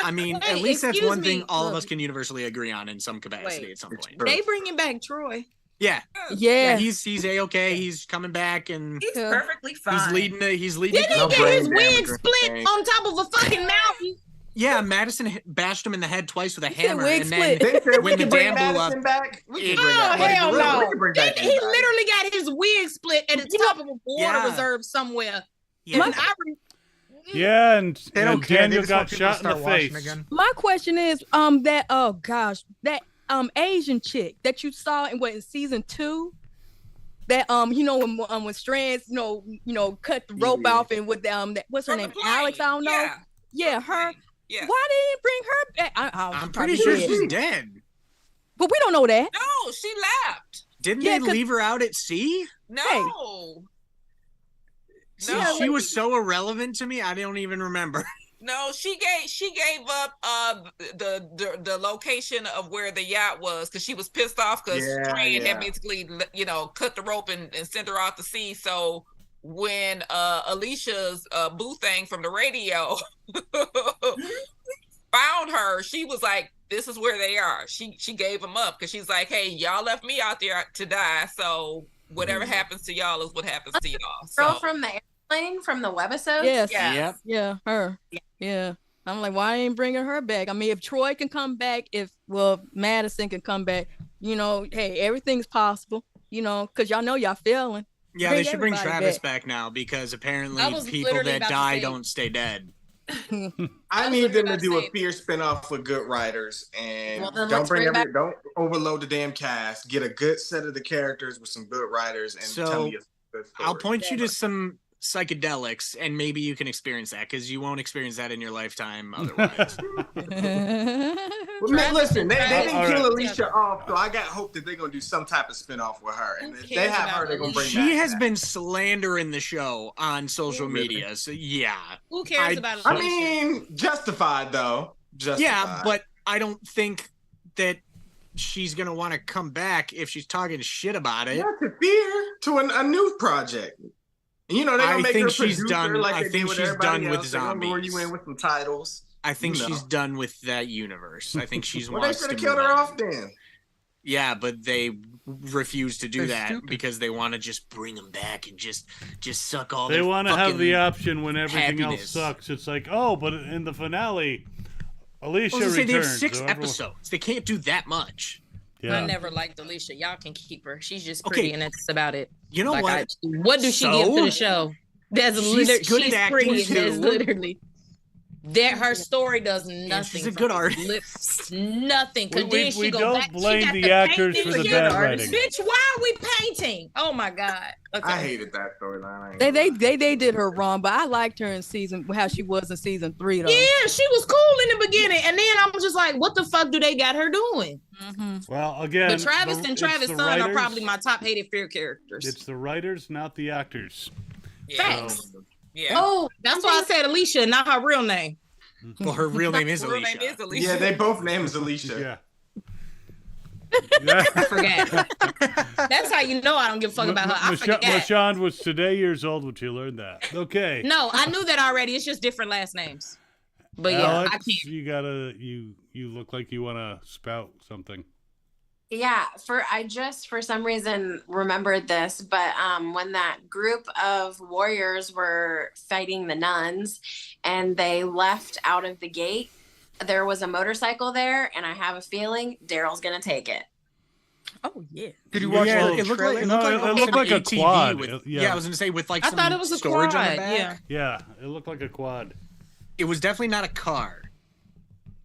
Speaker 9: I mean,
Speaker 3: Hey,
Speaker 9: at least that's
Speaker 3: excuse
Speaker 9: one thing
Speaker 3: me.
Speaker 9: all of
Speaker 3: Look.
Speaker 9: us can universally agree on in some capacity
Speaker 3: Wait.
Speaker 9: at some point.
Speaker 3: They bringing back Troy.
Speaker 9: Yeah.
Speaker 6: Yeah.
Speaker 9: He's A-okay. He's coming back and
Speaker 4: He's
Speaker 6: Yeah.
Speaker 4: perfectly fine.
Speaker 9: he's leading.
Speaker 3: Didn't he
Speaker 5: No
Speaker 3: get
Speaker 5: brain
Speaker 3: his
Speaker 5: damage
Speaker 3: wig
Speaker 5: or
Speaker 3: split
Speaker 5: anything.
Speaker 3: on top of a fucking mountain?
Speaker 9: Yeah, Madison bashed him in the head twice with a
Speaker 6: He said
Speaker 9: hammer,
Speaker 6: wig
Speaker 9: and then
Speaker 6: split.
Speaker 5: They said we
Speaker 9: when the
Speaker 5: can bring
Speaker 9: dam blew up,
Speaker 5: Madison back. We can
Speaker 9: it-
Speaker 5: bring
Speaker 3: Oh,
Speaker 5: that.
Speaker 3: hell
Speaker 5: we
Speaker 3: no.
Speaker 5: can bring back
Speaker 3: He
Speaker 5: anybody.
Speaker 3: literally got his wig split at the top of a water
Speaker 9: Yeah.
Speaker 3: reserve somewhere.
Speaker 9: yeah,
Speaker 3: And I
Speaker 2: Yeah, and,
Speaker 10: They don't
Speaker 2: and
Speaker 10: care. They
Speaker 2: Daniel
Speaker 10: just
Speaker 2: got
Speaker 10: want people to
Speaker 2: shot in the
Speaker 10: start watching
Speaker 2: face.
Speaker 10: again.
Speaker 6: My question is, that Asian chick that you saw in season 2, that when Strands cut the rope
Speaker 5: Yeah.
Speaker 6: off and with what's her
Speaker 8: From the
Speaker 6: name,
Speaker 8: plane.
Speaker 6: Alex, I don't know. Yeah, her.
Speaker 8: Yeah.
Speaker 6: Why didn't bring her back?
Speaker 9: I'm pretty sure she's dead.
Speaker 6: But we don't know that.
Speaker 8: No, she left.
Speaker 9: Didn't
Speaker 6: Yeah,
Speaker 9: they
Speaker 6: 'cause-
Speaker 9: leave her out at sea?
Speaker 8: No.
Speaker 9: See,
Speaker 8: No.
Speaker 9: she was so irrelevant to me. I don't even remember.
Speaker 8: No, she gave up the location of where the yacht was because she was pissed off because
Speaker 5: Yeah,
Speaker 8: Train
Speaker 5: yeah.
Speaker 8: had basically cut the rope and sent her off to sea. So when Alicia's boo thing from the radio found her, she was like, "This is where they are." She gave them up because she's like, "Hey, y'all left me out there to die, so whatever happens to y'all is what happens to y'all."
Speaker 7: Girl
Speaker 8: So
Speaker 7: from the airplane from the webisodes.
Speaker 6: Yes.
Speaker 8: yeah.
Speaker 9: Yep.
Speaker 6: Yeah, her. Yeah. I'm like, why ain't bringing her back? I mean, if Troy can come back, Madison can come back, hey, everything's possible, because y'all know y'all failing.
Speaker 9: Yeah,
Speaker 6: Bring
Speaker 9: they should bring
Speaker 6: everybody
Speaker 9: Travis
Speaker 6: back.
Speaker 9: back now because apparently
Speaker 3: I was
Speaker 9: people
Speaker 3: literally
Speaker 9: that
Speaker 3: about to
Speaker 9: die
Speaker 3: say-
Speaker 9: don't stay dead.
Speaker 5: I
Speaker 3: was
Speaker 5: need them
Speaker 3: literally
Speaker 5: to
Speaker 3: about to
Speaker 5: do a
Speaker 3: say-
Speaker 5: Fear spinoff with good writers and
Speaker 7: Well, then
Speaker 5: don't
Speaker 7: let's bring back-
Speaker 5: don't overload the damn cast. Get a good set of the characters with some good writers and
Speaker 9: So,
Speaker 5: tell me a good story.
Speaker 9: I'll point you to some psychedelics and maybe you can experience that because you won't experience that in your lifetime otherwise.
Speaker 5: Well, man, listen, they didn't
Speaker 2: All
Speaker 5: kill
Speaker 2: right.
Speaker 5: Alicia off, so I got hope that they're gonna do some type of spinoff with her. And
Speaker 3: Who
Speaker 5: if they
Speaker 3: cares
Speaker 5: have her,
Speaker 3: about
Speaker 5: they're gonna bring
Speaker 3: Alicia?
Speaker 5: back
Speaker 9: She has
Speaker 5: that.
Speaker 9: been slandering the show on social media. So yeah.
Speaker 3: Who cares
Speaker 9: I-
Speaker 3: about
Speaker 5: I
Speaker 3: Alicia?
Speaker 5: mean, justified though. Justified.
Speaker 9: Yeah, but I don't think that she's gonna want to come back if she's talking shit about it.
Speaker 5: not to Fear to a new project. And, they're gonna
Speaker 9: I
Speaker 5: make
Speaker 9: think
Speaker 5: her
Speaker 9: she's
Speaker 5: producer
Speaker 9: done-
Speaker 5: Like
Speaker 9: I
Speaker 5: they
Speaker 9: think
Speaker 5: did with
Speaker 9: she's
Speaker 5: everybody
Speaker 9: done with
Speaker 5: else. They're gonna lure you
Speaker 9: zombies.
Speaker 5: in with some titles.
Speaker 9: I think
Speaker 5: You know.
Speaker 9: she's done with that universe. I think she's
Speaker 5: Well, they
Speaker 9: wants
Speaker 5: should
Speaker 9: to
Speaker 5: have killed
Speaker 9: move
Speaker 5: her
Speaker 9: on.
Speaker 5: off then.
Speaker 9: Yeah, but they refuse to do
Speaker 10: They're
Speaker 9: that
Speaker 10: stupid.
Speaker 9: because they want to just bring them back and just suck all.
Speaker 2: They
Speaker 9: their
Speaker 2: want to have the
Speaker 9: fucking-
Speaker 2: option when everything
Speaker 9: happiness.
Speaker 2: else sucks. It's like, oh, but in the finale, Alicia
Speaker 9: I was gonna say,
Speaker 2: returns.
Speaker 9: they have 6
Speaker 2: so everyone-
Speaker 9: episodes. They can't do that much.
Speaker 2: Yeah.
Speaker 3: I never liked Alicia. Y'all can keep her. She's just
Speaker 9: Okay.
Speaker 3: pretty, and that's about it.
Speaker 9: You know
Speaker 3: Like,
Speaker 9: what?
Speaker 3: what does she give to
Speaker 9: So?
Speaker 3: the show? That's
Speaker 9: She's
Speaker 3: literally
Speaker 9: good at
Speaker 3: she's
Speaker 9: acting,
Speaker 3: pretty. And that's
Speaker 9: too.
Speaker 3: literally Her story does nothing.
Speaker 9: She's a good artist.
Speaker 3: Nothing.
Speaker 2: We don't blame the actors for the bad writing.
Speaker 3: Bitch, why are we painting? Oh my God. Okay.
Speaker 5: I hated that storyline.
Speaker 6: They did her wrong, but I liked her in how she was in season 3 though.
Speaker 3: Yeah, she was cool in the beginning, and then I'm just like, what the fuck do they got her doing?
Speaker 2: Well, again,
Speaker 3: But Travis and Travis' son are probably my top hated fear characters.
Speaker 2: It's the writers, not the actors.
Speaker 3: Facts.
Speaker 8: Yeah.
Speaker 3: Oh, that's why I said Alicia, not her real name.
Speaker 9: Well, her real name is Alicia.
Speaker 5: Yeah, they both names Alicia.
Speaker 2: Yeah.
Speaker 3: I forgot. That's how you know I don't give a fuck about her. I forgot.
Speaker 2: Mashawn was today years old when she learned that. Okay.
Speaker 3: No, I knew that already. It's just different last names. But
Speaker 2: Alex,
Speaker 3: I can't.
Speaker 2: you gotta you look like you want to spout something.
Speaker 7: Yeah, I just for some reason remembered this, but when that group of warriors were fighting the nuns and they left out of the gate, there was a motorcycle there, and I have a feeling Daryl's gonna take it.
Speaker 6: Oh yeah.
Speaker 10: Did you watch
Speaker 9: it looked like
Speaker 2: a quad.
Speaker 9: Yeah, I was gonna say with like
Speaker 3: I
Speaker 9: some
Speaker 3: thought it was a
Speaker 9: storage
Speaker 3: quad.
Speaker 9: on the back.
Speaker 2: Yeah, it looked like a quad.
Speaker 9: It was definitely not a car.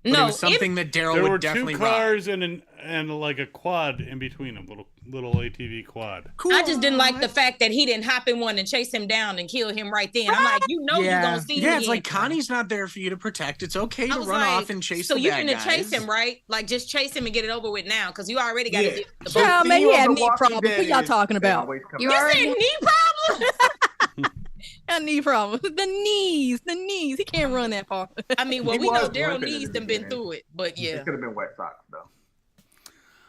Speaker 9: But
Speaker 3: No,
Speaker 9: it was something that Daryl
Speaker 2: There
Speaker 9: would
Speaker 2: were
Speaker 9: definitely
Speaker 2: two cars and like a quad in between them, little ATV quad.
Speaker 3: I just didn't like the fact that he didn't hop in one and chase him down and kill him right then. I'm like, you're gonna see him.
Speaker 9: Yeah, it's
Speaker 3: again.
Speaker 9: like Connie's not there for you to protect. It's okay to
Speaker 3: I was
Speaker 9: run
Speaker 3: like,
Speaker 9: off and chase
Speaker 3: so
Speaker 9: the
Speaker 3: you
Speaker 9: bad
Speaker 3: can
Speaker 9: guys.
Speaker 3: chase him, right? Like just chase him and get it over with now, because you already got to get the
Speaker 6: Child, man,
Speaker 5: theme
Speaker 6: he
Speaker 5: of
Speaker 6: had
Speaker 5: The
Speaker 6: knee
Speaker 5: Walking
Speaker 6: problems.
Speaker 5: Dead
Speaker 6: What y'all
Speaker 5: is
Speaker 6: talking
Speaker 5: they
Speaker 6: about?
Speaker 5: always come
Speaker 3: You
Speaker 5: back.
Speaker 3: said knee problems?
Speaker 6: A knee problems. The knees. He can't run that far.
Speaker 3: I mean, well,
Speaker 5: He
Speaker 3: we know
Speaker 5: was
Speaker 3: Daryl
Speaker 5: limping in
Speaker 3: needs
Speaker 5: the
Speaker 3: them been
Speaker 5: beginning.
Speaker 3: through it, but yeah.
Speaker 5: It could have been wet socks though.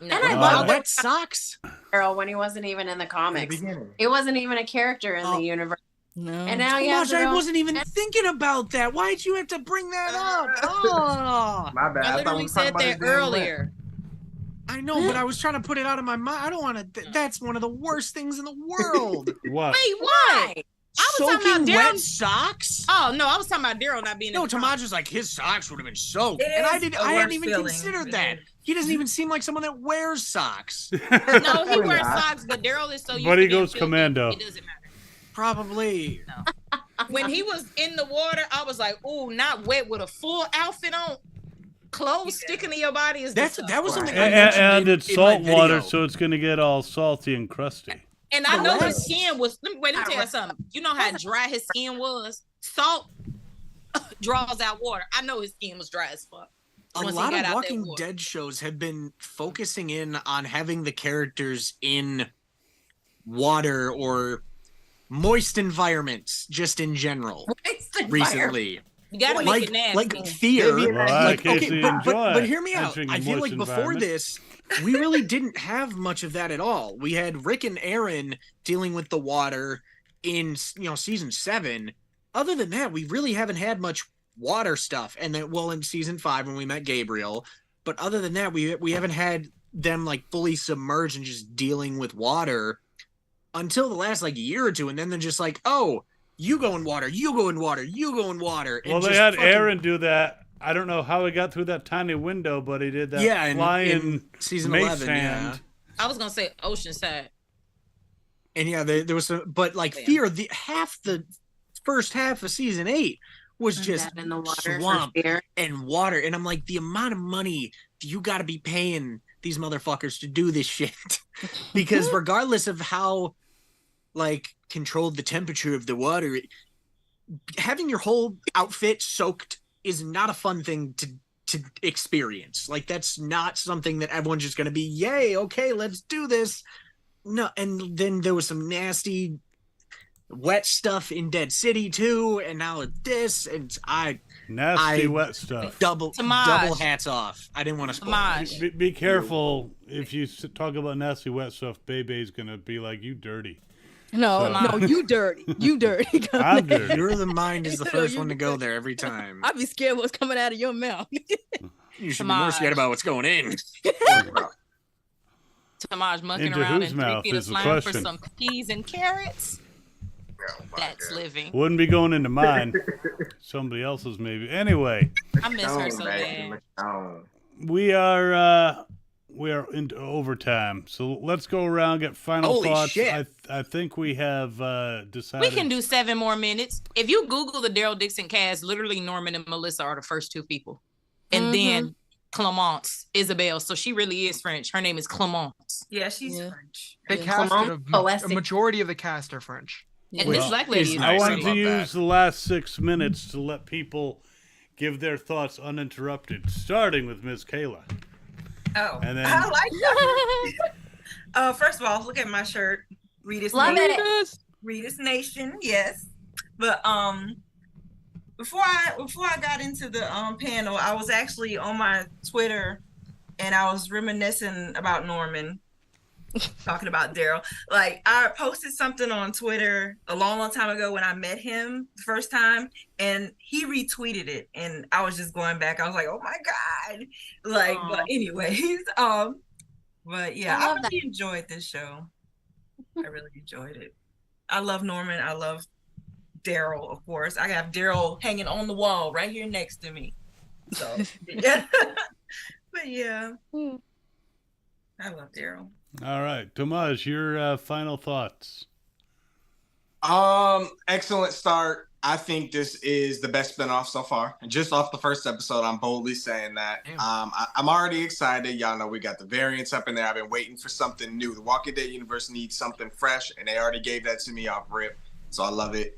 Speaker 3: No.
Speaker 7: And I love
Speaker 9: Wet socks.
Speaker 7: Daryl when he wasn't even in the comics.
Speaker 5: beginning.
Speaker 7: He wasn't even a character in the universe.
Speaker 6: No.
Speaker 7: And now you have
Speaker 9: Gosh,
Speaker 7: to
Speaker 9: I
Speaker 7: go-
Speaker 9: wasn't even thinking about that. Why'd you have to bring that up? Oh,
Speaker 5: My bad.
Speaker 3: I
Speaker 5: thought we
Speaker 3: literally
Speaker 5: were talking
Speaker 3: said
Speaker 5: about
Speaker 3: that
Speaker 5: his damn
Speaker 3: earlier.
Speaker 9: I know, but I was trying to put it out of my mind. I don't want to. That's one of the worst things in the world.
Speaker 2: What?
Speaker 3: Wait, what? I was talking
Speaker 9: Soaking
Speaker 3: about
Speaker 9: wet
Speaker 3: Daryl.
Speaker 9: socks.
Speaker 3: Oh no, I was talking about Daryl not being
Speaker 9: No,
Speaker 3: in the
Speaker 9: Tamaj was like his socks would have been soaked,
Speaker 4: It
Speaker 9: and I
Speaker 4: is
Speaker 9: did.
Speaker 4: the
Speaker 9: I hadn't
Speaker 4: worst
Speaker 9: even
Speaker 4: feeling.
Speaker 9: considered
Speaker 4: It
Speaker 9: that.
Speaker 4: is.
Speaker 9: He doesn't even seem like someone that wears socks.
Speaker 3: No, he wears socks, but Daryl is so used
Speaker 2: But
Speaker 3: to
Speaker 2: he
Speaker 3: being
Speaker 2: goes
Speaker 3: filthy,
Speaker 2: commando.
Speaker 3: It doesn't matter.
Speaker 9: Probably.
Speaker 3: When he was in the water, I was like, "Ooh, not wet with a full outfit on, clothes sticking to your body is
Speaker 9: That was something. I
Speaker 2: And
Speaker 9: mentioned
Speaker 2: it's
Speaker 9: in my
Speaker 2: salt water,
Speaker 9: video.
Speaker 2: so it's gonna get all salty and crusty.
Speaker 3: And I know his skin was. Let me tell you something. You know how dry his skin was. Salt draws out water. I know his skin was dry as fuck.
Speaker 9: A
Speaker 3: once he
Speaker 9: lot
Speaker 3: got
Speaker 9: of
Speaker 3: out that
Speaker 9: Walking
Speaker 3: water.
Speaker 9: Dead shows have been focusing in on having the characters in water or moist environments, just in general. Recently,
Speaker 3: You gotta make it nasty.
Speaker 9: like fear.
Speaker 2: Well,
Speaker 9: Like,
Speaker 2: Casey,
Speaker 9: okay, but
Speaker 2: enjoy
Speaker 9: hear me out.
Speaker 2: entering a
Speaker 9: I feel
Speaker 2: moist
Speaker 9: like before
Speaker 2: environment.
Speaker 9: this, we really didn't have much of that at all. We had Rick and Aaron dealing with the water in season 7. Other than that, we really haven't had much water stuff. And then, well, in season 5 when we met Gabriel, but other than that, we haven't had them like fully submerged and just dealing with water until the last like year or two, and then they're just like, oh, you go in water, you go in water, you go in water. And
Speaker 2: Well, they
Speaker 9: just
Speaker 2: had
Speaker 9: fucking-
Speaker 2: Aaron do that. I don't know how he got through that tiny window, but he did that
Speaker 9: in
Speaker 2: flying
Speaker 9: season
Speaker 2: mace
Speaker 9: 11,
Speaker 2: hand.
Speaker 3: I was gonna say Oceanside.
Speaker 9: And yeah, there was some, but like fear. The first half of season 8 was just
Speaker 7: in the water for
Speaker 9: swamp
Speaker 7: fear.
Speaker 9: and water, and I'm like, the amount of money you got to be paying these motherfuckers to do this shit, because regardless of how like controlled the temperature of the water, having your whole outfit soaked is not a fun thing to experience. Like, that's not something that everyone's just going to be, yay, okay, let's do this. No, and then there was some nasty wet stuff in Dead City too, and now this, and
Speaker 2: Nasty wet stuff.
Speaker 9: double hats off. I didn't want to spoil it.
Speaker 2: Be careful if you talk about nasty wet stuff. Bebe's gonna be like, you dirty.
Speaker 6: No, you dirty. You dirty.
Speaker 2: I'm dirty.
Speaker 9: Your the mind is the first one to go there every time.
Speaker 6: I'd be scared what's coming out of your mouth.
Speaker 9: You should be more scared about what's going in.
Speaker 3: Tamaj mucking
Speaker 2: Into
Speaker 3: around
Speaker 2: whose
Speaker 3: in 3
Speaker 2: mouth
Speaker 3: feet of
Speaker 2: is the
Speaker 3: slime for
Speaker 2: question?
Speaker 3: some peas and carrots. That's living.
Speaker 2: Wouldn't be going into mine. Somebody else's maybe. Anyway,
Speaker 3: I miss her so bad.
Speaker 2: we are we are into overtime, so let's go around, get final
Speaker 9: Holy
Speaker 2: thoughts.
Speaker 9: shit.
Speaker 2: I think we have decided.
Speaker 3: We can do 7 more minutes. If you Google the Daryl Dixon cast, literally Norman and Melissa are the first 2 people. And then Clemence, Isabel. So she really is French. Her name is Clemence.
Speaker 4: Yeah, she's French.
Speaker 10: The cast a majority of the cast are French.
Speaker 3: And this black lady is
Speaker 2: I wanted to
Speaker 3: French.
Speaker 2: use the last 6 minutes to let people give their thoughts uninterrupted, starting with Ms. Kayla.
Speaker 4: Oh,
Speaker 2: And then-
Speaker 4: I like that. First of all, look at my shirt. Readers
Speaker 7: Love
Speaker 4: Nation.
Speaker 7: it.
Speaker 4: Readers Nation, yes. But before I got into the panel, I was actually on my Twitter and I was reminiscing about Norman, talking about Daryl. Like, I posted something on Twitter a long time ago when I met him the first time, and he retweeted it, and I was just going back. I was like, oh my God. Like, but anyways, but yeah, I really enjoyed this show. I really enjoyed it. I love Norman. I love Daryl, of course. I have Daryl hanging on the wall right here next to me. So yeah. But yeah. I love Daryl.
Speaker 2: All right, Tomas, your final thoughts.
Speaker 5: Excellent start. I think this is the best spinoff so far. And just off the first episode, I'm boldly saying that. I'm already excited. Y'all know we got the variants up in there. I've been waiting for something new. The Walking Dead universe needs something fresh, and they already gave that to me off rip. So I love it.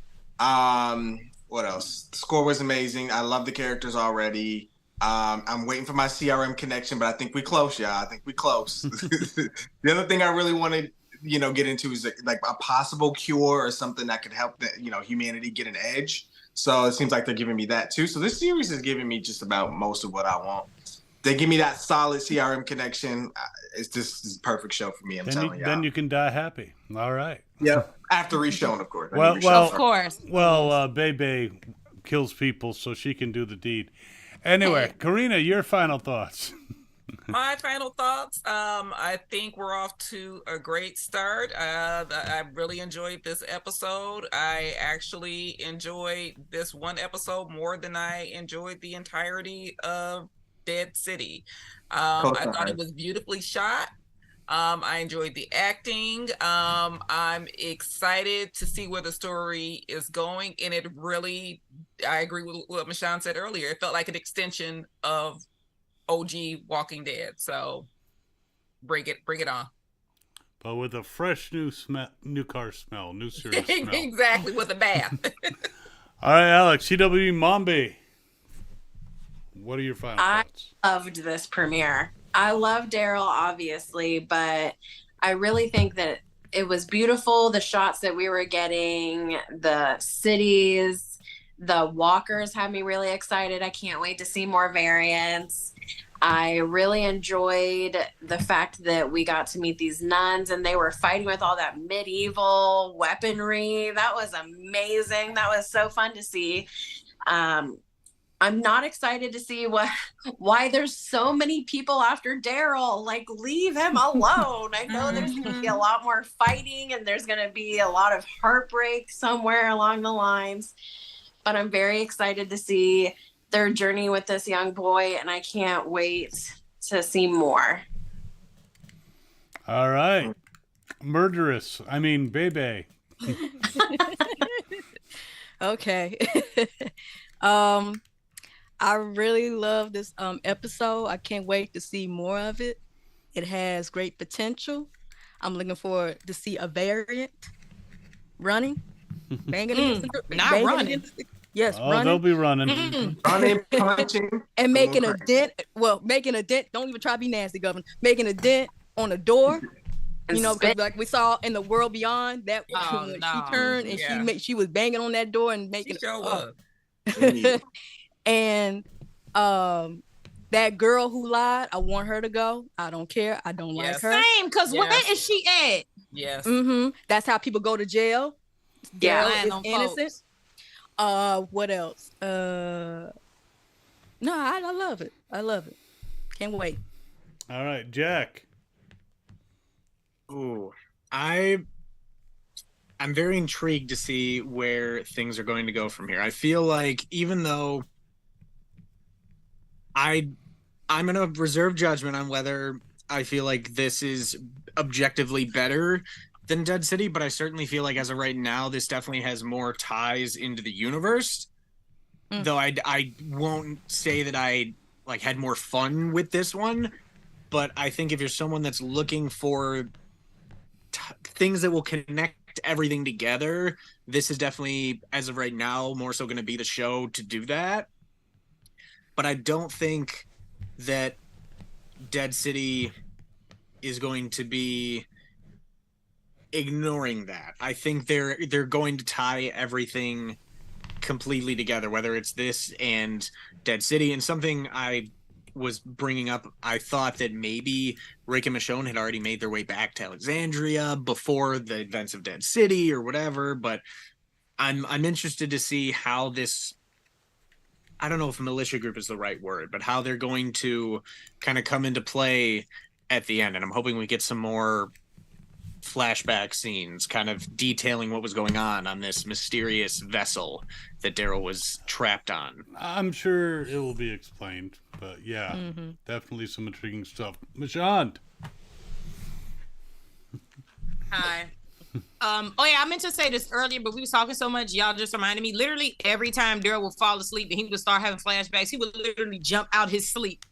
Speaker 5: What else? The score was amazing. I love the characters already. I'm waiting for my CRM connection, but I think we close, y'all. I think we close. The other thing I really wanted, get into is like a possible cure or something that could help humanity get an edge. So it seems like they're giving me that too. So this series is giving me just about most of what I want. They give me that solid CRM connection. This is a perfect show for me. I'm telling you.
Speaker 2: Then you can die happy. All right.
Speaker 5: Yep. After reshown, of course.
Speaker 3: Of course.
Speaker 2: Well, Bebe kills people so she can do the deed. Anyway, Karina, your final thoughts.
Speaker 8: My final thoughts. I think we're off to a great start. I really enjoyed this episode. I actually enjoyed this one episode more than I enjoyed the entirety of Dead City. I thought it was beautifully shot. I enjoyed the acting. I'm excited to see where the story is going, and it really, I agree with what Michonne said earlier. It felt like an extension of OG Walking Dead. So bring it on.
Speaker 2: But with a fresh new car smell, new series smell.
Speaker 8: Exactly, with a bath.
Speaker 2: All right, Alex, TWD Mombi. What are your final thoughts?
Speaker 7: I loved this premiere. I love Daryl, obviously, but I really think that it was beautiful. The shots that we were getting, the cities, the walkers had me really excited. I can't wait to see more variants. I really enjoyed the fact that we got to meet these nuns and they were fighting with all that medieval weaponry. That was amazing. That was so fun to see. I'm not excited to see why there's so many people after Daryl. Like, leave him alone. I know there's going to be a lot more fighting and there's going to be a lot of heartbreak somewhere along the lines. But I'm very excited to see their journey with this young boy, and I can't wait to see more.
Speaker 2: All right. Murderous. I mean, Bebe.
Speaker 6: Okay. I really love this episode. I can't wait to see more of it. It has great potential. I'm looking forward to see a variant running, banging against the,
Speaker 3: Not
Speaker 6: banging
Speaker 3: running.
Speaker 6: against the, yes,
Speaker 2: Oh,
Speaker 6: running.
Speaker 2: they'll be running.
Speaker 5: Running, punching,
Speaker 6: And making a
Speaker 5: crazy.
Speaker 6: dent. Well, making a dent. Don't even try to be nasty, Governor. Making a dent on a door. You know, because like we saw in the World Beyond, that
Speaker 3: Oh,
Speaker 6: when
Speaker 3: no.
Speaker 6: she turned and
Speaker 8: Yeah.
Speaker 6: she was banging on that door and making
Speaker 8: She sure
Speaker 6: oh.
Speaker 8: was.
Speaker 6: And that girl who lied, I want her to go. I don't care. I don't like
Speaker 8: Yes.
Speaker 6: her.
Speaker 3: Same, because
Speaker 8: Yes.
Speaker 3: where is she at?
Speaker 8: Yes.
Speaker 6: That's how people go to jail.
Speaker 7: Yeah,
Speaker 6: Daryl
Speaker 3: lying
Speaker 6: is
Speaker 3: on
Speaker 6: innocent.
Speaker 3: folks.
Speaker 6: What else? No, I love it. I love it. Can't wait.
Speaker 2: All right, Jack.
Speaker 9: Ooh, I'm very intrigued to see where things are going to go from here. I feel like even though I'm gonna reserve judgment on whether I feel like this is objectively better than Dead City, but I certainly feel like as of right now, this definitely has more ties into the universe. Though I won't say that I like had more fun with this one, but I think if you're someone that's looking for things that will connect everything together, this is definitely, as of right now, more so going to be the show to do that. But I don't think that Dead City is going to be ignoring that. I think they're going to tie everything completely together, whether it's this and Dead City. And something I was bringing up, I thought that maybe Rick and Michonne had already made their way back to Alexandria before the events of Dead City or whatever, but I'm interested to see how this, I don't know if militia group is the right word, but how they're going to kind of come into play at the end. And I'm hoping we get some more flashback scenes kind of detailing what was going on this mysterious vessel that Daryl was trapped on.
Speaker 2: I'm sure it will be explained, but yeah, definitely some intriguing stuff. Michonne.
Speaker 3: Hi. Oh yeah, I meant to say this earlier, but we was talking so much, y'all just reminded me. Literally every time Daryl would fall asleep and he would start having flashbacks, he would literally jump out his sleep.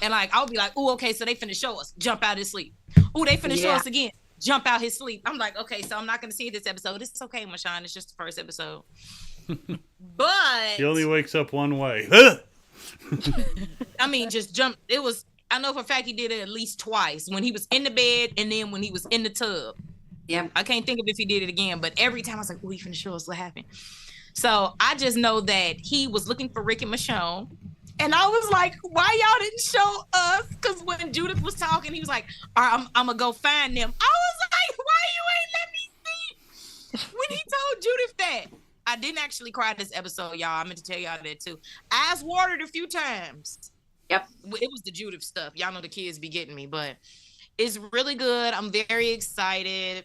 Speaker 3: And like I'll be like, oh, okay, so they finna show us. Jump out his sleep. Oh, they finna show us again. Jump out his sleep. I'm like, okay, so I'm not gonna see this episode. It's okay, Michonne. It's just the first episode. But
Speaker 2: He only wakes up one way.
Speaker 3: I mean, just jump. It was, I know for a fact he did it at least twice. When he was in the bed and then when he was in the tub.
Speaker 7: Yeah.
Speaker 3: I can't think of if he did it again, but every time I was like, oh, he finna show us what happened. So I just know that he was looking for Rick and Michonne. And I was like, why y'all didn't show us? Because when Judith was talking, he was like, all right, I'm going to go find them. I was like, why you ain't let me see? When he told Judith that. I didn't actually cry this episode, y'all. I meant to tell y'all that too. Eyes watered a few times.
Speaker 7: Yep.
Speaker 3: It was the Judith stuff. Y'all know the kids be getting me, but it's really good. I'm very excited.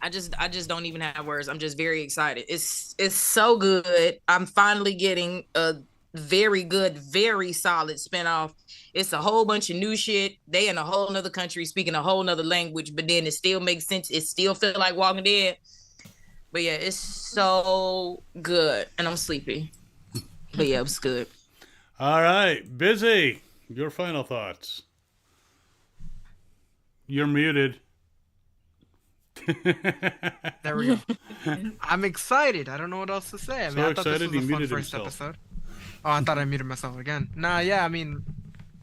Speaker 3: I just don't even have words. I'm just very excited. It's so good. I'm finally getting a very good, very solid spinoff. It's a whole bunch of new shit. They in a whole nother country speaking a whole nother language, but then it still makes sense. It still feel like Walking Dead. But yeah, it's so good. And I'm sleepy. But yeah, it was good.
Speaker 2: All right, Busy. Your final thoughts. You're muted.
Speaker 10: There we go. I'm excited. I don't know what else to say. I mean,
Speaker 2: So
Speaker 10: I thought this
Speaker 2: excited
Speaker 10: was
Speaker 2: he
Speaker 10: a fun
Speaker 2: muted
Speaker 10: first
Speaker 2: himself.
Speaker 10: episode. Oh, I thought I muted myself again. Nah, yeah, I mean,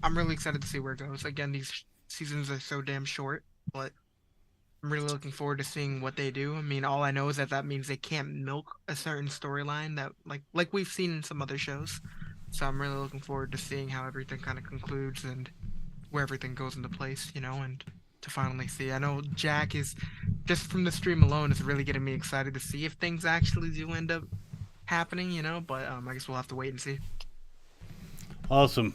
Speaker 10: I'm really excited to see where it goes. Again, these seasons are so damn short, but I'm really looking forward to seeing what they do. I mean, all I know is that means they can't milk a certain storyline that, like we've seen in some other shows. So I'm really looking forward to seeing how everything kind of concludes and where everything goes into place, you know, and to finally see. I know Jack is, just from the stream alone, is really getting me excited to see if things actually do end up happening, you know, but I guess we'll have to wait and see.
Speaker 2: Awesome.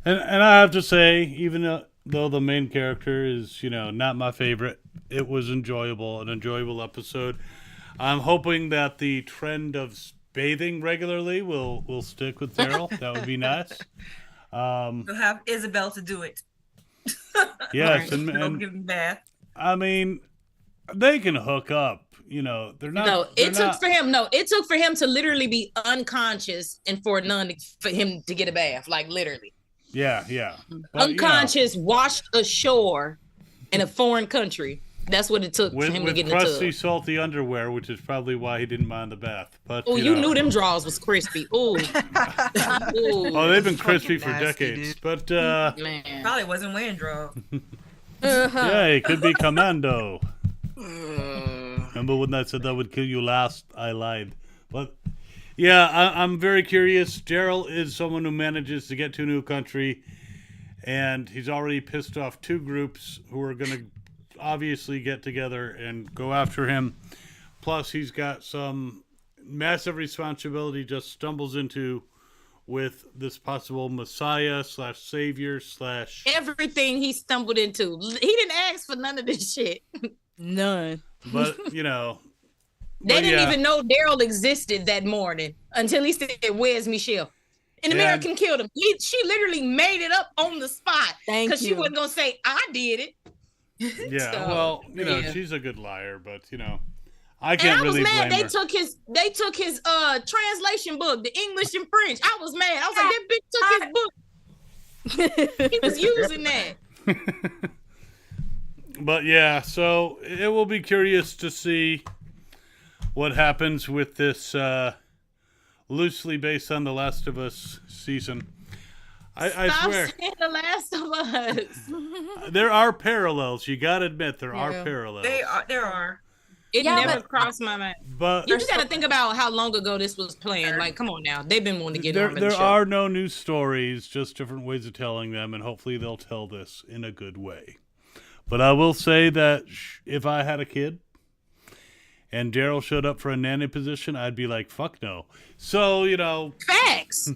Speaker 2: And I have to say, even though the main character is, you know, not my favorite, it was an enjoyable episode. I'm hoping that the trend of bathing regularly will stick with Daryl. That would be nice.
Speaker 4: We'll have Isabel to do it.
Speaker 2: Yes,
Speaker 4: Don't
Speaker 2: and
Speaker 4: give him bath.
Speaker 2: I mean, they can hook up. You know, they're not.
Speaker 3: No, it took for him to literally be unconscious and for him to get a bath, like literally.
Speaker 2: Yeah. But,
Speaker 3: Unconscious, washed ashore in a foreign country. That's what it took for him to get in the tub.
Speaker 2: With crusty, salty underwear, which is probably why he didn't mind the bath. But
Speaker 3: oh, you knew them drawers was crispy. Ooh.
Speaker 2: Oh, they've been crispy for decades.
Speaker 10: Dude.
Speaker 2: But
Speaker 3: Man.
Speaker 4: Probably wasn't wearing drawers.
Speaker 2: yeah, it could be Commando. Remember when I said that would kill you last? I lied. But yeah, I'm very curious. Daryl is someone who manages to get to a new country, and he's already pissed off two groups who are going to obviously get together and go after him. Plus, he's got some massive responsibility just stumbles into with this possible messiah / savior /
Speaker 3: everything he stumbled into. He didn't ask for none of this shit.
Speaker 6: None.
Speaker 2: But, you know.
Speaker 3: They didn't even know Daryl existed that morning until he said, "Where's Michelle?" An American killed him. She literally made it up on the spot. Because she wasn't going to say, I did it.
Speaker 2: Yeah,
Speaker 3: So,
Speaker 2: well, she's a good liar, but, I can't really blame her.
Speaker 3: They took his translation book, the English and French. I was mad. I was like, that bitch took his book. He was using that.
Speaker 2: But yeah, so it will be curious to see what happens with this loosely based on The Last of Us season. I swear.
Speaker 3: Saying The Last of Us.
Speaker 2: There are parallels. You gotta admit there are parallels.
Speaker 4: There are.
Speaker 3: It never crossed my mind.
Speaker 2: But
Speaker 3: you just got to think about how long ago this was planned. Like, come on now, they've been wanting to get on
Speaker 2: there are no new stories, just different ways of telling them, and hopefully they'll tell this in a good way. But I will say that if I had a kid and Daryl showed up for a nanny position, I'd be like, fuck no. So,
Speaker 3: facts.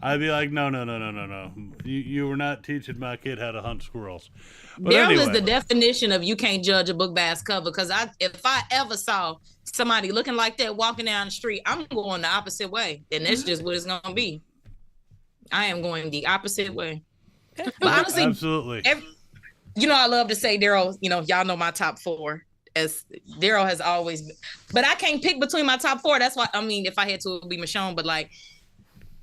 Speaker 2: I'd be like, no. You were not teaching my kid how to hunt squirrels. But
Speaker 3: Daryl
Speaker 2: anyway.
Speaker 3: is the definition of you can't judge a book by its cover. Because if I ever saw somebody looking like that walking down the street, I'm going the opposite way. And that's just what it's going to be. I am going the opposite way. But honestly,
Speaker 2: absolutely.
Speaker 3: I love to say Daryl, y'all know my top 4. As Daryl has always been. But I can't pick between my top 4. That's why, if I had to, it would be Michonne. But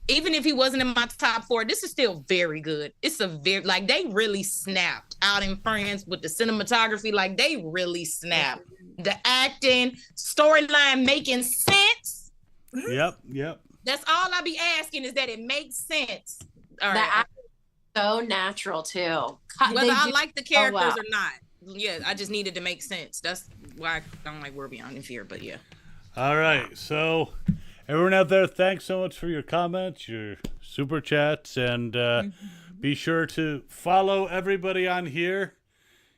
Speaker 3: even if he wasn't in my top 4, this is still very good. It's they really snapped out in Friends with the cinematography. They really snapped. The acting, storyline making sense.
Speaker 2: Yep.
Speaker 3: That's all I be asking is that it makes sense. All right.
Speaker 7: The acting is so natural too.
Speaker 3: Whether I like the characters or not. Yeah, I just needed to make sense. That's why I don't like We're Beyond in Fear, but yeah.
Speaker 2: All right, so everyone out there, thanks so much for your comments, your super chats, and be sure to follow everybody on here.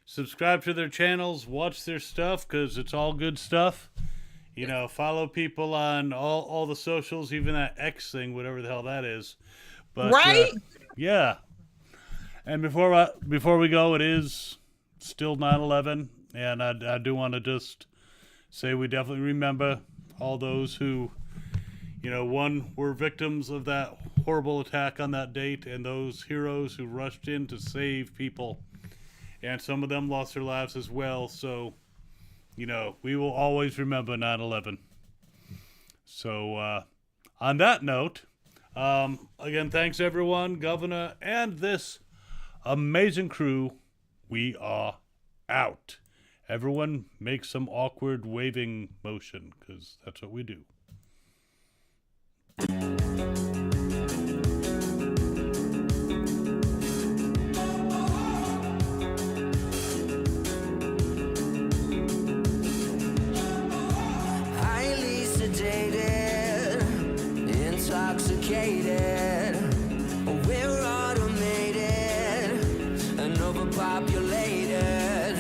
Speaker 2: Subscribe to their channels, watch their stuff, because it's all good stuff. Follow people on all the socials, even that X thing, whatever the hell that is. But,
Speaker 3: right?
Speaker 2: Yeah. And before we go, it is still 9/11, and I do want to just say we definitely remember all those who, were victims of that horrible attack on that date, and those heroes who rushed in to save people, and some of them lost their lives as well. So, we will always remember 9/11. So, on that note, again, thanks everyone, Governor, and this amazing crew. We are out. Everyone make some awkward waving motion, because that's what we do.
Speaker 1: Highly sedated, intoxicated, we're automated and overpopulated.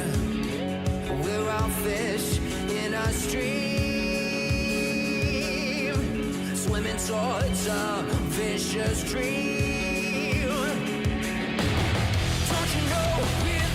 Speaker 1: We're all fish in a stream, swimming towards a vicious dream. Don't you know we're